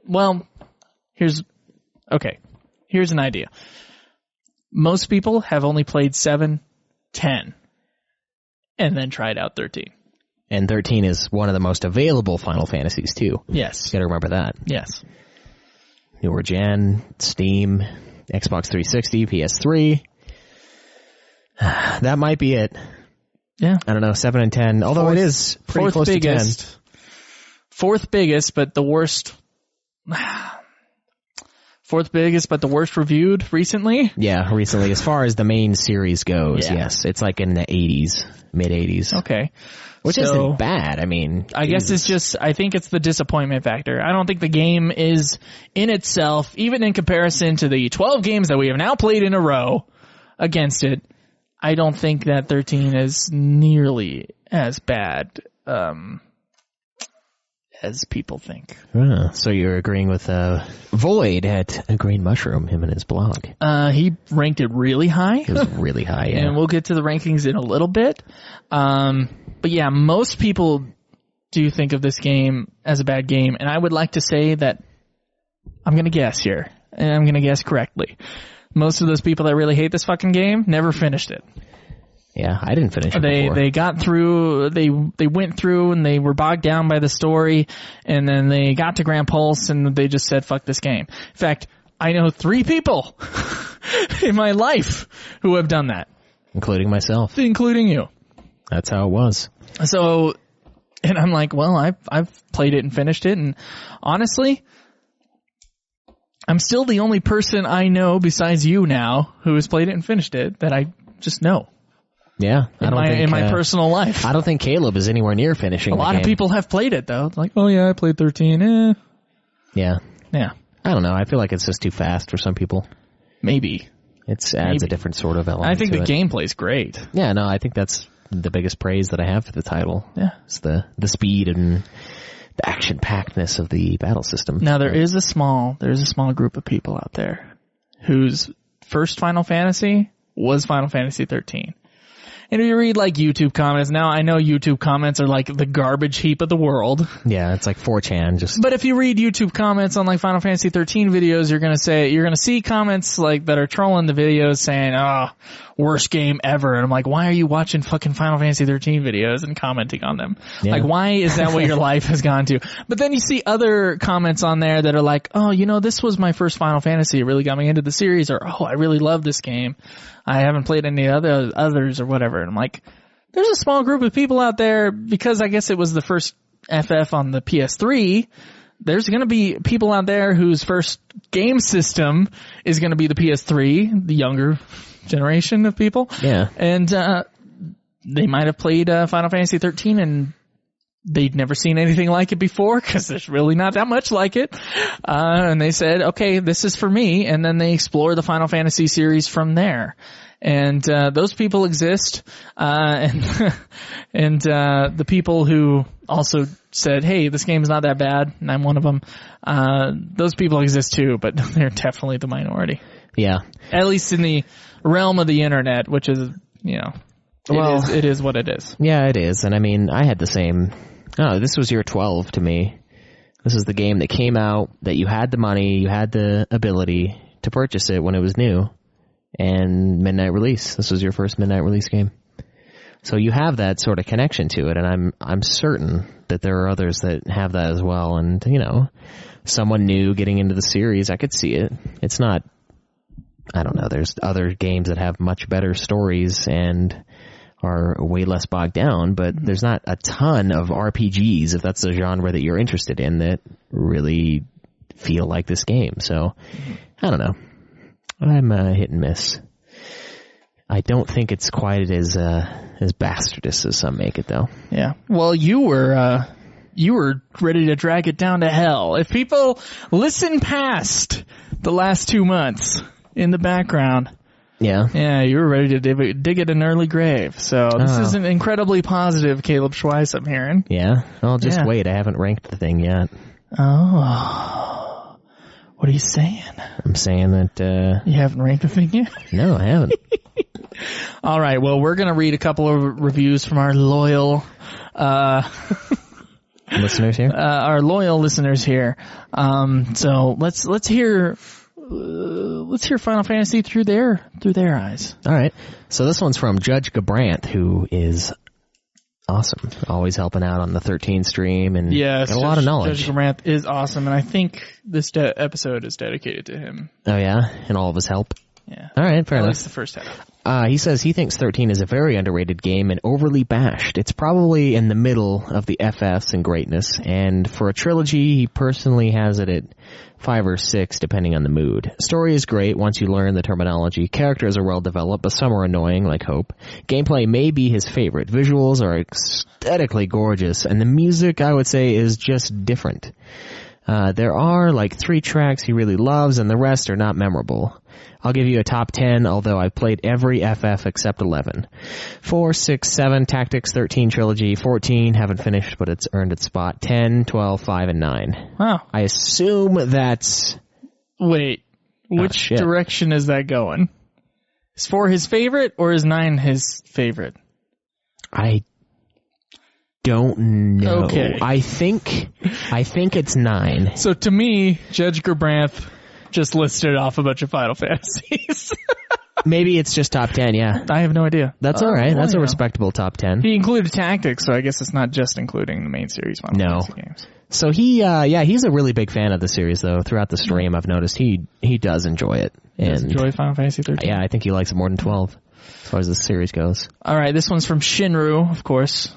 well, here's an idea. Most people have only played 7, 10, and then tried out 13. And 13 is one of the most available Final Fantasies, too. Yes. You gotta remember that. Yes. Newer gen, Steam, Xbox 360, PS3. That might be it. Yeah. I don't know, 7 and 10, although it is pretty close to 10. Fourth biggest, but the worst... Fourth biggest, but the worst reviewed recently? Yeah, recently. As far as the main series goes, yes. It's like in the 80s, mid-80s. Okay. Which isn't bad. I mean... I guess it's just... I think it's the disappointment factor. I don't think the game is, in itself, even in comparison to the 12 games that we have now played in a row against it, I don't think that 13 is nearly as bad as people think. So you're agreeing with Void at A Green Mushroom, him and his blog. He ranked it really high. It was really high, yeah. And we'll get to the rankings in a little bit. But yeah, most people do think of this game as a bad game. And I would like to say that I'm going to guess here. And I'm going to guess correctly. Most of those people that really hate this fucking game never finished it. Yeah, I didn't finish it before. They got through, they went through and they were bogged down by the story, and then they got to Grand Pulse and they just said, fuck this game. In fact, I know 3 people in my life who have done that. Including myself. Including you. That's how it was. So, and I'm like, well, I've played it and finished it, and honestly, I'm still the only person I know besides you now who has played it and finished it that I just know. Yeah, in my personal life. I don't think Caleb is anywhere near finishing the game. A lot of people have played it, though. Like, oh yeah, I played 13. Yeah. Yeah. I don't know. I feel like it's just too fast for some people. Maybe. It adds a different sort of element. I think to the it. gameplay's great. Yeah, no, I think that's the biggest praise that I have for the title. Yeah. It's the speed and the action-packedness of the battle system. Now there's a small group of people out there whose first Final Fantasy was Final Fantasy XIII. And if you read like YouTube comments, now I know YouTube comments are like the garbage heap of the world. Yeah, it's like 4chan just. But if you read YouTube comments on like Final Fantasy XIII videos, you're gonna see comments like that are trolling the videos saying, "Oh, worst game ever." And I'm like, why are you watching fucking Final Fantasy XIII videos and commenting on them? Yeah. Like, why is that what your life has gone to? But then you see other comments on there that are like, "Oh, this was my first Final Fantasy. It really got me into the series," or, "Oh, I really love this game. I haven't played any others," or whatever. And I'm like, there's a small group of people out there, because I guess it was the first FF on the PS3. There's going to be people out there whose first game system is going to be the PS3, the younger generation of people. Yeah. And they might have played Final Fantasy XIII and they'd never seen anything like it before, because there's really not that much like it. And they said, okay, this is for me. And then they explore the Final Fantasy series from there. And those people exist. And the people who also said, hey, this game's not that bad, and I'm one of them, those people exist too, but they're definitely the minority. Yeah. At least in the realm of the internet, which is, it is what it is. Yeah, it is. And I mean, I had the same. Oh, this was year 12 to me. This is the game that came out, that you had the money, you had the ability to purchase it when it was new, and midnight release. This was your first midnight release game. So you have that sort of connection to it, and I'm certain that there are others that have that as well. And, someone new getting into the series, I could see it. It's not, I don't know, there's other games that have much better stories and are way less bogged down, but there's not a ton of RPGs, if that's the genre that you're interested in, that really feel like this game. So, I don't know. I'm hit and miss. I don't think it's quite as bastardous as some make it, though. Yeah. Well, you were ready to drag it down to hell. If people listen past the last 2 months in the background, yeah, you were ready to dig it an early grave. So this is an incredibly positive Caleb Schweiss I'm hearing. Yeah? Well, just wait. I haven't ranked the thing yet. Oh. What are you saying? I'm saying that... You haven't ranked the thing yet? No, I haven't. All right. Well, we're going to read a couple of reviews from our loyal... listeners here? Our loyal listeners here. So let's hear... let's hear Final Fantasy through their eyes. All right. So this one's from Judge Gabranth, who is awesome. Always helping out on the 13 stream and got a lot of knowledge. Judge Gabranth is awesome, and I think this episode is dedicated to him. Oh, yeah? And all of his help? Yeah. All right, fair enough. At least the first half. He says he thinks 13 is a very underrated game and overly bashed. It's probably in the middle of the FFs in greatness, and for a trilogy, he personally has it at 5 or 6, depending on the mood. Story is great once you learn the terminology. Characters are well developed, but some are annoying, like Hope. Gameplay may be his favorite. Visuals are aesthetically gorgeous, and the music, I would say, is just different. There are like 3 tracks he really loves, and the rest are not memorable. I'll give you a top 10, although I've played every FF except 11. 4, 6, 7, Tactics, 13, Trilogy, 14, haven't finished, but it's earned its spot. 10, 12, 5, and 9. Wow. I assume that's... Wait, which direction is that going? Is 4 his favorite, or is 9 his favorite? I don't know. Okay. I think it's 9. So to me, Judge Gabranth just listed off a bunch of Final Fantasies. Maybe it's just top 10, yeah. I have no idea. That's all right. That's a respectable top 10. He included Tactics, so I guess it's not just including the main series Final Fantasy games. So he's a really big fan of the series, though. Throughout the stream, I've noticed he does enjoy it. Does enjoy Final Fantasy 13? Yeah, I think he likes it more than 12, as far as the series goes. All right, this one's from Shinru, of course.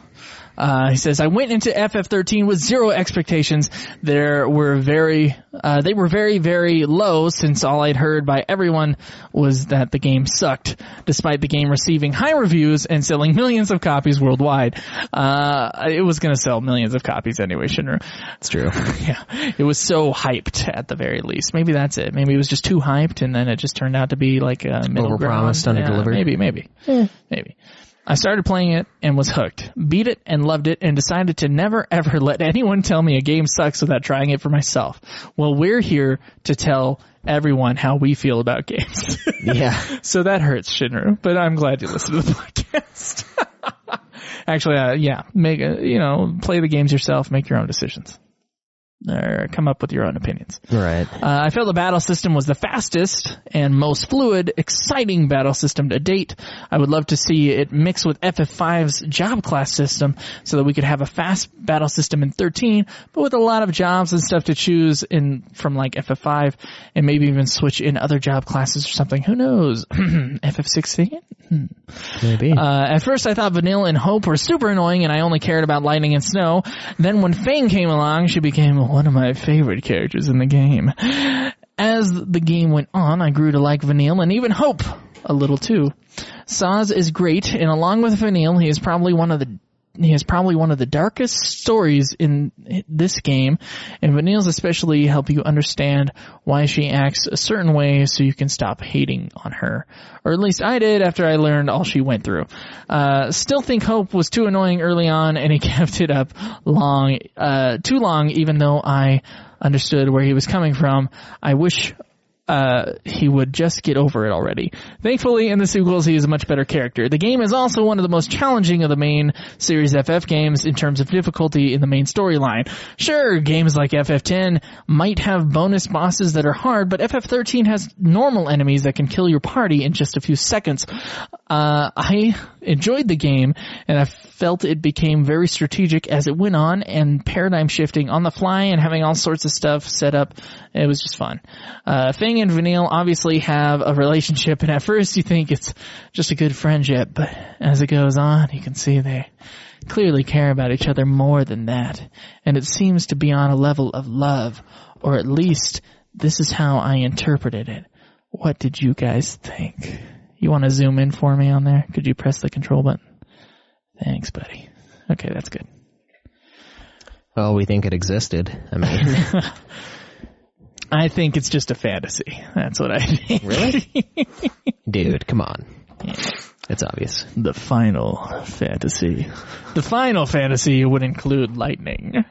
He says, I went into FF XIII with zero expectations. They were very, very low since all I'd heard by everyone was that the game sucked, despite the game receiving high reviews and selling millions of copies worldwide. It was going to sell millions of copies anyway, shouldn't it? It's true. Yeah. It was so hyped at the very least. Maybe that's it. Maybe it was just too hyped and then it just turned out to be like a middle ground. Overpromised, underdelivered. Maybe. I started playing it and was hooked. Beat it and loved it and decided to never ever let anyone tell me a game sucks without trying it for myself. Well, we're here to tell everyone how we feel about games. Yeah. So that hurts, Shinru, but I'm glad you listened to the podcast. Actually, play the games yourself, make your own decisions. Or come up with your own opinions. Right. I felt the battle system was the fastest and most fluid, exciting battle system to date. I would love to see it mix with FF5's job class system so that we could have a fast battle system in 13, but with a lot of jobs and stuff to choose from like FF5 and maybe even switch in other job classes or something. Who knows? FF XIII? Maybe. At first I thought Vanille and Hope were super annoying and I only cared about lightning and snow. Then when Fang came along, she became one of my favorite characters in the game. As the game went on, I grew to like Vanille and even Hope a little too. Saz is great, and along with Vanille, he is probably one of the darkest stories in this game, and Vanille's especially help you understand why she acts a certain way so you can stop hating on her. Or at least I did after I learned all she went through. Still think Hope was too annoying early on, and he kept it up too long, even though I understood where he was coming from. I wish he would just get over it already. Thankfully, in the sequels, he is a much better character. The game is also one of the most challenging of the main series FF games in terms of difficulty in the main storyline. Sure, games like FF X might have bonus bosses that are hard, but FF XIII has normal enemies that can kill your party in just a few seconds. I enjoyed the game, and I felt it became very strategic as it went on, and paradigm shifting on the fly and having all sorts of stuff set up. It was just fun. Fang and Vanille obviously have a relationship, and at first you think it's just a good friendship, but as it goes on, you can see they clearly care about each other more than that, and it seems to be on a level of love, or at least this is how I interpreted it. What did you guys think? You want to zoom in for me on there? Could you press the control button? Thanks, buddy. Okay, that's good. Well, we think it existed. I mean... I think it's just a fantasy. That's what I think. Really? Dude, come on. Yeah. It's obvious. The Final Fantasy. The Final Fantasy would include lightning.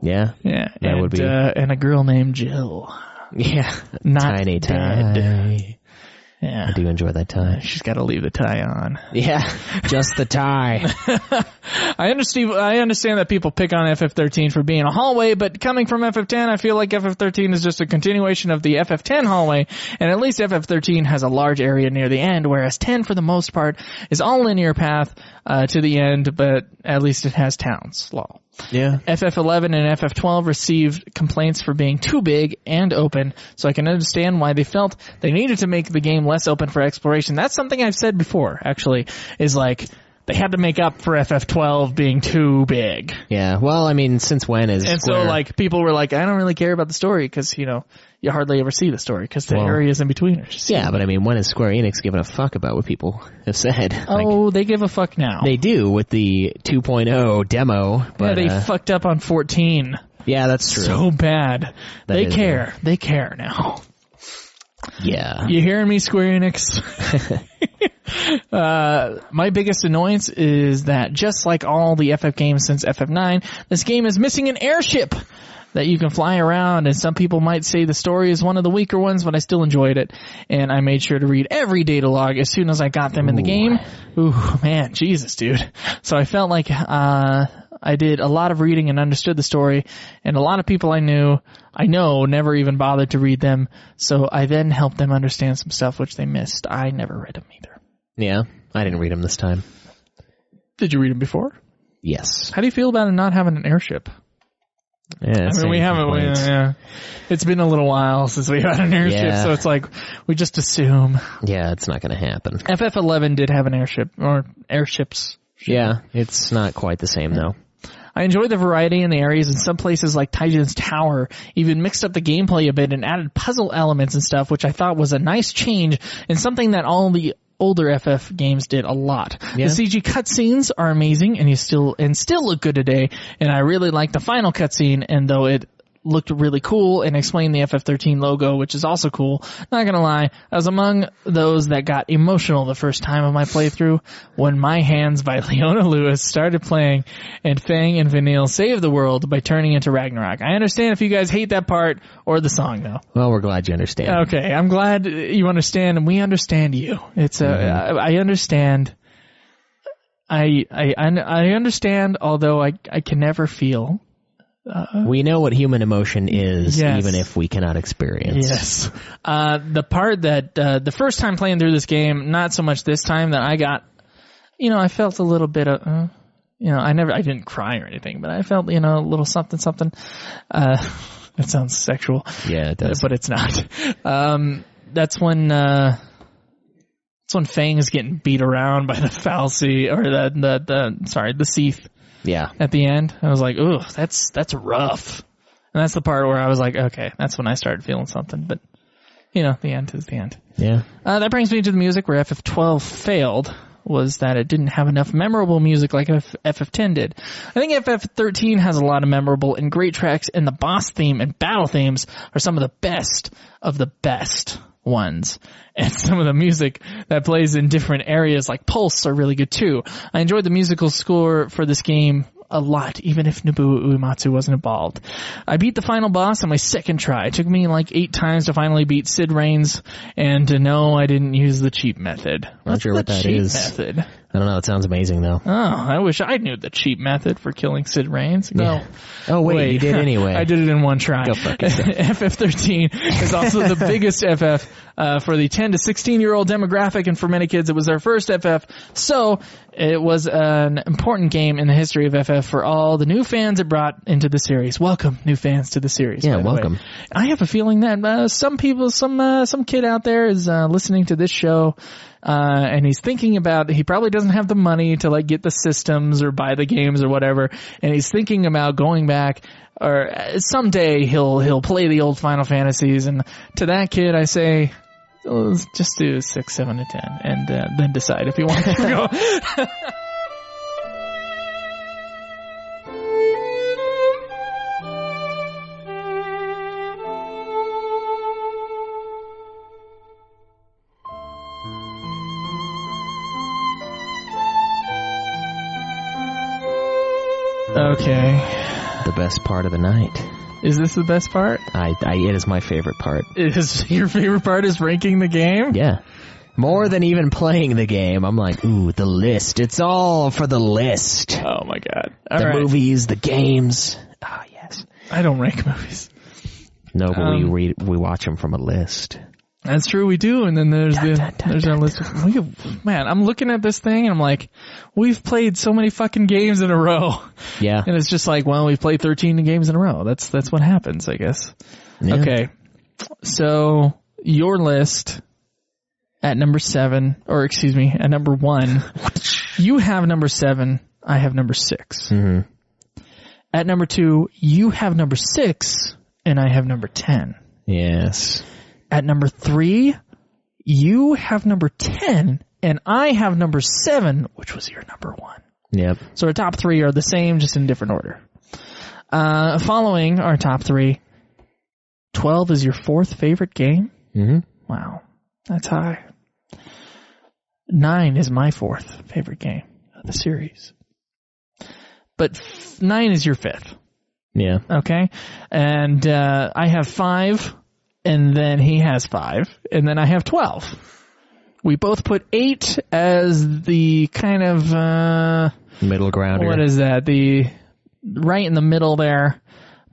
Yeah? Yeah. That would be. And a girl named Jill. Yeah. Not Tiny dead. tie. Yeah. I do enjoy that tie. She's got to leave the tie on. Yeah. Just the tie. I understand that people pick on FF XIII for being a hallway, but coming from FF X, I feel like FF XIII is just a continuation of the FF X hallway, and at least FF XIII has a large area near the end, whereas 10, for the most part, is all linear path to the end, but at least it has towns. Lol. Yeah. FF XI and FF XII received complaints for being too big and open, so I can understand why they felt they needed to make the game less open for exploration. That's something I've said before, actually, is like, they had to make up for FF XII being too big. Yeah, well, I mean, since when is And Square... so, like, people were like, I don't really care about the story, because, you know, you hardly ever see the story, because the areas in between are just... Yeah, but I mean, when is Square Enix giving a fuck about what people have said? Oh, they give a fuck now. They do, with the 2.0 demo, but... Yeah, they fucked up on 14. Yeah, that's true. So bad. They care. True. They care now. Yeah. You hearing me, Square Enix? My biggest annoyance is that just like all the FF games since FF 9, this game is missing an airship that you can fly around, and some people might say the story is one of the weaker ones, but I still enjoyed it, and I made sure to read every data log as soon as I got them in the game. Ooh, man, Jesus, dude. So I felt like I did a lot of reading and understood the story, and a lot of people I know never even bothered to read them, so I then helped them understand some stuff which they missed. I never read them either. Yeah, I didn't read them this time. Did you read them before? Yes. How do you feel about it not having an airship? Yeah, I mean, we haven't. Yeah, it's been a little while since we had an airship, so it's like we just assume. Yeah, it's not going to happen. FF XI did have an airship, or airships. Yeah, it's not quite the same though. I enjoyed the variety in the areas. In some places like Titan's Tower even mixed up the gameplay a bit and added puzzle elements and stuff, which I thought was a nice change and something that all the older FF games did a lot. Yeah. The CG cutscenes are amazing and still look good today. And I really like the final cutscene, and though it looked really cool and explained the FF XIII logo, which is also cool. Not gonna lie, I was among those that got emotional the first time of my playthrough when My Hands by Leona Lewis started playing and Fang and Vanille saved the world by turning into Ragnarok. I understand if you guys hate that part or the song though. Well, we're glad you understand. Okay, I'm glad you understand and we understand you. It's I understand. I understand, although I can never feel. We know what human emotion is, yes. even if we cannot experience. Yes. The part that, the first time playing through this game, not so much this time, that I got, I felt a little bit of, I didn't cry or anything, but I felt, a little something. That sounds sexual. Yeah, it does. But it's not. That's when Fang is getting beat around by the Falsey, or the Seath. Yeah. At the end, I was like, ooh, that's rough. And that's the part where I was like, okay, that's when I started feeling something. But, the end is the end. Yeah. That brings me to the music where FF XII failed, was that it didn't have enough memorable music like FF X did. I think FF XIII has a lot of memorable and great tracks, and the boss theme and battle themes are some of the best ones. And some of the music that plays in different areas like Pulse are really good too. I enjoyed the musical score for this game a lot, even if Nobuo Uematsu wasn't involved. I beat the final boss on my second try. It took me like 8 times to finally beat Sid Reigns, and to know I didn't use the cheap method. Not sure what that is. Method? I don't know. It sounds amazing though. Oh, I wish I knew the cheap method for killing Sid Reigns. No. Yeah. Oh wait, you did anyway. I did it in one try. Go fuck yourself. FF XIII is also the biggest FF for the 10 to 16-year-old demographic, and for many kids it was their first FF. So it was an important game in the history of FF for all the new fans it brought into the series. Welcome, new fans, to the series. Yeah, welcome. I have a feeling that some kid out there is listening to this show. And he's thinking about, he probably doesn't have the money to like get the systems or buy the games or whatever. And he's thinking about going back, or someday he'll play the old Final Fantasies. And to that kid, I say, let's just do 6, 7, and 10 and then decide if you want to go. Okay. The best part of the night. Is this the best part? It is my favorite part. Is your favorite part is ranking the game? Yeah. More than even playing the game. I'm like, ooh, the list. It's all for the list. Oh my god. The movies, the games. Ah, yes. I don't rank movies. No, but we watch them from a list. That's true, we do, and then there's our list. Man, I'm looking at this thing and I'm like, we've played so many fucking games in a row. Yeah. And it's just like, well, we've played 13 games in a row. That's what happens, I guess. Yeah. Okay. So, your list at number 7, or excuse me, at number 1, you have number 7, I have number 6. Mm-hmm. At number 2, you have number 6, and I have number 10. Yes. At number 3, you have number 10, and I have number 7, which was your number 1. Yep. So our top 3 are the same, just in different order. Following our top 3, 12 is your 4th favorite game? Mm-hmm. Wow. That's high. 9 is my 4th favorite game of the series. But 9 is your 5th. Yeah. Okay? And I have 5... and then he has 5, and then I have 12. We both put 8 as the kind of, middle grounder. What is that? The, right in the middle there.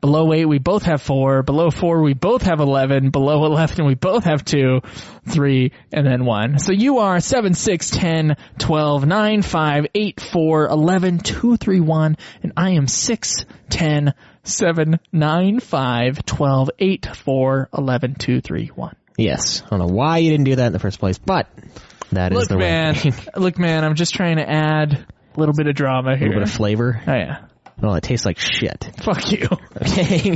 Below 8, we both have 4. Below 4, we both have 11. Below 11, we both have 2, 3, and then 1. So you are 7, 6, 10, 12, 9, 5, 8, 4, 11, 2, 3, 1, and I am 6, 10, 7, 9, 5, 12, 8, 4, 11, 2, 3, 1. Yes. I don't know why you didn't do that in the first place, but that is the man. ranking. Look, man, I'm just trying to add little bit of drama here. A little bit of flavor. Oh, yeah. Well, it tastes like shit. Fuck you. Okay.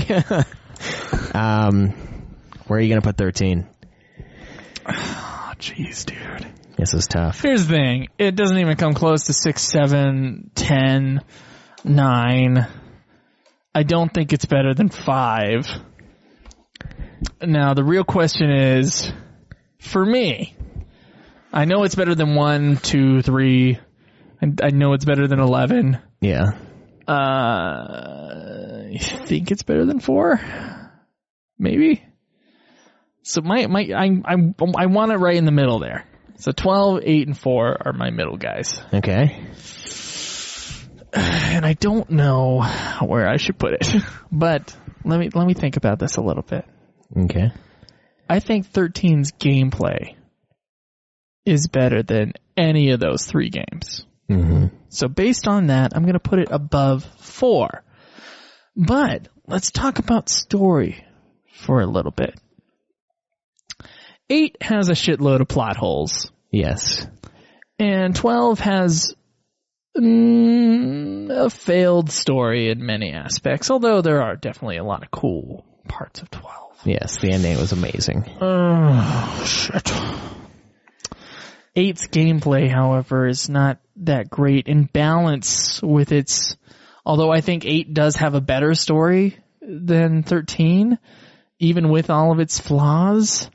Where are you going to put 13? Oh, jeez, dude. This is tough. Here's the thing. It doesn't even come close to 6, 7, 10, 9. I don't think it's better than 5. Now, the real question is, for me, I know it's better than 1, 2, 3. I know it's better than 11. Yeah. I think it's better than 4. Maybe. So I want it right in the middle there. So 12, 8, and 4 are my middle guys. Okay. And I don't know where I should put it. But let me think about this a little bit. Okay. I think 13's gameplay is better than any of those 3 games. Mm-hmm. So based on that, I'm going to put it above 4. But let's talk about story for a little bit. 8 has a shitload of plot holes. Yes. And 12 has a failed story in many aspects, although there are definitely a lot of cool parts of 12. Yes, the ending was amazing. Oh, shit. 8's gameplay, however, is not that great in balance with its... Although I think 8 does have a better story than 13, even with all of its flaws.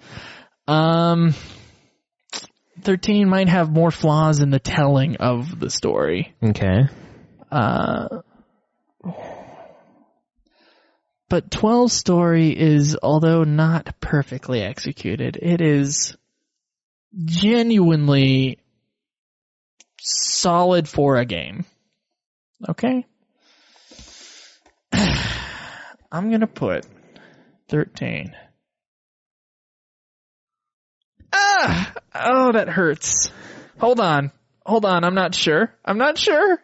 13 might have more flaws in the telling of the story. Okay. But 12's story is, although not perfectly executed, it is genuinely solid for a game. Okay? I'm gonna put 13. Oh, that hurts. Hold on, I'm not sure if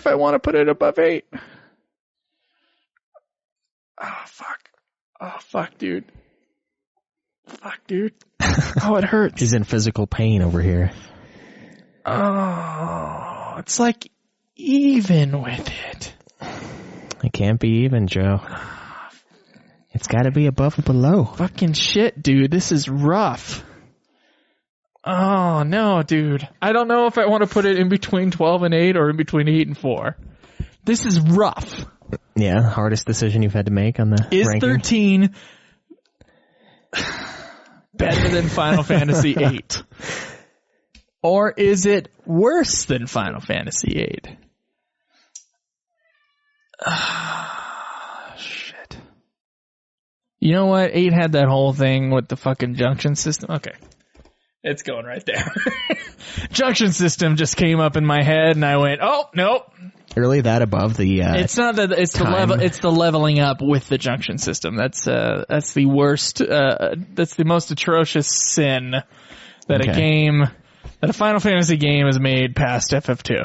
I want to put it above 8. Oh, fuck, dude. Oh, it hurts. He's in physical pain over here. Oh, it's like even with it. It can't be even, Joe. It's gotta be above or below. Fucking shit, dude. This is rough. Oh, no, dude. I don't know if I want to put it in between 12 and 8 or in between 8 and 4. This is rough. Yeah, hardest decision you've had to make on the ranking. 13 better than Final Fantasy VIII? Or is it worse than Final Fantasy VIII? Shit. You know what? 8 had that whole thing with the fucking junction system. Okay. It's going right there. Junction system just came up in my head and I went, oh, nope. Really, that above the it's not that it's time. the level, it's the leveling up with the junction system. That's the worst, that's the most atrocious sin that a Final Fantasy game has made past FF II.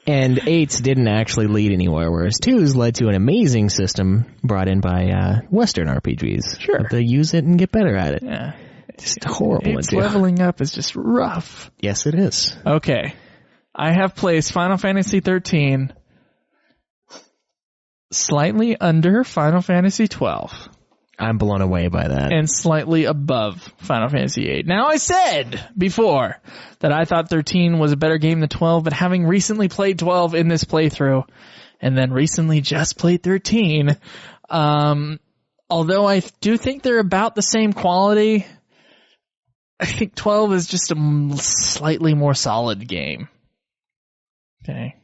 And 8's didn't actually lead anywhere, whereas 2's led to an amazing system brought in by Western RPGs. Sure. But they use it and get better at it. Yeah. Just horrible. It's leveling up is just rough. Yes, it is. Okay. I have placed Final Fantasy XIII slightly under Final Fantasy XII. I'm blown away by that. And slightly above Final Fantasy VIII. Now, I said before that I thought 13 was a better game than 12, but having recently played 12 in this playthrough, and then recently just played 13, although I do think they're about the same quality, I think 12 is just a slightly more solid game. Okay.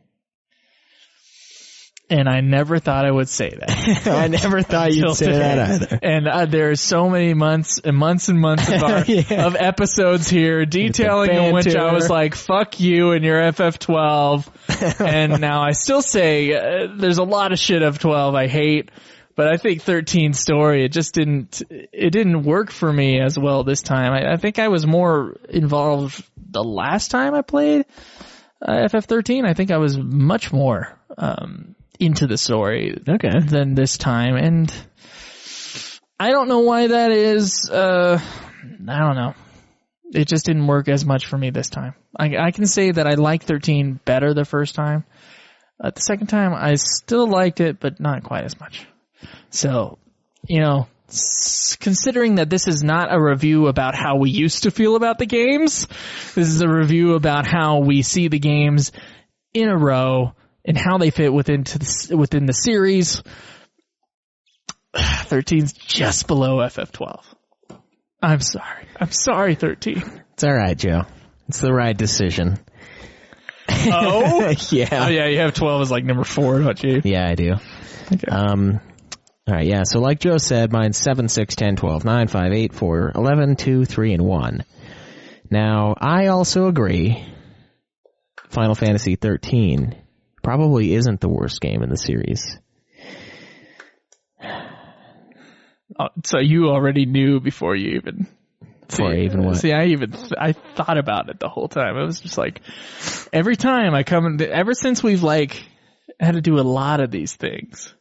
And I never thought I would say that. I never thought you'd say that either. And there's so many months and months and months of, of episodes here detailing in which I was like, fuck you and your FF 12. And now I still say there's a lot of shit of 12 I hate. But I think 13 story, it didn't work for me as well this time. I think I was more involved the last time I played FF 13. I think I was much more into the story than this time. And I don't know why that is. I don't know. It just didn't work as much for me this time. I can say that I liked 13 better the first time. The second time, I still liked it, but not quite as much. So, considering that this is not a review about how we used to feel about the games, this is a review about how we see the games in a row and how they fit within the series. 13's just below FF 12. I'm sorry, 13. It's all right, Joe. It's the right decision. Oh? Yeah. Oh, yeah, you have 12 as like number 4, don't you? Yeah, I do. Okay. All right, yeah. So like Joe said, mine's 7, 6, 10, 12, 9, 5, 8, 4, 11, 2, 3, and 1. Now, I also agree Final Fantasy 13 probably isn't the worst game in the series. So you already knew before you even... See, I thought about it the whole time. It was just like, every time I come, ever since we've like had to do a lot of these things,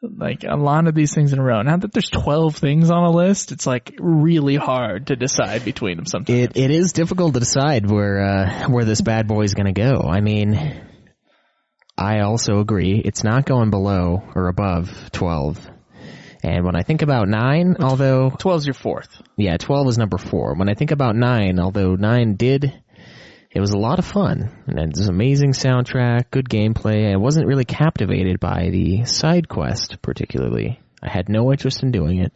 like a lot of these things in a row. Now that there's 12 things on a list, it's like really hard to decide between them sometimes. It is difficult to decide where this bad boy is going to go. I mean, I also agree it's not going below or above 12. And when I think about 9, although... 12's your 4th. Yeah, 12 is number 4. When I think about 9, although 9 it was a lot of fun. And it was an amazing soundtrack, good gameplay. I wasn't really captivated by the side quest, particularly. I had no interest in doing it.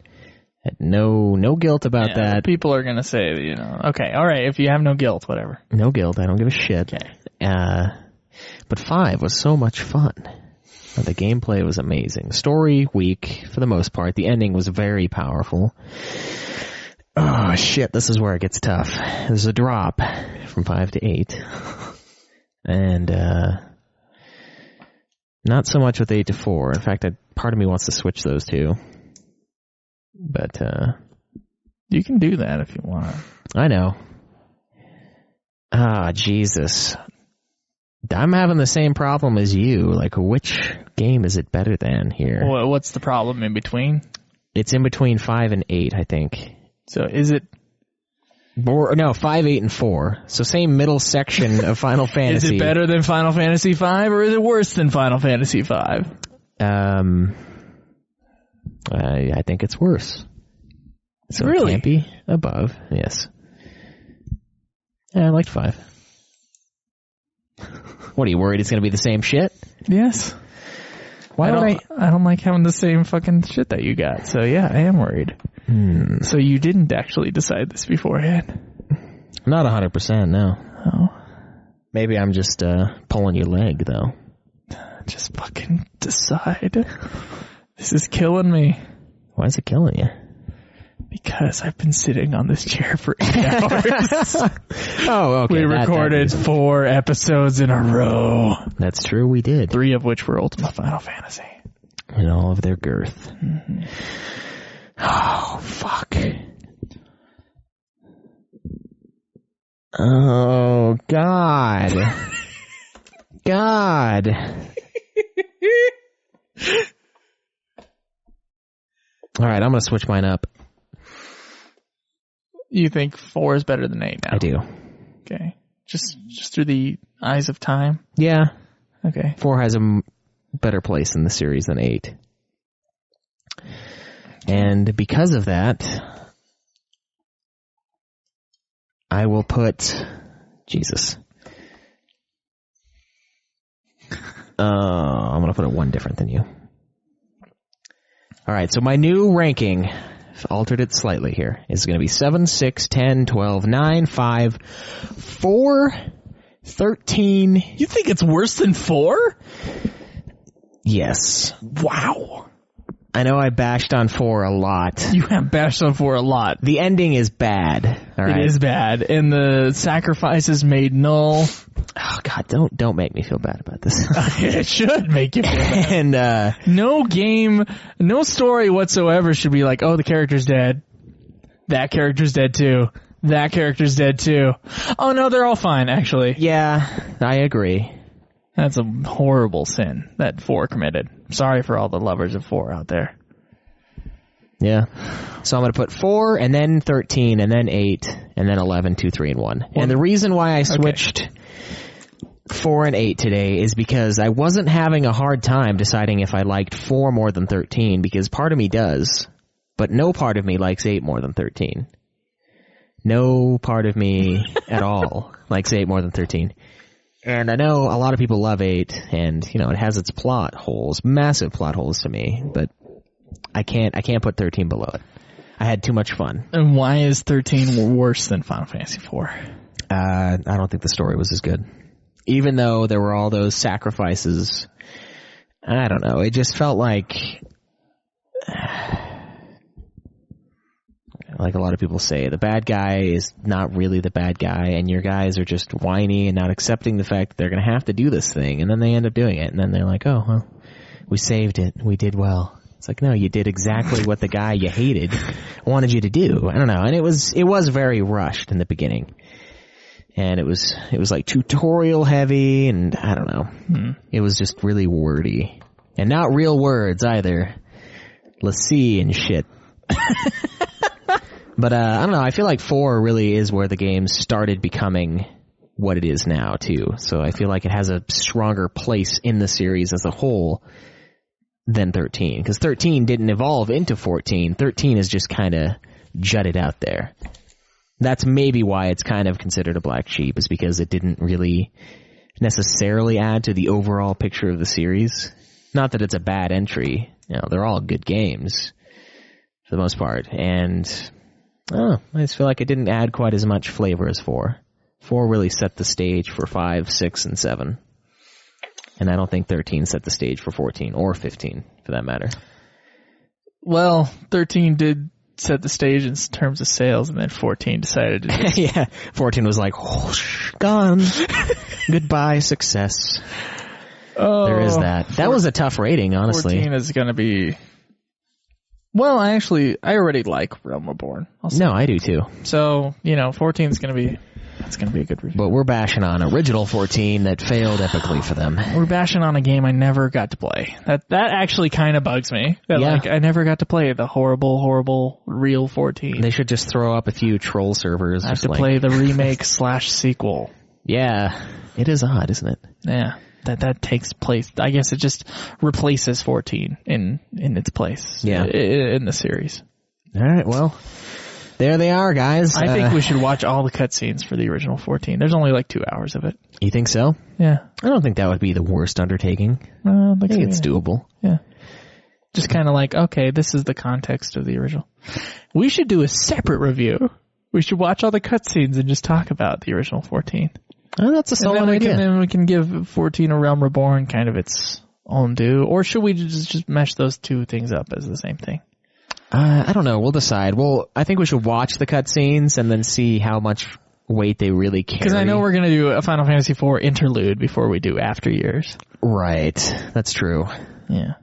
Had no guilt about that. People are going to say, okay, all right, if you have no guilt, whatever. No guilt, I don't give a shit. Okay. But 5 was so much fun. The gameplay was amazing. Story, weak, for the most part. The ending was very powerful. Oh, shit, this is where it gets tough. There's a drop from 5 to 8. And, not so much with 8 to 4. In fact, part of me wants to switch those two. But, you can do that if you want. I know. Ah, Jesus. I'm having the same problem as you. Like, which game is it better than here? Well, what's the problem in between? It's in between 5 and 8, I think. So is it... No, 5, 8, and 4. So same middle section of Final Fantasy. Is it better than Final Fantasy V, or is it worse than Final Fantasy V? I think it's worse. So really? It can't be above, yes. Yeah, I liked 5. What, are you worried it's going to be the same shit? Yes. I don't like having the same fucking shit that you got. So yeah, I am worried. So you didn't actually decide this beforehand? Not 100%, no. Oh. Maybe I'm just pulling your leg, though. Just fucking decide. This is killing me. Why is it killing you? Because I've been sitting on this chair for 8 hours. Oh, okay. We recorded 4 episodes in a row. That's true, we did. 3 of which were Ultima Final Fantasy. In all of their girth. Mm-hmm. Oh, fuck. Oh, God. God. All right, I'm going to switch mine up. You think 4 is better than 8 now? I do. Okay. Just through the eyes of time? Yeah. Okay. 4 has a better place in the series than 8. And because of that, I will put... Jesus. I'm going to put it 1 different than you. All right, so my new ranking... I've altered it slightly here. It's going to be 7, 6, 10, 12, 9, 5, 4, 13. You think it's worse than 4? Yes. Wow. I know I bashed on 4 a lot. You have bashed on 4 a lot. The ending is bad. All right. It is bad. And the sacrifice is made null. Oh, God, don't make me feel bad about this. It should make you feel bad. And, no game, no story whatsoever should be like, oh, the character's dead. That character's dead too. That character's dead too. Oh, no, they're all fine, actually. yeah, I agree. That's a horrible sin that 4 committed. Sorry for all the lovers of 4 out there. Yeah. So I'm going to put 4, and then 13, and then 8, and then 11, 2, 3, and 1. And the reason why I switched 4 and 8 today is because I wasn't having a hard time deciding if I liked 4 more than 13, because part of me does, but no part of me likes 8 more than 13. No part of me at all likes 8 more than 13. And I know a lot of people love 8, and, you know, it has its plot holes, massive plot holes to me, but I can't put 13 below it. I had too much fun. And why is 13 worse than Final Fantasy IV? I don't think the story was as good. Even though there were all those sacrifices, I don't know, it just felt like a lot of people say, the bad guy is not really the bad guy, and your guys are just whiny and not accepting the fact that they're going to have to do this thing, and then they end up doing it, and then they're like, oh, well, we saved it, we did well. It's like, no, you did exactly what the guy you hated wanted you to do. I don't know, and it was very rushed in the beginning. And it was like tutorial heavy, and I don't know. It was just really wordy. And not real words either. Let's see and shit. But I don't know, I feel like 4 really is where the game started becoming what it is now too. So I feel like it has a stronger place in the series as a whole than 13. Because 13 didn't evolve into 14. 13 is just kind of jutted out there. That's maybe why it's kind of considered a black sheep, is because it didn't really necessarily add to the overall picture of the series. Not that it's a bad entry. You know, they're all good games for the most part. And I just feel like it didn't add quite as much flavor as 4. 4 really set the stage for 5, 6, and 7. And I don't think 13 set the stage for 14 or 15, for that matter. Well, 13 did set the stage in terms of sales, and then 14 decided to just... Yeah, 14 was like, gone. Goodbye, success. Oh, there is that. That was a tough rating, honestly. 14 is going to be... Well, I already like Realm Reborn. No, I do too. So, 14 is going to be... That's going to be a good review. But we're bashing on original 14 that failed epically for them. We're bashing on a game I never got to play. That actually kind of bugs me. I never got to play the horrible, real 14. They should just throw up a few troll servers. I have to play the remake / sequel. Yeah. It is odd, isn't it? Yeah. That takes place. I guess it just replaces 14 in its place. Yeah. In the series. All right, well... There they are, guys. I think we should watch all the cutscenes for the original 14. There's only like 2 hours of it. You think so? Yeah. I don't think that would be the worst undertaking. I think it's doable. Yeah. Just kind of like, okay, this is the context of the original. We should do a separate review. We should watch all the cutscenes and just talk about the original 14. Oh, that's a solid idea. And then we can give 14 a Realm Reborn kind of its own due. Or should we just mesh those two things up as the same thing? I don't know. We'll decide. I think we should watch the cutscenes and then see how much weight they really carry. Because I know we're going to do a Final Fantasy IV interlude before we do After Years. Right. That's true. Yeah.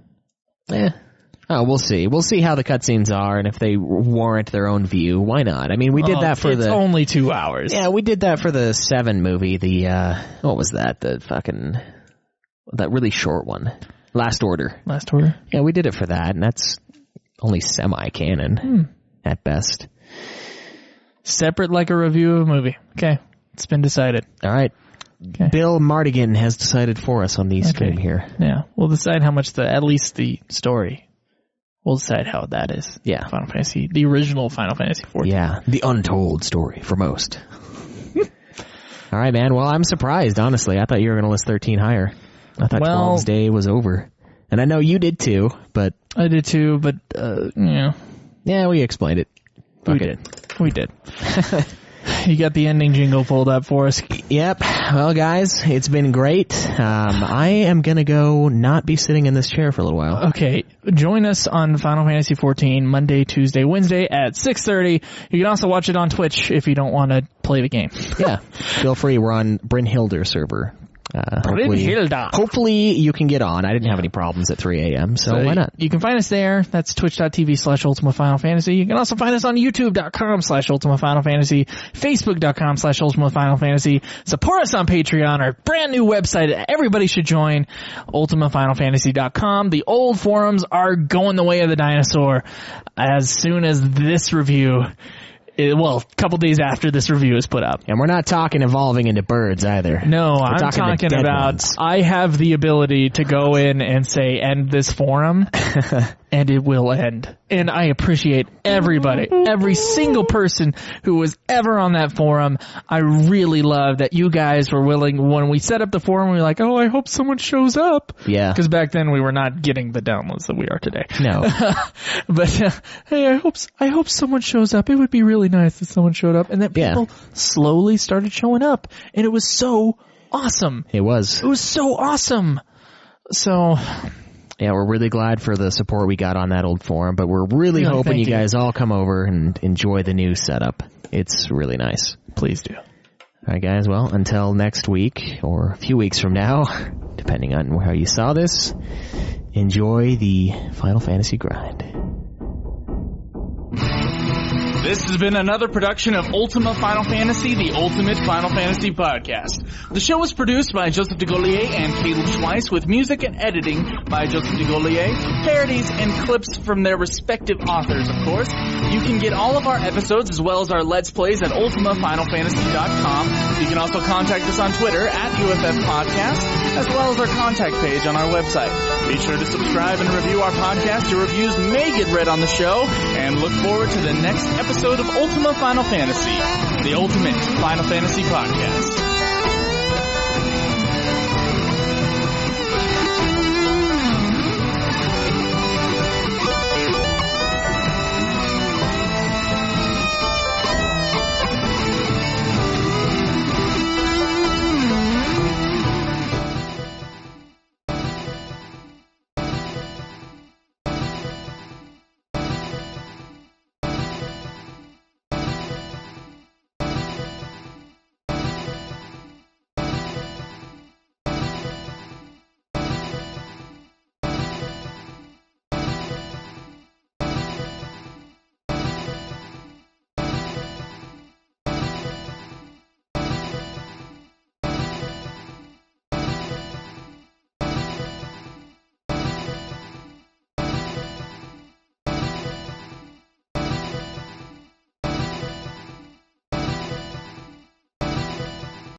Oh, we'll see. We'll see how the cutscenes are, and if they warrant their own view, why not? I mean, we did that for It's only 2 hours. Yeah, we did that for the 7 movie, what was that? That really short one. Last Order. Last Order? Yeah, we did it for that, and that's only semi-canon at best. Separate like a review of a movie. Okay. It's been decided. All right. Okay. Bill Mardigan has decided for us on the stream here. Yeah. We'll decide how much at least the story. We'll decide how that is. Yeah. Final Fantasy, the original Final Fantasy XIV. Yeah. The untold story for most. All right, man. Well, I'm surprised, honestly. I thought you were going to list 13 higher. I thought 12's day was over. And I know you did too, but... I did too, but, Yeah, we explained it. We did. You got the ending jingle pulled up for us. Yep. Well, guys, it's been great. I am going to go not be sitting in this chair for a little while. Okay. Join us on Final Fantasy XIV Monday, Tuesday, Wednesday at 6:30. You can also watch it on Twitch if you don't want to play the game. Yeah. Feel free. We're on Brynhilder server. Hopefully you can get on. I didn't have any problems at 3 a.m., so why not? You can find us there. That's twitch.tv/Ultima Final Fantasy. You can also find us on youtube.com/Ultima Final Fantasy, facebook.com/Ultima Final Fantasy. Support us on Patreon, our brand new website that everybody should join, ultimafinalfantasy.com. The old forums are going the way of the dinosaur as soon as this review, a couple days after this review is put up. And we're not talking evolving into birds either. No, I'm talking about ones. I have the ability to go in and say end this forum and it will end. And I appreciate everybody, every single person who was ever on that forum. I really love that you guys were willing, when we set up the forum, we were like, oh, I hope someone shows up. Yeah. Because back then we were not getting the downloads that we are today. No. But hey, I hope someone shows up. It would be really nice if someone showed up. And then people slowly started showing up. And it was so awesome. It was. It was so awesome. So... yeah, we're really glad for the support we got on that old forum, but we're really hoping you guys all come over and enjoy the new setup. It's really nice. Please do. All right, guys. Well, until next week or a few weeks from now, depending on how you saw this, enjoy the Final Fantasy grind. This has been another production of Ultima Final Fantasy, the Ultimate Final Fantasy Podcast. The show was produced by Joseph DeGollier and Caleb Schweiss, with music and editing by Joseph DeGollier, parodies and clips from their respective authors, of course. You can get all of our episodes as well as our Let's Plays at ultimafinalfantasy.com. You can also contact us on Twitter at UFF Podcast, as well as our contact page on our website. Be sure to subscribe and review our podcast. Your reviews may get read on the show, and look forward to the next episode of Ultima Final Fantasy, the Ultimate Final Fantasy Podcast.